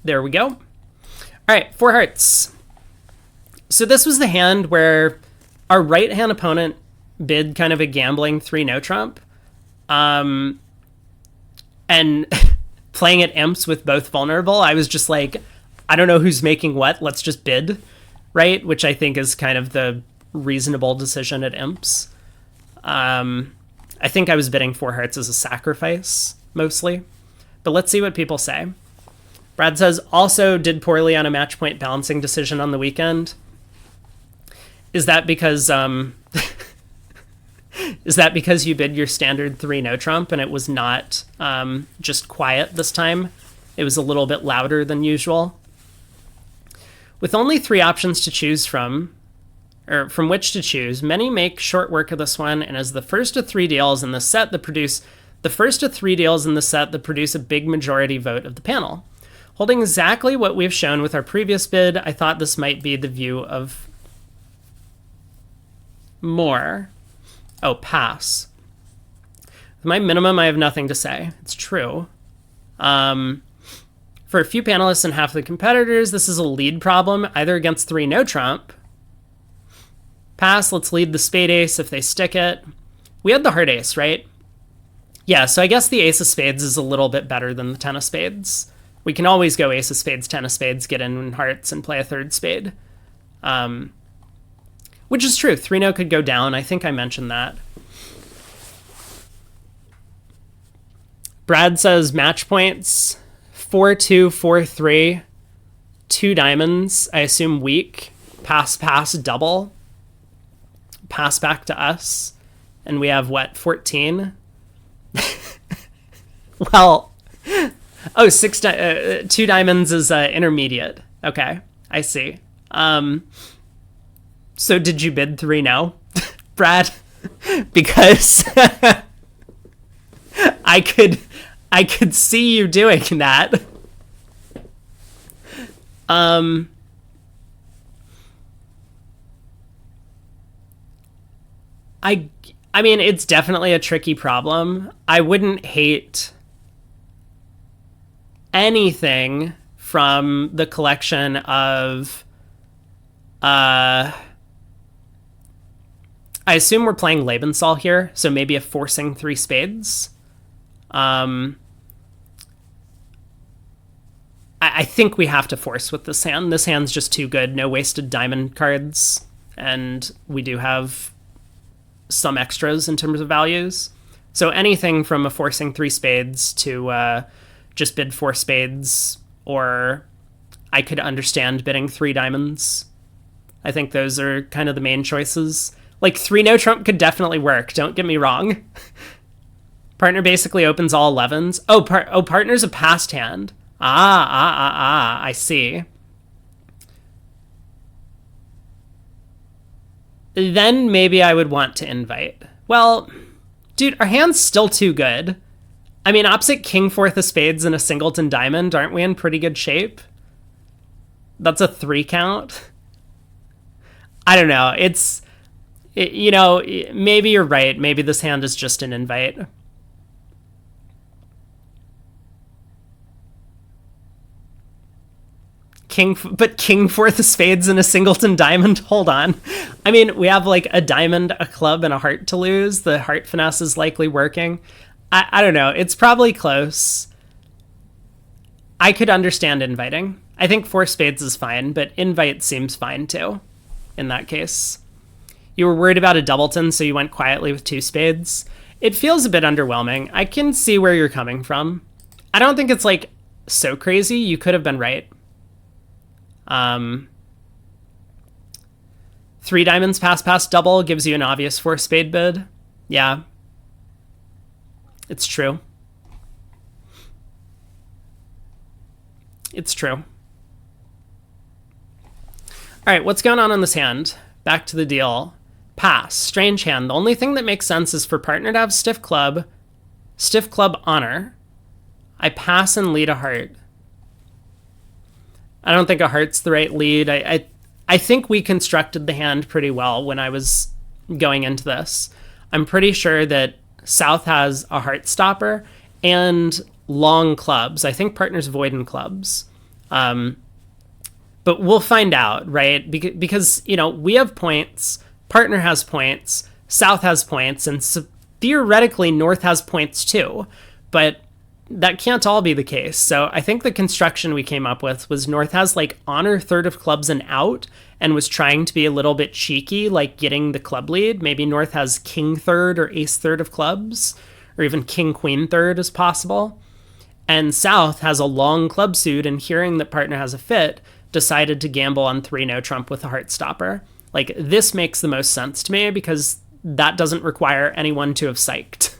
There we go. All right, 4 hearts. So this was the hand where our right hand opponent bid kind of a gambling 3 no trump. And playing at imps with both vulnerable, I was just like, I don't know who's making what, let's just bid, right? Which I think is kind of the reasonable decision at imps. I think I was bidding 4 hearts as a sacrifice, mostly. But let's see what people say. Brad says, also did poorly on a match point balancing decision on the weekend. Is that because you bid your standard 3 no trump and it was not just quiet this time? It was a little bit louder than usual. With only 3 options to choose from which to choose, many make short work of this one, and as the first of 3 deals in the set that produce a big majority vote of the panel. Holding exactly what we've shown with our previous bid, I thought this might be the view of more. Oh, pass. With my minimum, I have nothing to say. It's true. For a few panelists and half of the competitors, this is a lead problem, either against 3 no trump. Pass, let's lead the spade ace if they stick it. We had the heart ace, right? Yeah, so I guess the ace of spades is a little bit better than the 10 of spades. We can always go ace of spades, 10 of spades, get in hearts, and play a 3rd spade. Which is true. 3 no could go down. I think I mentioned that. Brad says match points 4-2, 4-3, 2 diamonds. I assume weak. Pass, pass, double. Pass back to us. And we have what, 14? Well, oh, 2 diamonds is intermediate. Okay, I see. So did you bid 3 no, Brad? Because I could see you doing that. I mean, it's definitely a tricky problem. I wouldn't hate anything from the collection of I assume we're playing Lebensal here, so maybe a forcing 3 spades. I think we have to force with this hand. This hand's just too good. No wasted diamond cards, and we do have some extras in terms of values. So anything from a forcing 3 spades to just bid 4 spades, or I could understand bidding 3 diamonds. I think those are kind of the main choices. Like 3 no trump could definitely work, don't get me wrong. Partner basically opens all 11s. Partner's a passed hand. I see. Then maybe I would want to invite. Well, dude, our hand's still too good. I mean, opposite king 4th of spades and a singleton diamond, aren't we in pretty good shape? That's a 3 count. I don't know. Maybe you're right. Maybe this hand is just an invite. king fourth of spades and a singleton diamond. Hold on. I mean, we have like a diamond, a club, and a heart to lose. The heart finesse is likely working. I don't know. It's probably close. I could understand inviting. I think four spades is fine, but invite seems fine too in that case. You were worried about a doubleton, so you went quietly with two spades. It feels a bit underwhelming. I can see where you're coming from. I don't think it's like so crazy. You could have been right. Three diamonds pass double gives you an obvious four spade bid. Yeah. It's true. It's true. All right, what's going on in this hand? Back to the deal. Pass. Strange hand. The only thing that makes sense is for partner to have stiff club honor. I pass and lead a heart. I don't think a heart's the right lead. I think we constructed the hand pretty well when I was going into this. I'm pretty sure that South has a heart stopper and long clubs. I think partner's void in clubs. But we'll find out, right? Because, you know, we have points, partner has points, South has points, and so theoretically North has points too. But that can't all be the case. So I think the construction we came up with was North has like honor third of clubs and out, and was trying to be a little bit cheeky, like getting the club lead. Maybe North has king third or ace third of clubs, or even king queen third is possible. And South has a long club suit, and hearing that partner has a fit, decided to gamble on 3 no trump with a heart stopper. Like, this makes the most sense to me because that doesn't require anyone to have psyched.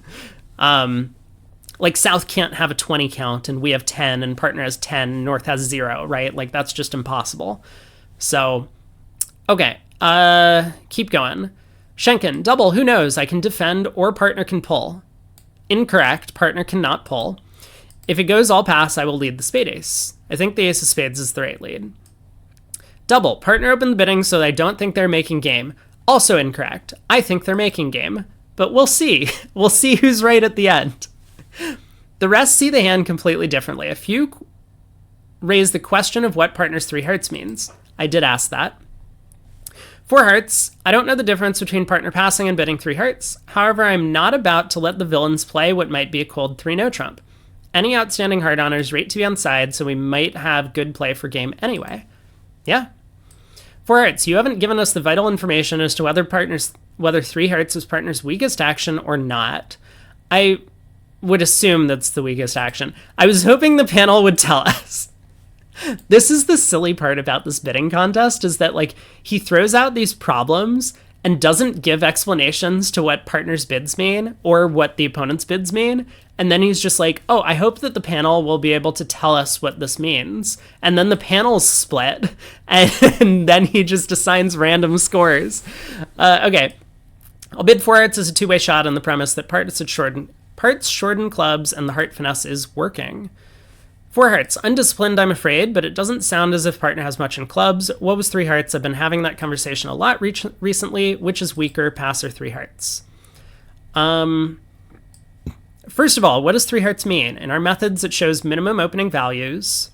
Like, South can't have a 20 count and we have 10 and partner has 10, North has 0, right? Like, that's just impossible. So, okay, keep going. Schenken, double, who knows? I can defend or partner can pull. Incorrect, partner cannot pull. If it goes all pass, I will lead the spade ace. I think the ace of spades is the right lead. Double, partner opened the bidding, so I don't think they're making game. Also incorrect. I think they're making game. But we'll see. We'll see who's right at the end. The rest see the hand completely differently. A few raise the question of what partner's 3 hearts means. I did ask that. 4 hearts. I don't know the difference between partner passing and bidding 3 hearts. However, I'm not about to let the villains play what might be a cold 3 no trump. Any outstanding heart honors rate to be on side, so we might have good play for game anyway. Yeah. 4 hearts. You haven't given us the vital information as to whether 3 hearts is partner's weakest action or not. I would assume that's the weakest action. I was hoping the panel would tell us. This is the silly part about this bidding contest, is that like he throws out these problems and doesn't give explanations to what partner's bids mean or what the opponent's bids mean. And then he's just like, oh, I hope that the panel will be able to tell us what this means. And then the panel's split, and then he just assigns random scores. Okay. I'll bid 4 hearts as a 2-way shot on the premise that parts shorten clubs and the heart finesse is working. 4 hearts. Undisciplined, I'm afraid, but it doesn't sound as if partner has much in clubs. What was 3 hearts? I've been having that conversation a lot recently. Which is weaker, pass or 3 hearts? First of all, what does 3 hearts mean? In our methods, it shows minimum opening values.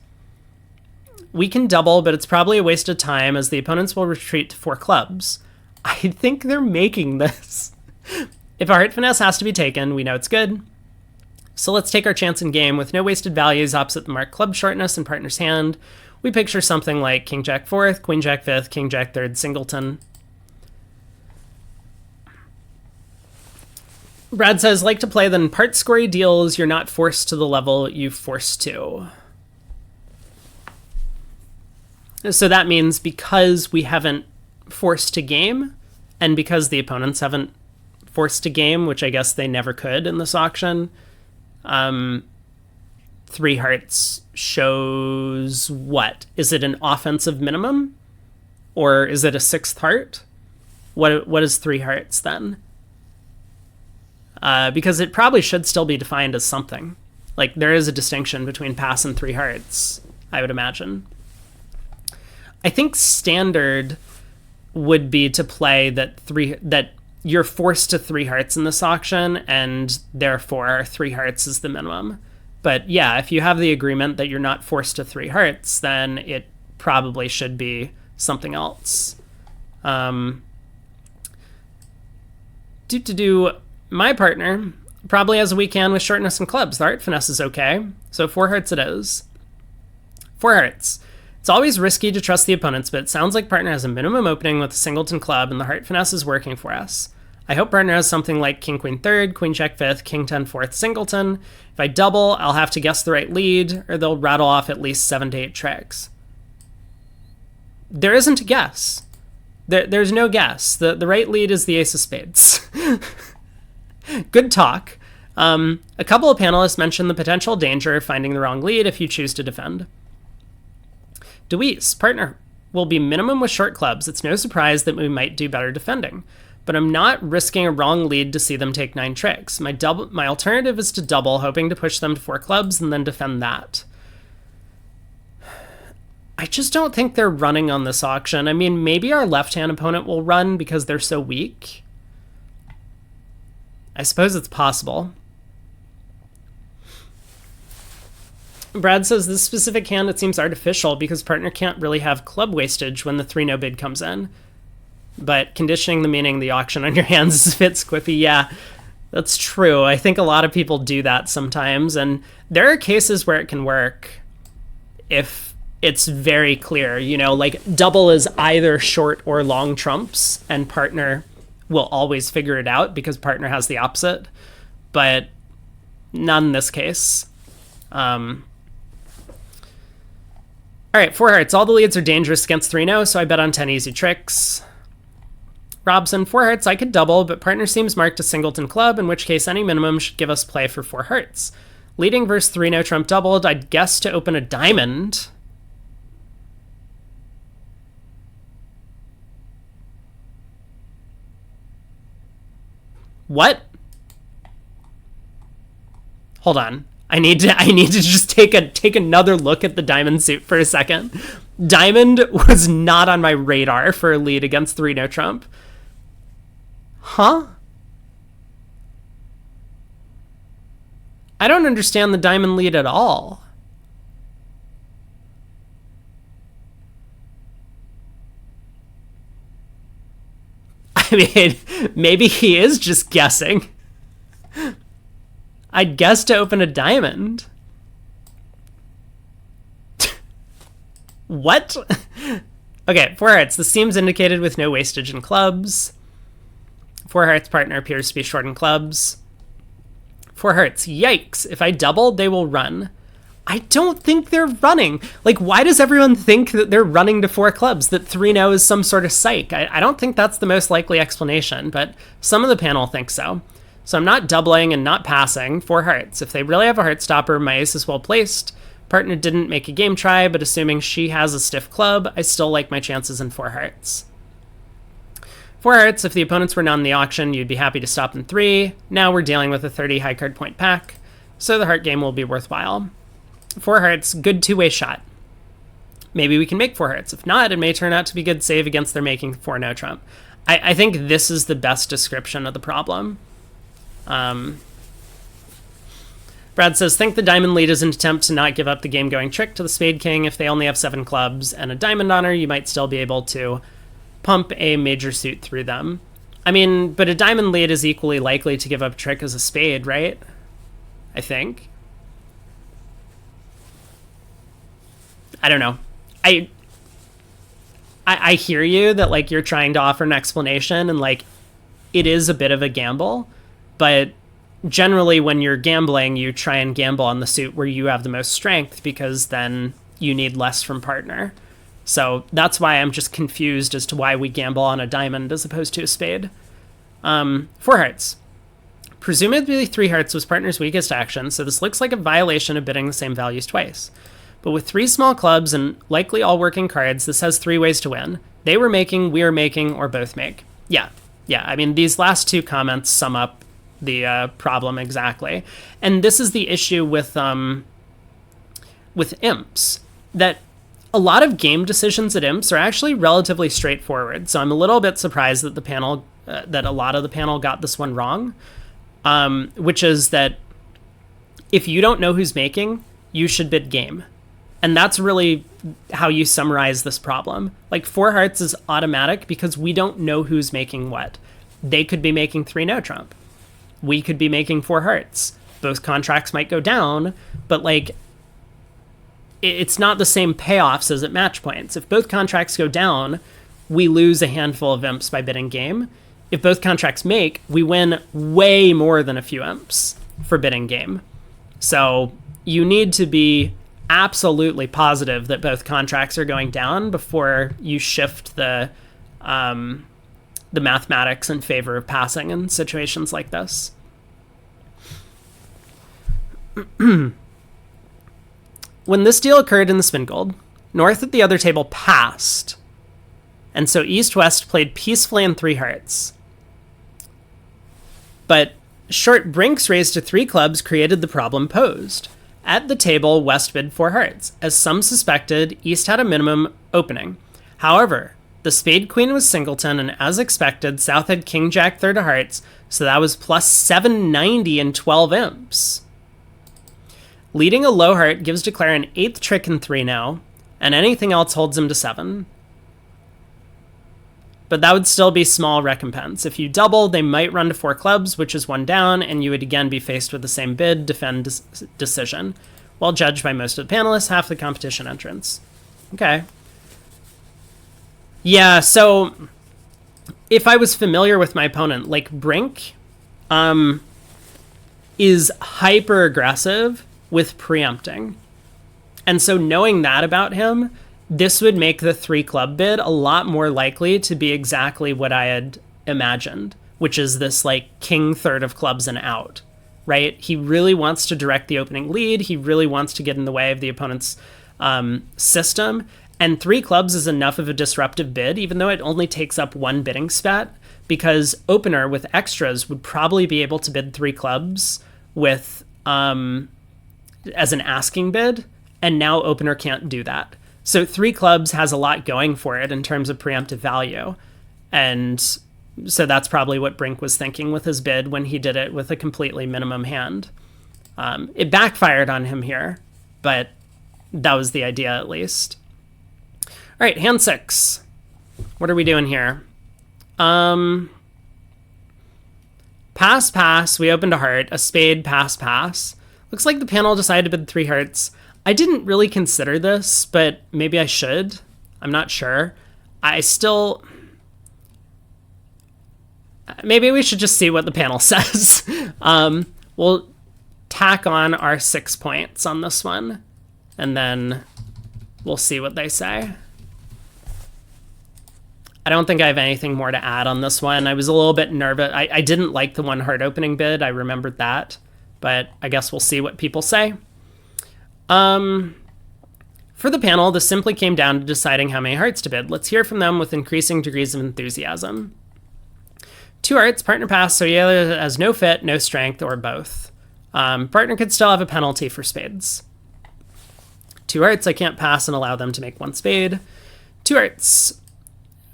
We can double, but it's probably a waste of time as the opponents will retreat to 4 clubs. I think they're making this. If our heart finesse has to be taken, we know it's good. So let's take our chance in game with no wasted values opposite the marked club shortness in partner's hand. We picture something like King Jack 4th, Queen Jack 5th, King Jack 3rd, singleton. Brad says, like to play then part scory deals, you're not forced to the level you forced to. So that means because we haven't forced to game, and because the opponents haven't forced to game, which I guess they never could in this auction, 3 hearts shows what? Is it an offensive minimum? Or is it a 6th heart? What is 3 hearts then? Because it probably should still be defined as something. Like, there is a distinction between pass and 3 hearts, I would imagine. I think standard would be to play that you're forced to 3 hearts in this auction, and therefore 3 hearts is the minimum. But yeah, if you have the agreement that you're not forced to 3 hearts, then it probably should be something else. My partner probably has a weak hand with shortness and clubs. The heart finesse is okay, so 4 hearts it is. 4 hearts. It's always risky to trust the opponents, but it sounds like partner has a minimum opening with a singleton club, and the heart finesse is working for us. I hope partner has something like king queen third, queen check fifth, king 10 fourth singleton. If I double, I'll have to guess the right lead, or they'll rattle off at least 7 to 8 tricks. There isn't a guess. There's no guess. The right lead is the ace of spades. Good talk. A couple of panelists mentioned the potential danger of finding the wrong lead if you choose to defend. Deweese, partner will be minimum with short clubs. It's no surprise that we might do better defending, but I'm not risking a wrong lead to see them take 9 tricks. My alternative is to double, hoping to push them to 4 clubs and then defend that. I just don't think they're running on this auction. I mean, maybe our left-hand opponent will run because they're so weak. I suppose it's possible. Brad says this specific hand, it seems artificial because partner can't really have club wastage when the 3-no bid comes in. But conditioning the meaning of the auction on your hands is a bit squiffy. Yeah, that's true. I think a lot of people do that sometimes. And there are cases where it can work if it's very clear. You know, like double is either short or long trumps, and partner will always figure it out because partner has the opposite. But not in this case. All right, 4 hearts. All the leads are dangerous against 3-no, so I bet on 10 easy tricks. Robson, 4 hearts. I could double, but partner seems marked a singleton club, in which case any minimum should give us play for 4 hearts. Leading versus 3-no trump doubled. I'd guess to open a diamond. What? Hold on. I need to just take another look at the diamond suit for a second. Diamond was not on my radar for a lead against 3-no trump. Huh? I don't understand the diamond lead at all. I mean, maybe he is just guessing. I'd guess to open a diamond. What? Okay, 4 hearts. This seems indicated with no wastage in clubs. 4 hearts, partner appears to be short in clubs. 4 hearts. Yikes. If I double, they will run. I don't think they're running. Like, why does everyone think that they're running to 4 clubs, that 3-no is some sort of psych? I don't think that's the most likely explanation, but some of the panel think so. So I'm not doubling and not passing. 4 hearts. If they really have a heart stopper, my ace is well placed. Partner didn't make a game try, but assuming she has a stiff club, I still like my chances in 4 hearts. 4 hearts. If the opponents were not in the auction, you'd be happy to stop in 3. Now we're dealing with a 30 high card point pack, so the heart game will be worthwhile. 4 hearts. Good 2-way shot. Maybe we can make 4 hearts. If not, it may turn out to be good save against their making 4-no trump. I think this is the best description of the problem. Brad says, think the diamond lead is an attempt to not give up the game-going trick to the spade king. If they only have 7 clubs and a diamond on her, you might still be able to pump a major suit through them. I mean, but a diamond lead is equally likely to give up a trick as a spade, right? I think. I don't know. I hear you that, like, you're trying to offer an explanation, and, like, it is a bit of a gamble. But generally when you're gambling, you try and gamble on the suit where you have the most strength because then you need less from partner. So that's why I'm just confused as to why we gamble on a diamond as opposed to a spade. 4 hearts. Presumably 3 hearts was partner's weakest action, so this looks like a violation of bidding the same values twice. But with 3 small clubs and likely all working cards, this has 3 ways to win. They were making, we are making, or both make. Yeah. I mean, these last 2 comments sum up the problem exactly. And this is the issue with imps, that a lot of game decisions at imps are actually relatively straightforward. So I'm a little bit surprised that the panel, that a lot of the panel got this one wrong, which is that if you don't know who's making, you should bid game. And that's really how you summarize this problem. Like 4 hearts is automatic because we don't know who's making what. They could be making 3 no trump. We could be making 4 hearts. Both contracts might go down, but like it's not the same payoffs as at match points. If both contracts go down, we lose a handful of imps by bidding game. If both contracts make, we win way more than a few imps for bidding game. So you need to be absolutely positive that both contracts are going down before you shift the mathematics in favor of passing in situations like this. When this deal occurred in the spin gold, North at the other table passed, and so East-West played peacefully in 3 hearts. But short Brinks raised to 3 clubs created the problem posed. At the table, West bid 4 hearts. As some suspected, East had a minimum opening. However, the spade queen was singleton, and as expected, South had king jack third of hearts, so that was plus 790 and 12 imps. Leading a low heart gives Declare an 8th trick in 3 now, and anything else holds him to 7. But that would still be small recompense. If you double, they might run to 4 clubs, which is 1 down, and you would again be faced with the same bid, defend decision. Well judged by most of the panelists, half the competition entrance. Okay. Yeah, so if I was familiar with my opponent, like Brink is hyper aggressive with preempting. And so knowing that about him, this would make the 3 club bid a lot more likely to be exactly what I had imagined, which is this like king third of clubs and out, right? He really wants to direct the opening lead. He really wants to get in the way of the opponent's system. And 3 clubs is enough of a disruptive bid, even though it only takes up 1 bidding spat, because opener with extras would probably be able to bid 3 clubs with as an asking bid, and now opener can't do that. So 3 clubs has a lot going for it in terms of preemptive value. And so that's probably what Brink was thinking with his bid when he did it with a completely minimum hand. It backfired on him here, but that was the idea at least. All right, hand 6. What are we doing here? Pass, pass. We opened a heart. A spade, pass, pass. Looks like the panel decided to bid 3 hearts. I didn't really consider this, but maybe I should. I'm not sure. Maybe we should just see what the panel says. We'll tack on our 6 points on this one, and then we'll see what they say. I don't think I have anything more to add on this one. I was a little bit nervous. I didn't like the 1 heart opening bid. I remembered that, but I guess we'll see what people say. For the panel, this simply came down to deciding how many hearts to bid. Let's hear from them with increasing degrees of enthusiasm. 2 hearts, partner pass, so he either has no fit, no strength, or both. Partner could still have a penalty for spades. 2 hearts, I can't pass and allow them to make 1 spade. 2 hearts,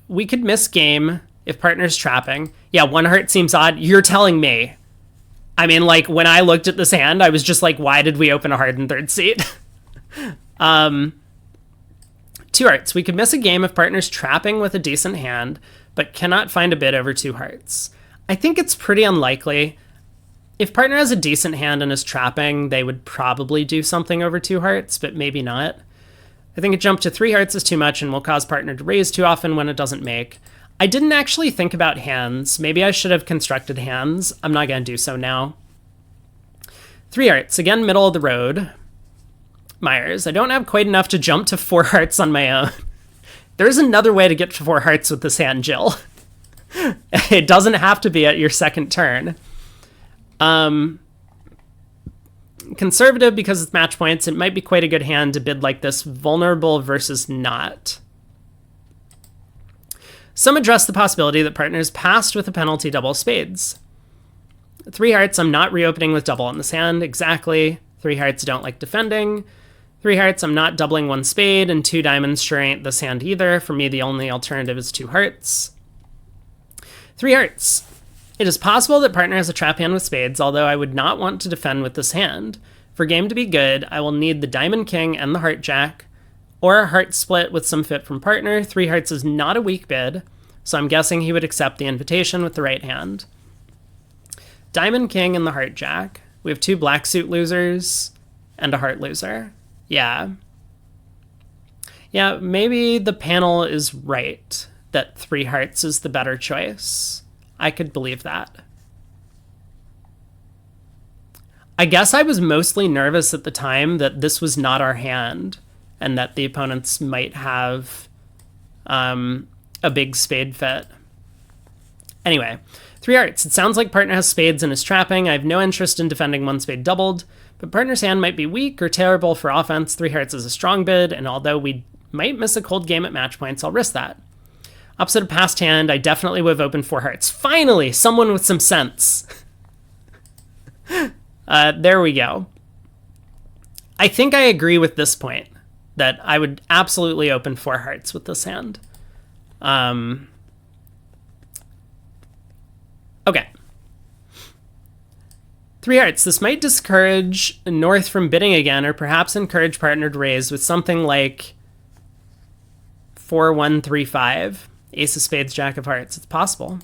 we could miss game if partner's trapping. Yeah, 1 heart seems odd. You're telling me. I mean, like, when I looked at this hand, I was just like, why did we open a heart in 3rd seat? 2 hearts. We could miss a game if partner's trapping with a decent hand, but cannot find a bid over 2 hearts. I think it's pretty unlikely. If partner has a decent hand and is trapping, they would probably do something over 2 hearts, but maybe not. I think a jump to 3 hearts is too much and will cause partner to raise too often when it doesn't make. I didn't actually think about hands. Maybe I should have constructed hands. I'm not going to do so now. 3 hearts. Again, middle of the road. Myers. I don't have quite enough to jump to 4 hearts on my own. There's another way to get to 4 hearts with this hand, Jill. It doesn't have to be at your 2nd turn. Conservative because it's match points. It might be quite a good hand to bid like this. Vulnerable versus not. Some address the possibility that partners passed with a penalty double spades. 3 hearts, I'm not reopening with double on this hand. Exactly. 3 hearts, don't like defending. 3 hearts, I'm not doubling 1 spade, and 2 diamonds sure ain't this hand either. For me, the only alternative is 2 hearts. 3 hearts. It is possible that partner has a trap hand with spades, although I would not want to defend with this hand. For game to be good, I will need the diamond king and the heart jack, or a heart split with some fit from partner. 3 hearts is not a weak bid, so I'm guessing he would accept the invitation with the right hand. Diamond king and the heart jack. We have 2 black suit losers and a heart loser. Yeah. Yeah, maybe the panel is right that 3 hearts is the better choice. I could believe that. I guess I was mostly nervous at the time that this was not our hand and that the opponents might have a big spade fit. Anyway, 3 hearts. It sounds like partner has spades and is trapping. I have no interest in defending 1 spade doubled, but partner's hand might be weak or terrible for offense. 3 hearts is a strong bid, and although we might miss a cold game at match points, I'll risk that. Opposite of past hand, I definitely would have opened 4 hearts. Finally, someone with some sense. There we go. I think I agree with this point, that I would absolutely open 4 hearts with this hand. Okay. 3 hearts. This might discourage North from bidding again, or perhaps encourage partner to raise with something like 4-1-3-5. Ace of spades, jack of hearts. It's possible.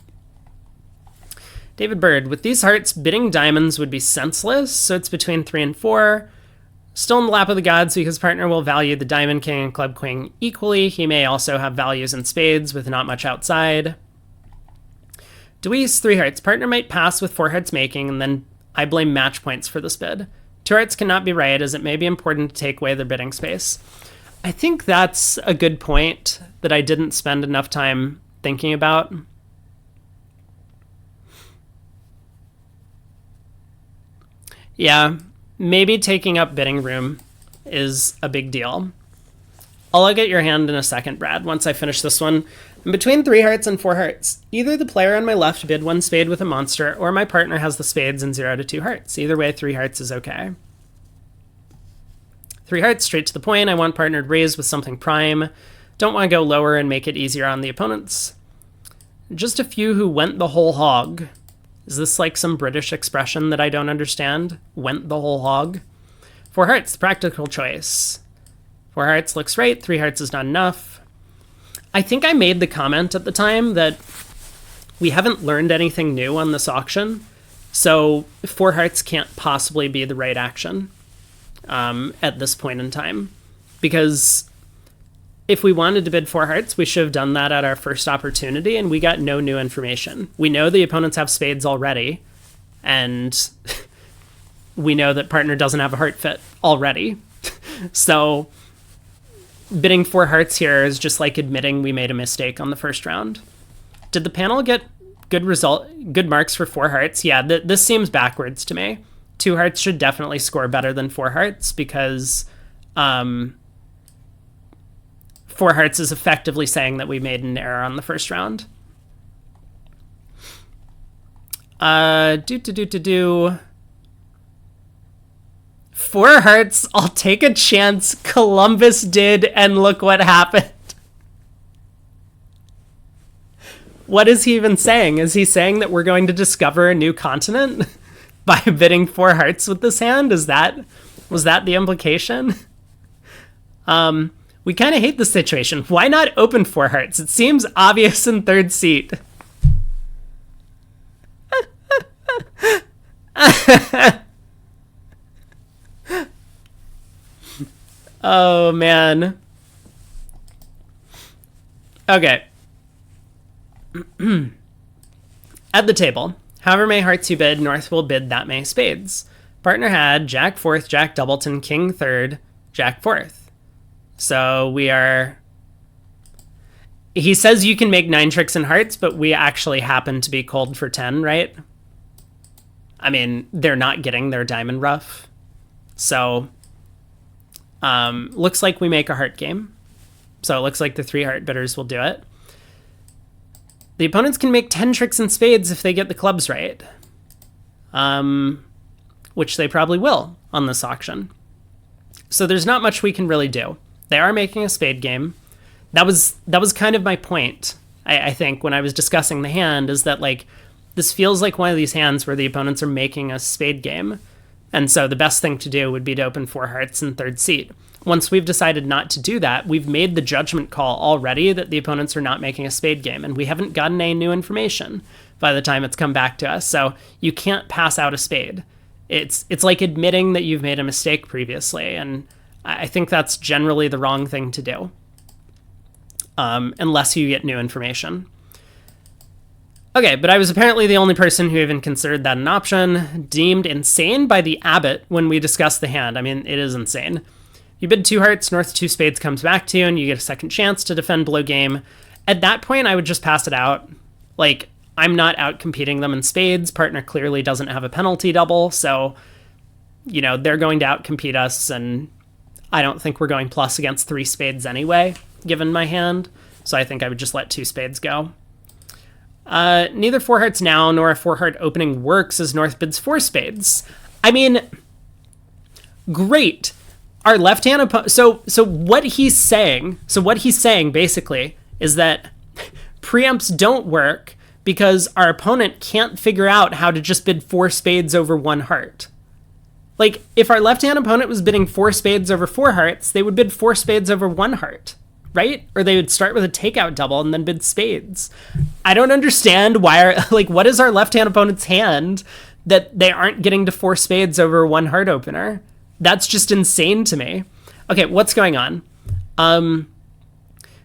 David Bird, with these hearts, bidding diamonds would be senseless, so it's between 3 and 4. Still in the lap of the gods because partner will value the diamond king and club queen equally. He may also have values in spades with not much outside. Deweese, 3 hearts. Partner might pass with 4 hearts making, and then I blame match points for this bid. 2 hearts cannot be right, as it may be important to take away their bidding space. I think that's a good point that I didn't spend enough time thinking about. Yeah, maybe taking up bidding room is a big deal. I'll look at your hand in a second, Brad, once I finish this one. I'm between 3 hearts and 4 hearts. Either the player on my left bid 1 spade with a monster, or my partner has the spades and 0 to 2 hearts. Either way, 3 hearts is okay. 3 hearts, straight to the point. I want partner to raise with something prime. Don't want to go lower and make it easier on the opponents. Just a few who went the whole hog. Is this like some British expression that I don't understand? Went the whole hog? 4 hearts, the practical choice. 4 hearts looks right, 3 hearts is not enough. I think I made the comment at the time that we haven't learned anything new on this auction, so 4 hearts can't possibly be the right action at this point in time. Because if we wanted to bid 4 hearts, we should have done that at our first opportunity, and we got no new information. We know the opponents have spades already, and we know that partner doesn't have a heart fit already. So bidding 4 hearts here is just like admitting we made a mistake on the first round. Did the panel get good marks for 4 hearts? Yeah, this seems backwards to me. 2 hearts should definitely score better than 4 hearts because 4 hearts is effectively saying that we made an error on the first round. 4 hearts, I'll take a chance. Columbus did, and look what happened. What is he even saying? Is he saying that we're going to discover a new continent by bidding 4 hearts with this hand? Was that the implication? We kind of hate the situation. Why not open 4 hearts? It seems obvious in third seat. Oh, man. Okay. At the table, however many hearts you bid, North will bid that many spades. Partner had Jack 4th, Jack Doubleton, King 3rd, Jack 4th. So we are... He says you can make 9 tricks in hearts, but we actually happen to be cold for 10, right? I mean, they're not getting their diamond rough. So, looks like we make a heart game. So it looks like the 3 heart bidders will do it. The opponents can make 10 tricks in spades if they get the clubs right. Which they probably will on this auction. So there's not much we can really do. They are making a spade game. That was kind of my point, I think, when I was discussing the hand, is that, like, this feels like one of these hands where the opponents are making a spade game. And so the best thing to do would be to open 4 hearts in third seat. once we've decided not to do that, we've made the judgment call already that the opponents are not making a spade game, and we haven't gotten any new information by the time it's come back to us. So you can't pass out a spade. It's like admitting that you've made a mistake previously, and I think that's generally the wrong thing to do, unless you get new information. Okay, but I was apparently the only person who even considered that an option, deemed insane by the abbot when we discussed the hand. I mean, it is insane. You bid 2 hearts, north 2 spades comes back to you, and you get a second chance to defend below game. At that point, I would just pass it out. Like, I'm not out competing them in spades. Partner clearly doesn't have a penalty double, so, you know, they're going to outcompete us, and I don't think we're going plus against 3 spades anyway, given my hand. So I think I would just let 2 spades go. Neither 4 hearts now nor a 4 heart opening works as north bids 4 spades. I mean, great. Our left hand opponent. So what he's saying basically is that preempts don't work because our opponent can't figure out how to just bid 4 spades over 1 heart. Like, if our left hand opponent was bidding 4 spades over 4 hearts, they would bid 4 spades over 1 heart. Right? Or they would start with a takeout double and then bid spades. I don't understand why, what is our left-hand opponent's hand that they aren't getting to 4 spades over 1 heart opener? That's just insane to me. Okay, what's going on?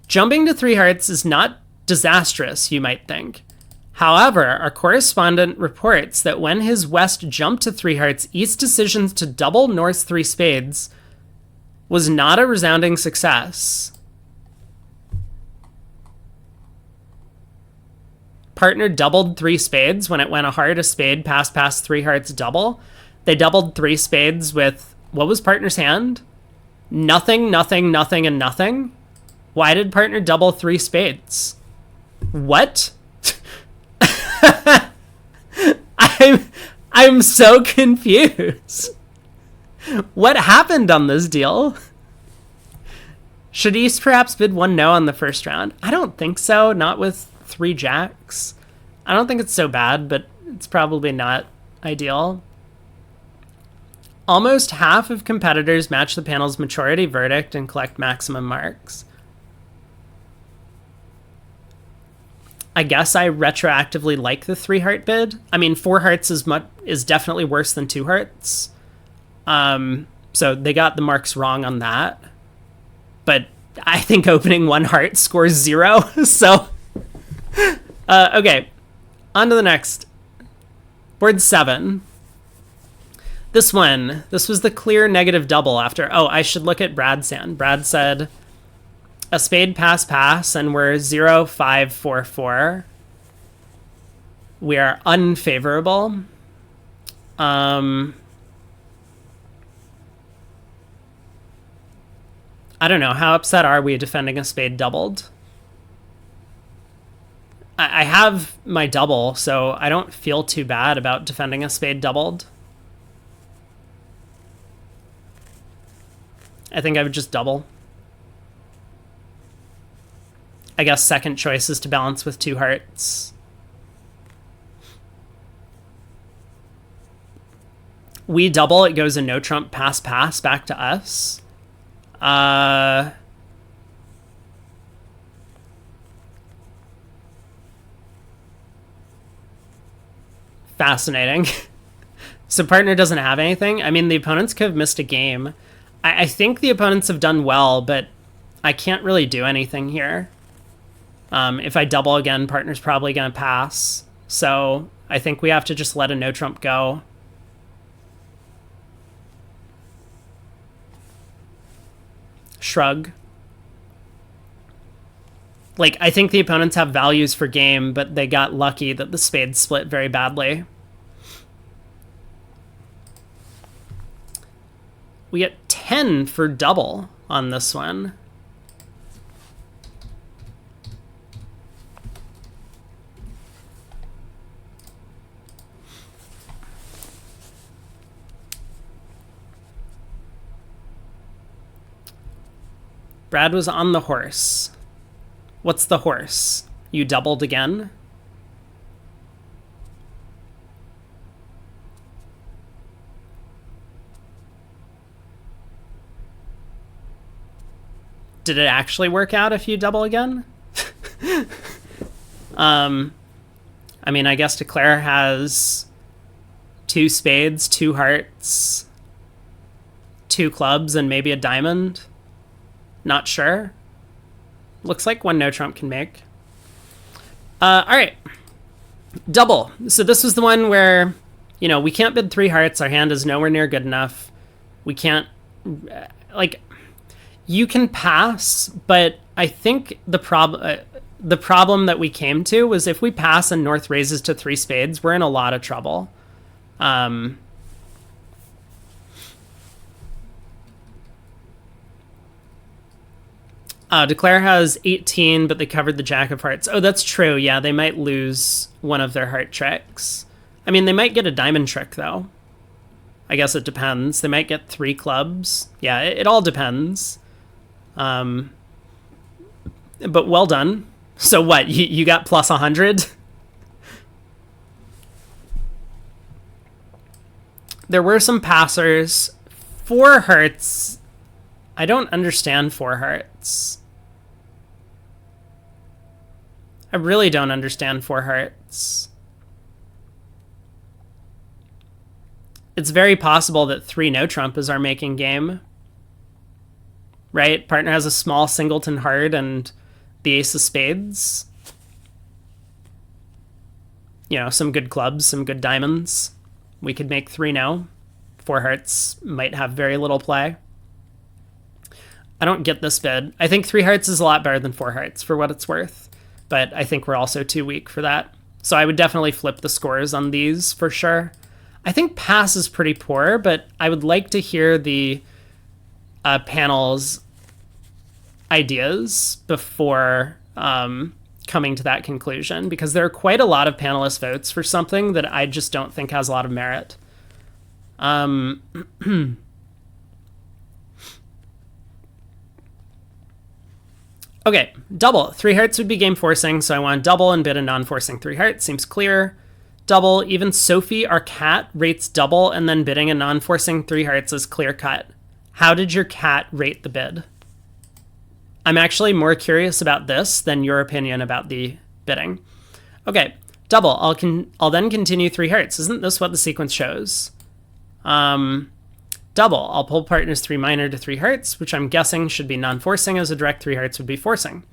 Jumping to 3 hearts is not disastrous, you might think. However, our correspondent reports that when his West jumped to 3 hearts, East's decision to double North's 3 spades was not a resounding success. Partner doubled 3 spades when it went a heart, a spade, pass, 3 hearts, double. They doubled 3 spades with, what was partner's hand? Nothing, nothing, nothing, and nothing? Why did partner double 3 spades? What? I'm so confused. What happened on this deal? Should East perhaps bid 1 no on the first round? I don't think so, not with 3 jacks. I don't think it's so bad, but it's probably not ideal. Almost half of competitors match the panel's majority verdict and collect maximum marks. I guess I retroactively like the 3 heart bid. I mean, 4 hearts is definitely worse than 2 hearts. So they got the marks wrong on that. But I think opening 1 heart scores 0. So okay, on to the next. Board 7. This was the clear negative double after. Oh, I should look at Brad's hand. Brad said a spade pass, and we're 0, 5, 4, 4. We are unfavorable. I don't know. How upset are we defending a spade doubled? I have my double, so I don't feel too bad about defending a spade doubled. I think I would just double. I guess second choice is to balance with 2 hearts. We double, it goes a no trump pass back to us. Fascinating. So partner doesn't have anything. I mean, the opponents could have missed a game. I think the opponents have done well, but I can't really do anything here. If I double again, partner's probably going to pass. So I think we have to just let a no trump go. Shrug. Like, I think the opponents have values for game, but they got lucky that the spades split very badly. We get 10 for double on this one. Brad was on the horse. What's the horse? You doubled again? Did it actually work out if you double again? I mean, I guess Declare has 2 spades, 2 hearts, 2 clubs, and maybe a diamond. Not sure. Looks like one no trump can make. All right. Double. So this was the one where, you know, we can't bid 3 hearts. Our hand is nowhere near good enough. We can't, like, you can pass, but I think the problem that we came to was if we pass and North raises to 3 spades, we're in a lot of trouble. Declare has 18, but they covered the Jack of Hearts. Oh, that's true. Yeah, they might lose one of their heart tricks. I mean, they might get a diamond trick, though. I guess it depends. They might get 3 clubs. Yeah, it all depends. But well done. So what? You got plus 100? There were some passers. 4 hearts. I don't understand 4 hearts. I really don't understand 4 hearts. It's very possible that 3 no trump is our making game. Right? Partner has a small singleton heart and the ace of spades. You know, some good clubs, some good diamonds. We could make 3 no. 4 hearts might have very little play. I don't get this bid. I think 3 hearts is a lot better than 4 hearts for what it's worth. But I think we're also too weak for that. So I would definitely flip the scores on these for sure. I think pass is pretty poor, but I would like to hear the panel's ideas before coming to that conclusion, because there are quite a lot of panelist votes for something that I just don't think has a lot of merit. Okay, double. 3 hearts would be game forcing, so I want double and bid a non-forcing 3 hearts. Seems clear. Double. Even Sophie, our cat, rates double, and then bidding a non-forcing 3 hearts is clear cut. How did your cat rate the bid? I'm actually more curious about this than your opinion about the bidding. Okay, double. I'll then continue 3 hearts. Isn't this what the sequence shows? Double. I'll pull partners 3 minor to 3 hearts, which I'm guessing should be non-forcing, as a direct 3 hearts would be forcing.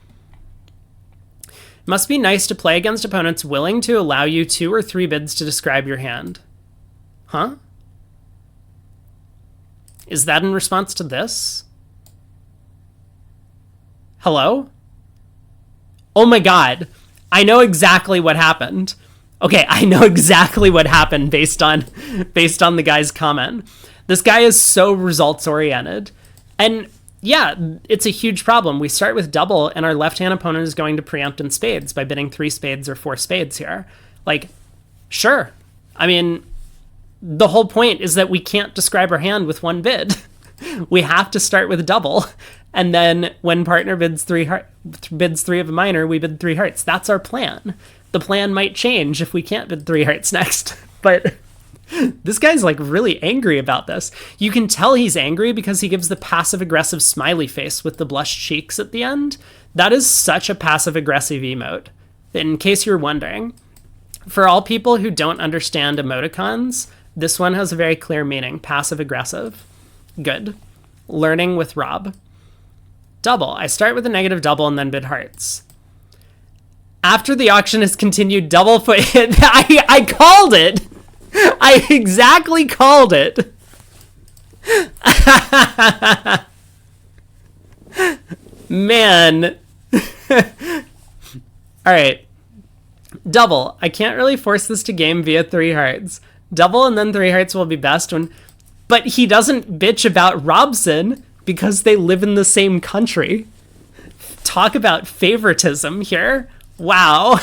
It must be nice to play against opponents willing to allow you 2 or 3 bids to describe your hand. Huh? Is that in response to this? Hello? Oh my god. I know exactly what happened. Okay, I know exactly what happened based on the guy's comment. This guy is so results oriented. And yeah, it's a huge problem. We start with double and our left-hand opponent is going to preempt in spades by bidding 3 spades or 4 spades here. Like, sure. I mean, the whole point is that we can't describe our hand with 1 bid. We have to start with double. And then when partner bids 3 of a minor, we bid 3 hearts. That's our plan. The plan might change if we can't bid 3 hearts next. But this guy's like really angry about this. You can tell he's angry because he gives the passive-aggressive smiley face with the blushed cheeks at the end. That is such a passive-aggressive emote. In case you're wondering, for all people who don't understand emoticons, this one has a very clear meaning. Passive-aggressive. Good. Learning with Rob. Double. I start with a negative double and then bid hearts. After the auction has continued, double foot hit. I called it. I exactly called it. Man. All right. Double. I can't really force this to game via 3 hearts. Double and then 3 hearts will be best when... But he doesn't bitch about Robson because they live in the same country. Talk about favoritism here. Wow.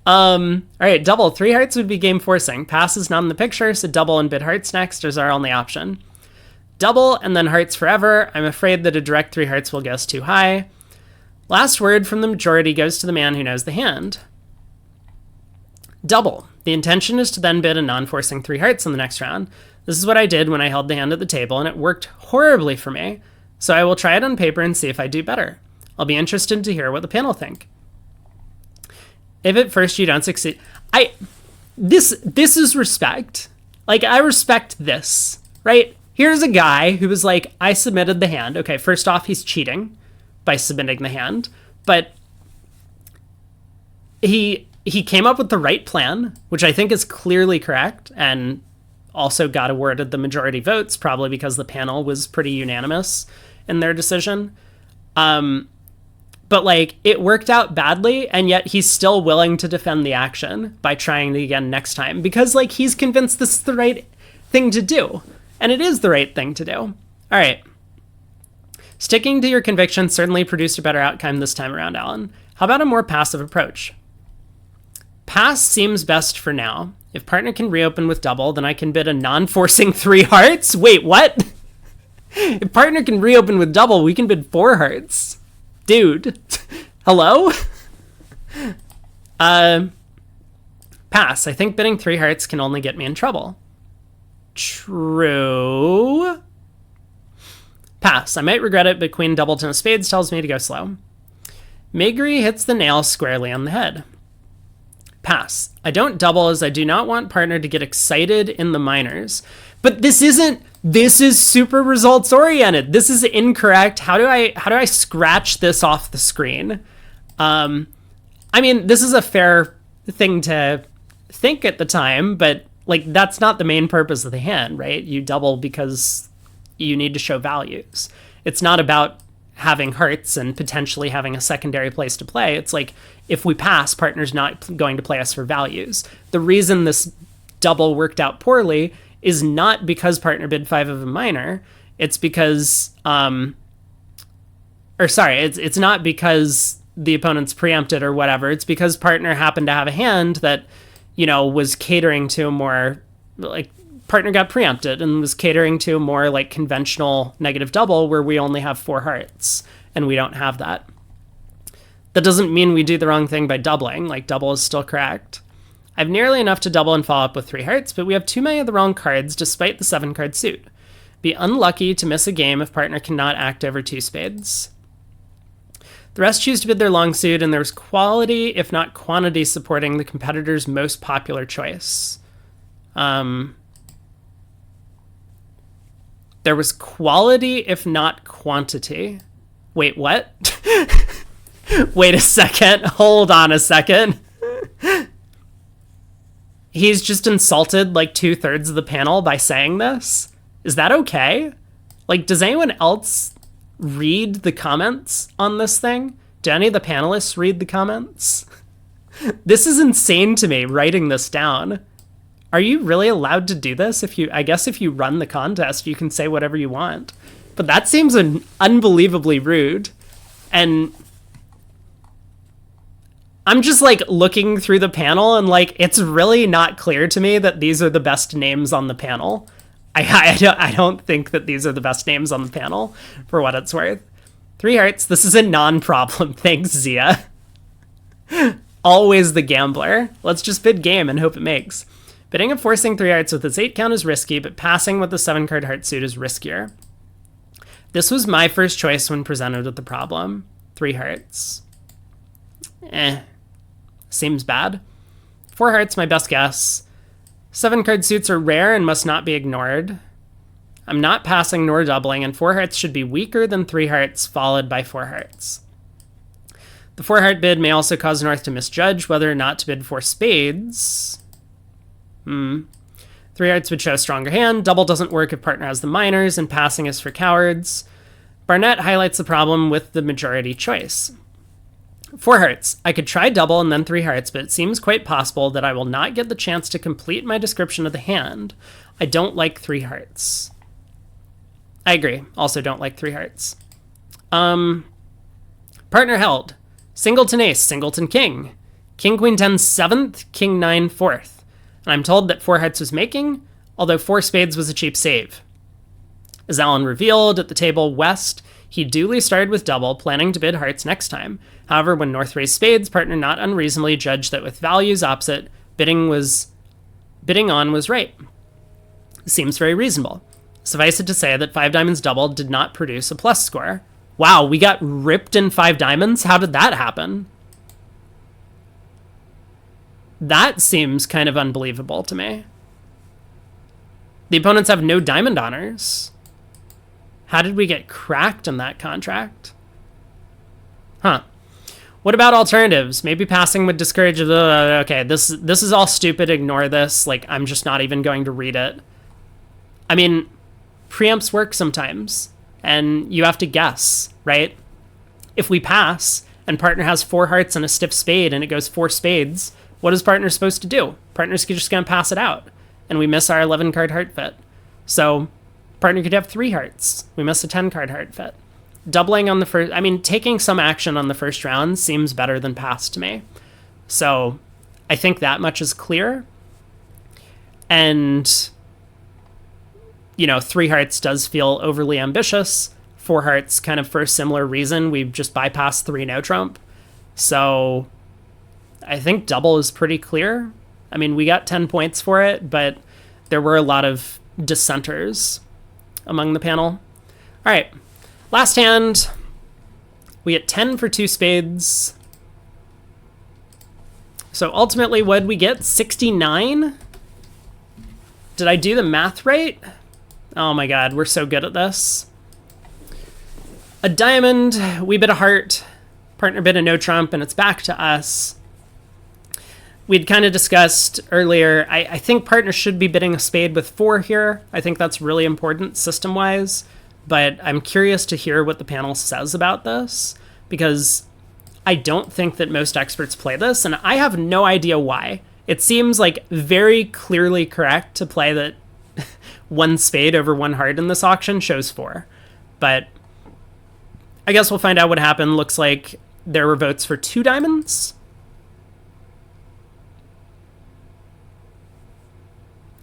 All right, double. 3 hearts would be game forcing. Pass is not in the picture, so double and bid hearts next is our only option. Double and then hearts forever. I'm afraid that a direct 3 hearts will get us too high. Last word from the majority goes to the man who knows the hand. Double. The intention is to then bid a non-forcing 3 hearts in the next round. This is what I did when I held the hand at the table, and it worked horribly for me. So I will try it on paper and see if I do better. I'll be interested to hear what the panel think. If at first you don't succeed, this is respect. Like, I respect this, right? Here's a guy who was like, I submitted the hand. Okay, first off, he's cheating by submitting the hand, but he came up with the right plan, which I think is clearly correct, and also got awarded the majority votes, probably because the panel was pretty unanimous in their decision. But like, it worked out badly, and yet he's still willing to defend the action by trying it again next time, because like, he's convinced this is the right thing to do, and it is the right thing to do. All right. Sticking to your conviction certainly produced a better outcome this time around, Alan. How about a more passive approach? Pass seems best for now. If partner can reopen with double, then I can bid a non-forcing 3 hearts. Wait, what? If partner can reopen with double, we can bid 4 hearts. Dude, hello? Pass. I think bidding 3 hearts can only get me in trouble. True. Pass. I might regret it, but queen double 10 of spades tells me to go slow. Maygree hits the nail squarely on the head. Pass. I don't double as I do not want partner to get excited in the minors. But this is super results oriented. This is incorrect. How do I scratch this off the screen? I mean, this is a fair thing to think at the time, but like, that's not the main purpose of the hand, right? You double because you need to show values. It's not about having hearts and potentially having a secondary place to play. It's like, if we pass, partner's not going to play us for values. The reason this double worked out poorly is not because partner bid 5 of a minor. It's because, it's not because the opponent's preempted or whatever. It's because partner happened to have a hand that, you know, was catering to a more, like, partner got preempted and was catering to a more like conventional negative double where we only have 4 hearts and we don't have that. That doesn't mean we do the wrong thing by doubling. Like, double is still correct. I have nearly enough to double and follow up with 3 hearts, but we have too many of the wrong cards despite the 7-card suit. Be unlucky to miss a game if partner cannot act over 2 spades. The rest choose to bid their long suit, and there's quality, if not quantity, supporting the competitor's most popular choice. There was quality, if not quantity. Wait, what? Wait a second. Hold on a second. He's just insulted like 2/3 of the panel by saying this? Is that okay? Like, does anyone else read the comments on this thing? Do any of the panelists read the comments? This is insane to me, writing this down. Are you really allowed to do this? I guess if you run the contest, you can say whatever you want. But that seems unbelievably rude. And I'm just like looking through the panel and like, it's really not clear to me that these are the best names on the panel. I don't think that these are the best names on the panel, for what it's worth. 3 hearts. This is a non-problem. Thanks, Zia. Always the gambler. Let's just bid game and hope it makes. Bidding and forcing 3 hearts with its 8 count is risky, but passing with the 7-card heart suit is riskier. This was my first choice when presented with the problem. 3 hearts. Seems bad. 4 hearts, my best guess. 7-card suits are rare and must not be ignored. I'm not passing nor doubling, and 4 hearts should be weaker than 3 hearts, followed by 4 hearts. The 4-heart bid may also cause North to misjudge whether or not to bid 4 spades. 3 hearts would show a stronger hand. Double doesn't work if partner has the minors, and passing is for cowards. Barnett highlights the problem with the majority choice. 4 hearts. I could try double and then 3 hearts, but it seems quite possible that I will not get the chance to complete my description of the hand. I don't like 3 hearts. I agree. Also don't like 3 hearts. Partner held. Singleton ace, singleton king. King queen 10 7th, king 9 4th. And I'm told that 4 hearts was making, although 4 spades was a cheap save. As Alan revealed at the table west, he duly started with double, planning to bid hearts next time. However, when North raised spades, partner not unreasonably judged that with values opposite, bidding on was right. Seems very reasonable. Suffice it to say that 5 diamonds doubled did not produce a plus score. Wow, we got ripped in 5 diamonds? How did that happen? That seems kind of unbelievable to me. The opponents have no diamond honors. How did we get cracked in that contract? Huh. What about alternatives? Maybe passing would discourage... Okay, this is all stupid. Ignore this. Like, I'm just not even going to read it. I mean, preempts work sometimes, and you have to guess, right? If we pass, and partner has 4 hearts and a stiff spade, and it goes 4 spades, what is partner supposed to do? Partner's just going to pass it out, and we miss our 11-card heart fit. So partner could have 3 hearts. We miss a 10-card heart fit. Doubling on the first... I mean, taking some action on the first round seems better than pass to me. So I think that much is clear. And, you know, 3 hearts does feel overly ambitious. 4 hearts, kind of for a similar reason. We've just bypassed 3 no trump. So I think double is pretty clear. I mean, we got 10 points for it, but there were a lot of dissenters among the panel. All right. Last hand, we get 10 for 2 spades. So ultimately, what did we get? 69? Did I do the math right? Oh my god, we're so good at this. A diamond, we bid a heart, partner bid a no trump, and it's back to us. We'd kind of discussed earlier, I think partner should be bidding a spade with 4 here. I think that's really important system-wise. But I'm curious to hear what the panel says about this, because I don't think that most experts play this, and I have no idea why. It seems like very clearly correct to play that 1 spade over 1 heart in this auction shows 4. But I guess we'll find out what happened. Looks like there were votes for 2 diamonds.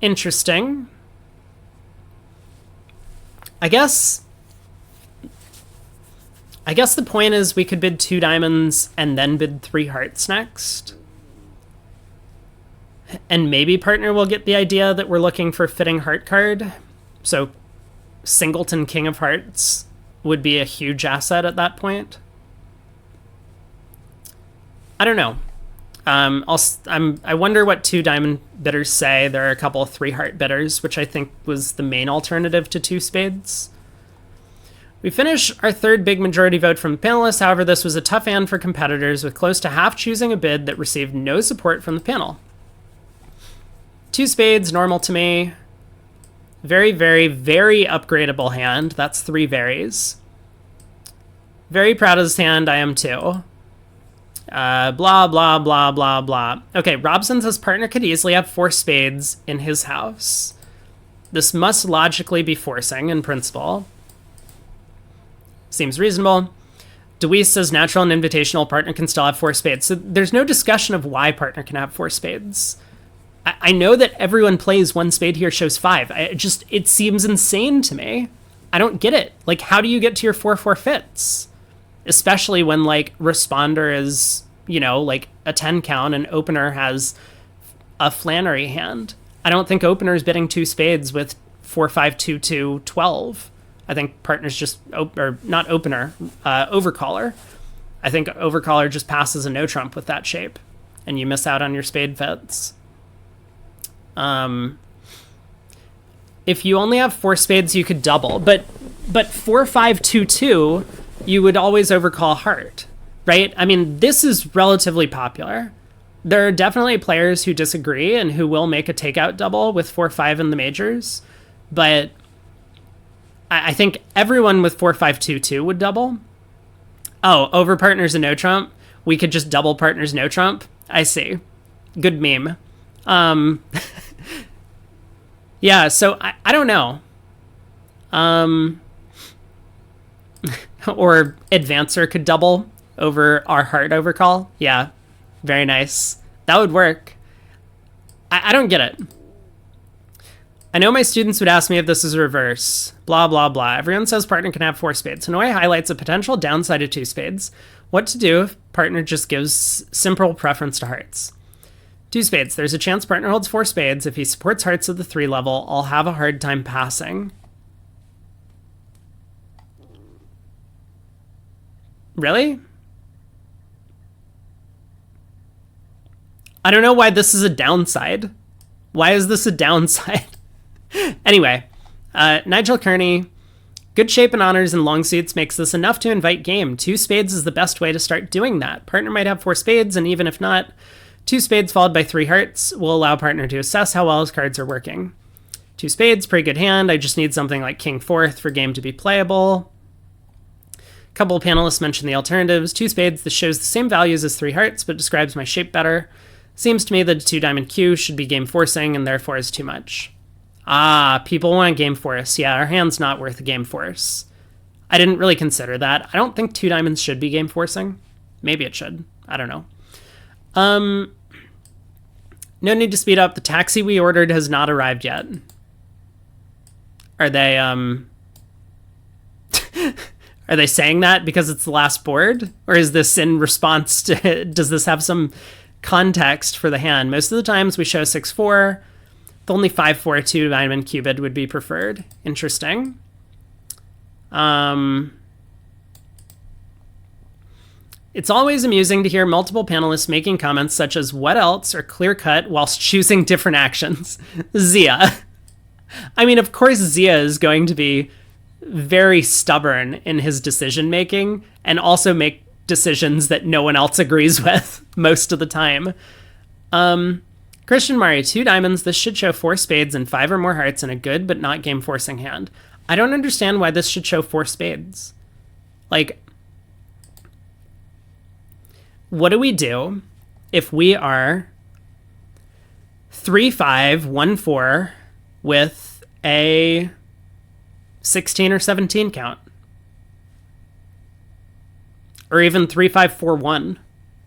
Interesting. I guess the point is we could bid 2 diamonds and then bid 3 hearts next. And maybe partner will get the idea that we're looking for fitting heart card. So singleton king of hearts would be a huge asset at that point. I don't know. I wonder what 2 diamond bidders say. There are a couple of 3 heart bidders, which I think was the main alternative to 2 spades. We finish our 3rd big majority vote from the panelists. However, this was a tough hand for competitors, with close to half choosing a bid that received no support from the panel. 2 spades, normal to me. Very, very, very upgradable hand. That's 3 varies. Very proud of this hand. I am too. Blah, blah, blah, blah, blah. Okay, Robson says partner could easily have 4 spades in his house. This must logically be forcing in principle. Seems reasonable. Deweese says natural and invitational partner can still have 4 spades. So there's no discussion of why partner can have 4 spades. I know that everyone plays 1 spade here shows 5. It seems insane to me. I don't get it. Like, how do you get to your 4 fits? Especially when, like, responder is, you know, like a 10 count and opener has a Flannery hand. I don't think opener is bidding 2 spades with 4, 5, 2, 2, 12. I think partner's just, or not opener, overcaller. I think overcaller just passes a no trump with that shape, and you miss out on your spade fits. If you only have 4 spades, you could double, but 4, 5, 2, 2, you would always overcall heart, right? I mean, this is relatively popular. There are definitely players who disagree and who will make a takeout double with 4, 5 in the majors, but I think everyone with 4, 5, 2, 2 would double. Oh, over partners and no trump. We could just double partners no trump. I see. Good meme. Yeah, so I don't know. Or Advancer could double over our heart overcall. Yeah, very nice. That would work. I don't get it. I know my students would ask me if this is reverse. Blah, blah, blah. Everyone says partner can have 4 spades. Hanoi highlights a potential downside of 2 spades. What to do if partner just gives simple preference to hearts? 2 spades. There's a chance partner holds 4 spades. If he supports hearts at the 3 level, I'll have a hard time passing. Really? I don't know why this is a downside. Why is this a downside? Anyway, Nigel Kearney. Good shape and honors and long suits makes this enough to invite game. 2 spades is the best way to start doing that. Partner might have 4 spades, and even if not, 2 spades followed by 3 hearts will allow partner to assess how well his cards are working. 2 spades, pretty good hand. I just need something like king fourth for game to be playable. A couple of panelists mentioned the alternatives. 2 spades, this shows the same values as 3 hearts, but describes my shape better. Seems to me that a 2 diamond Q should be game forcing and therefore is too much. Ah, people want game force. Yeah, our hand's not worth a game force. I didn't really consider that. I don't think 2 diamonds should be game forcing. Maybe it should. I don't know. No need to speed up. The taxi we ordered has not arrived yet. Are they, are they saying that because it's the last board? Or is this in response to, does this have some context for the hand? Most of the times we show 6-4. The only 5-4 2 diamond cubed would be preferred. Interesting. It's always amusing to hear multiple panelists making comments such as what else or clear cut whilst choosing different actions. Zia. I mean, of course Zia is going to be very stubborn in his decision making and also make decisions that no one else agrees with most of the time. Christian Mari, 2 diamonds. This should show 4 spades and 5 or more hearts in a good but not game forcing hand. I don't understand why this should show 4 spades. Like, what do we do if we are 3-5-1-4 with a 16 or 17 count? Or even 3-5-4-1,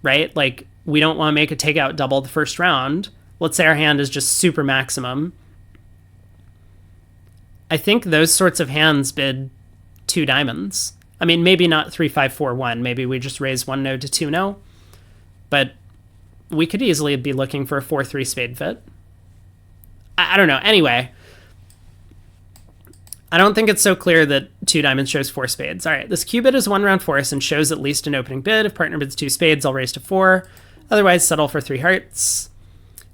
right? Like, we don't want to make a takeout double the first round. Let's say our hand is just super maximum. I think those sorts of hands bid 2 diamonds. I mean, maybe not 3-5-4-1. Maybe we just raise 1 no to 2 no. But we could easily be looking for a 4-3 spade fit. I don't know. Anyway, I don't think it's so clear that 2 diamonds shows 4 spades. All right, this Q bid is 1 round force and shows at least an opening bid. If partner bids 2 spades, I'll raise to 4. Otherwise, settle for 3 hearts.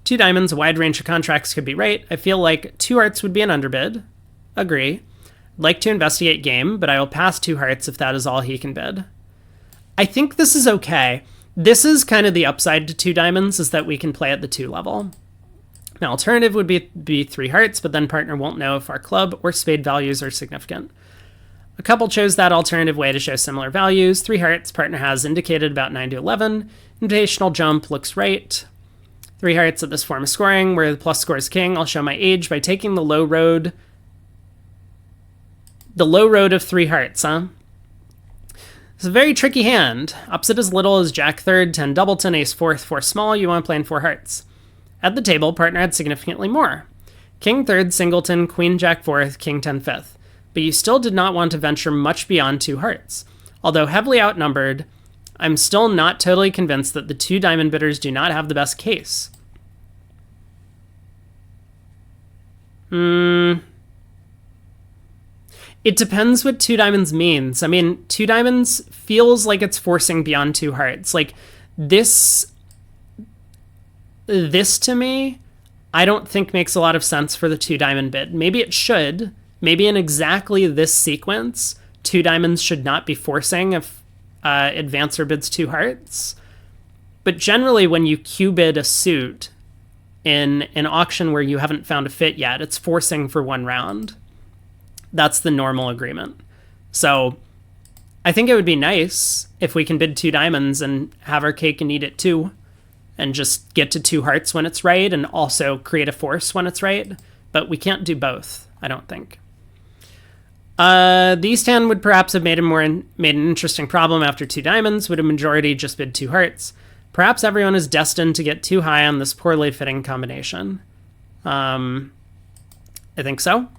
2 diamonds, a wide range of contracts could be right. I feel like 2 hearts would be an underbid. Agree. I'd like to investigate game, but I will pass 2 hearts if that is all he can bid. I think this is okay. This is kind of the upside to 2 diamonds, is that we can play at the 2 level. An alternative would be 3 hearts, but then partner won't know if our club or spade values are significant. A couple chose that alternative way to show similar values. 3 hearts, partner has indicated about 9 to 11. Invitational jump looks right. 3 hearts at this form of scoring, where the plus scores king. I'll show my age by taking the low road. The low road of 3 hearts, huh? It's a very tricky hand. Upset as little as jack third, 10 doubleton, ace fourth, 4 small. You want to play in 4 hearts. At the table, partner had significantly more. King third, singleton, queen jack fourth, king 10 fifth. But you still did not want to venture much beyond 2 hearts. Although heavily outnumbered, I'm still not totally convinced that the 2 diamond bidders do not have the best case. It depends what 2 diamonds means. I mean, 2 diamonds feels like it's forcing beyond 2 hearts. Like, this to me, I don't think makes a lot of sense for the 2 diamond bid. Maybe it should. Maybe in exactly this sequence, 2 diamonds should not be forcing if advancer bids 2 hearts. But generally, when you Q bid a suit in an auction where you haven't found a fit yet, it's forcing for 1 round. That's the normal agreement. So I think it would be nice if we can bid 2 diamonds and have our cake and eat it too, and just get to 2 hearts when it's right and also create a force when it's right. But we can't do both, I don't think. The East hand would perhaps have made an interesting problem after 2 diamonds. Would a majority just bid 2 hearts? Perhaps everyone is destined to get too high on this poorly fitting combination. I think so.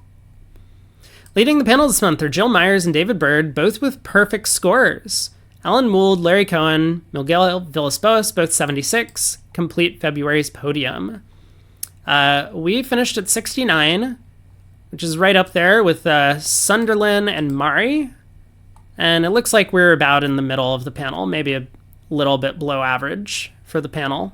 Leading the panel this month are Jill Myers and David Bird, both with perfect scores. Alan Mould, Larry Cohen, Miguel Villas-Boas, both 76, complete February's podium. We finished at 69, which is right up there with Sunderland and Mari. And it looks like we're about in the middle of the panel, maybe a little bit below average for the panel.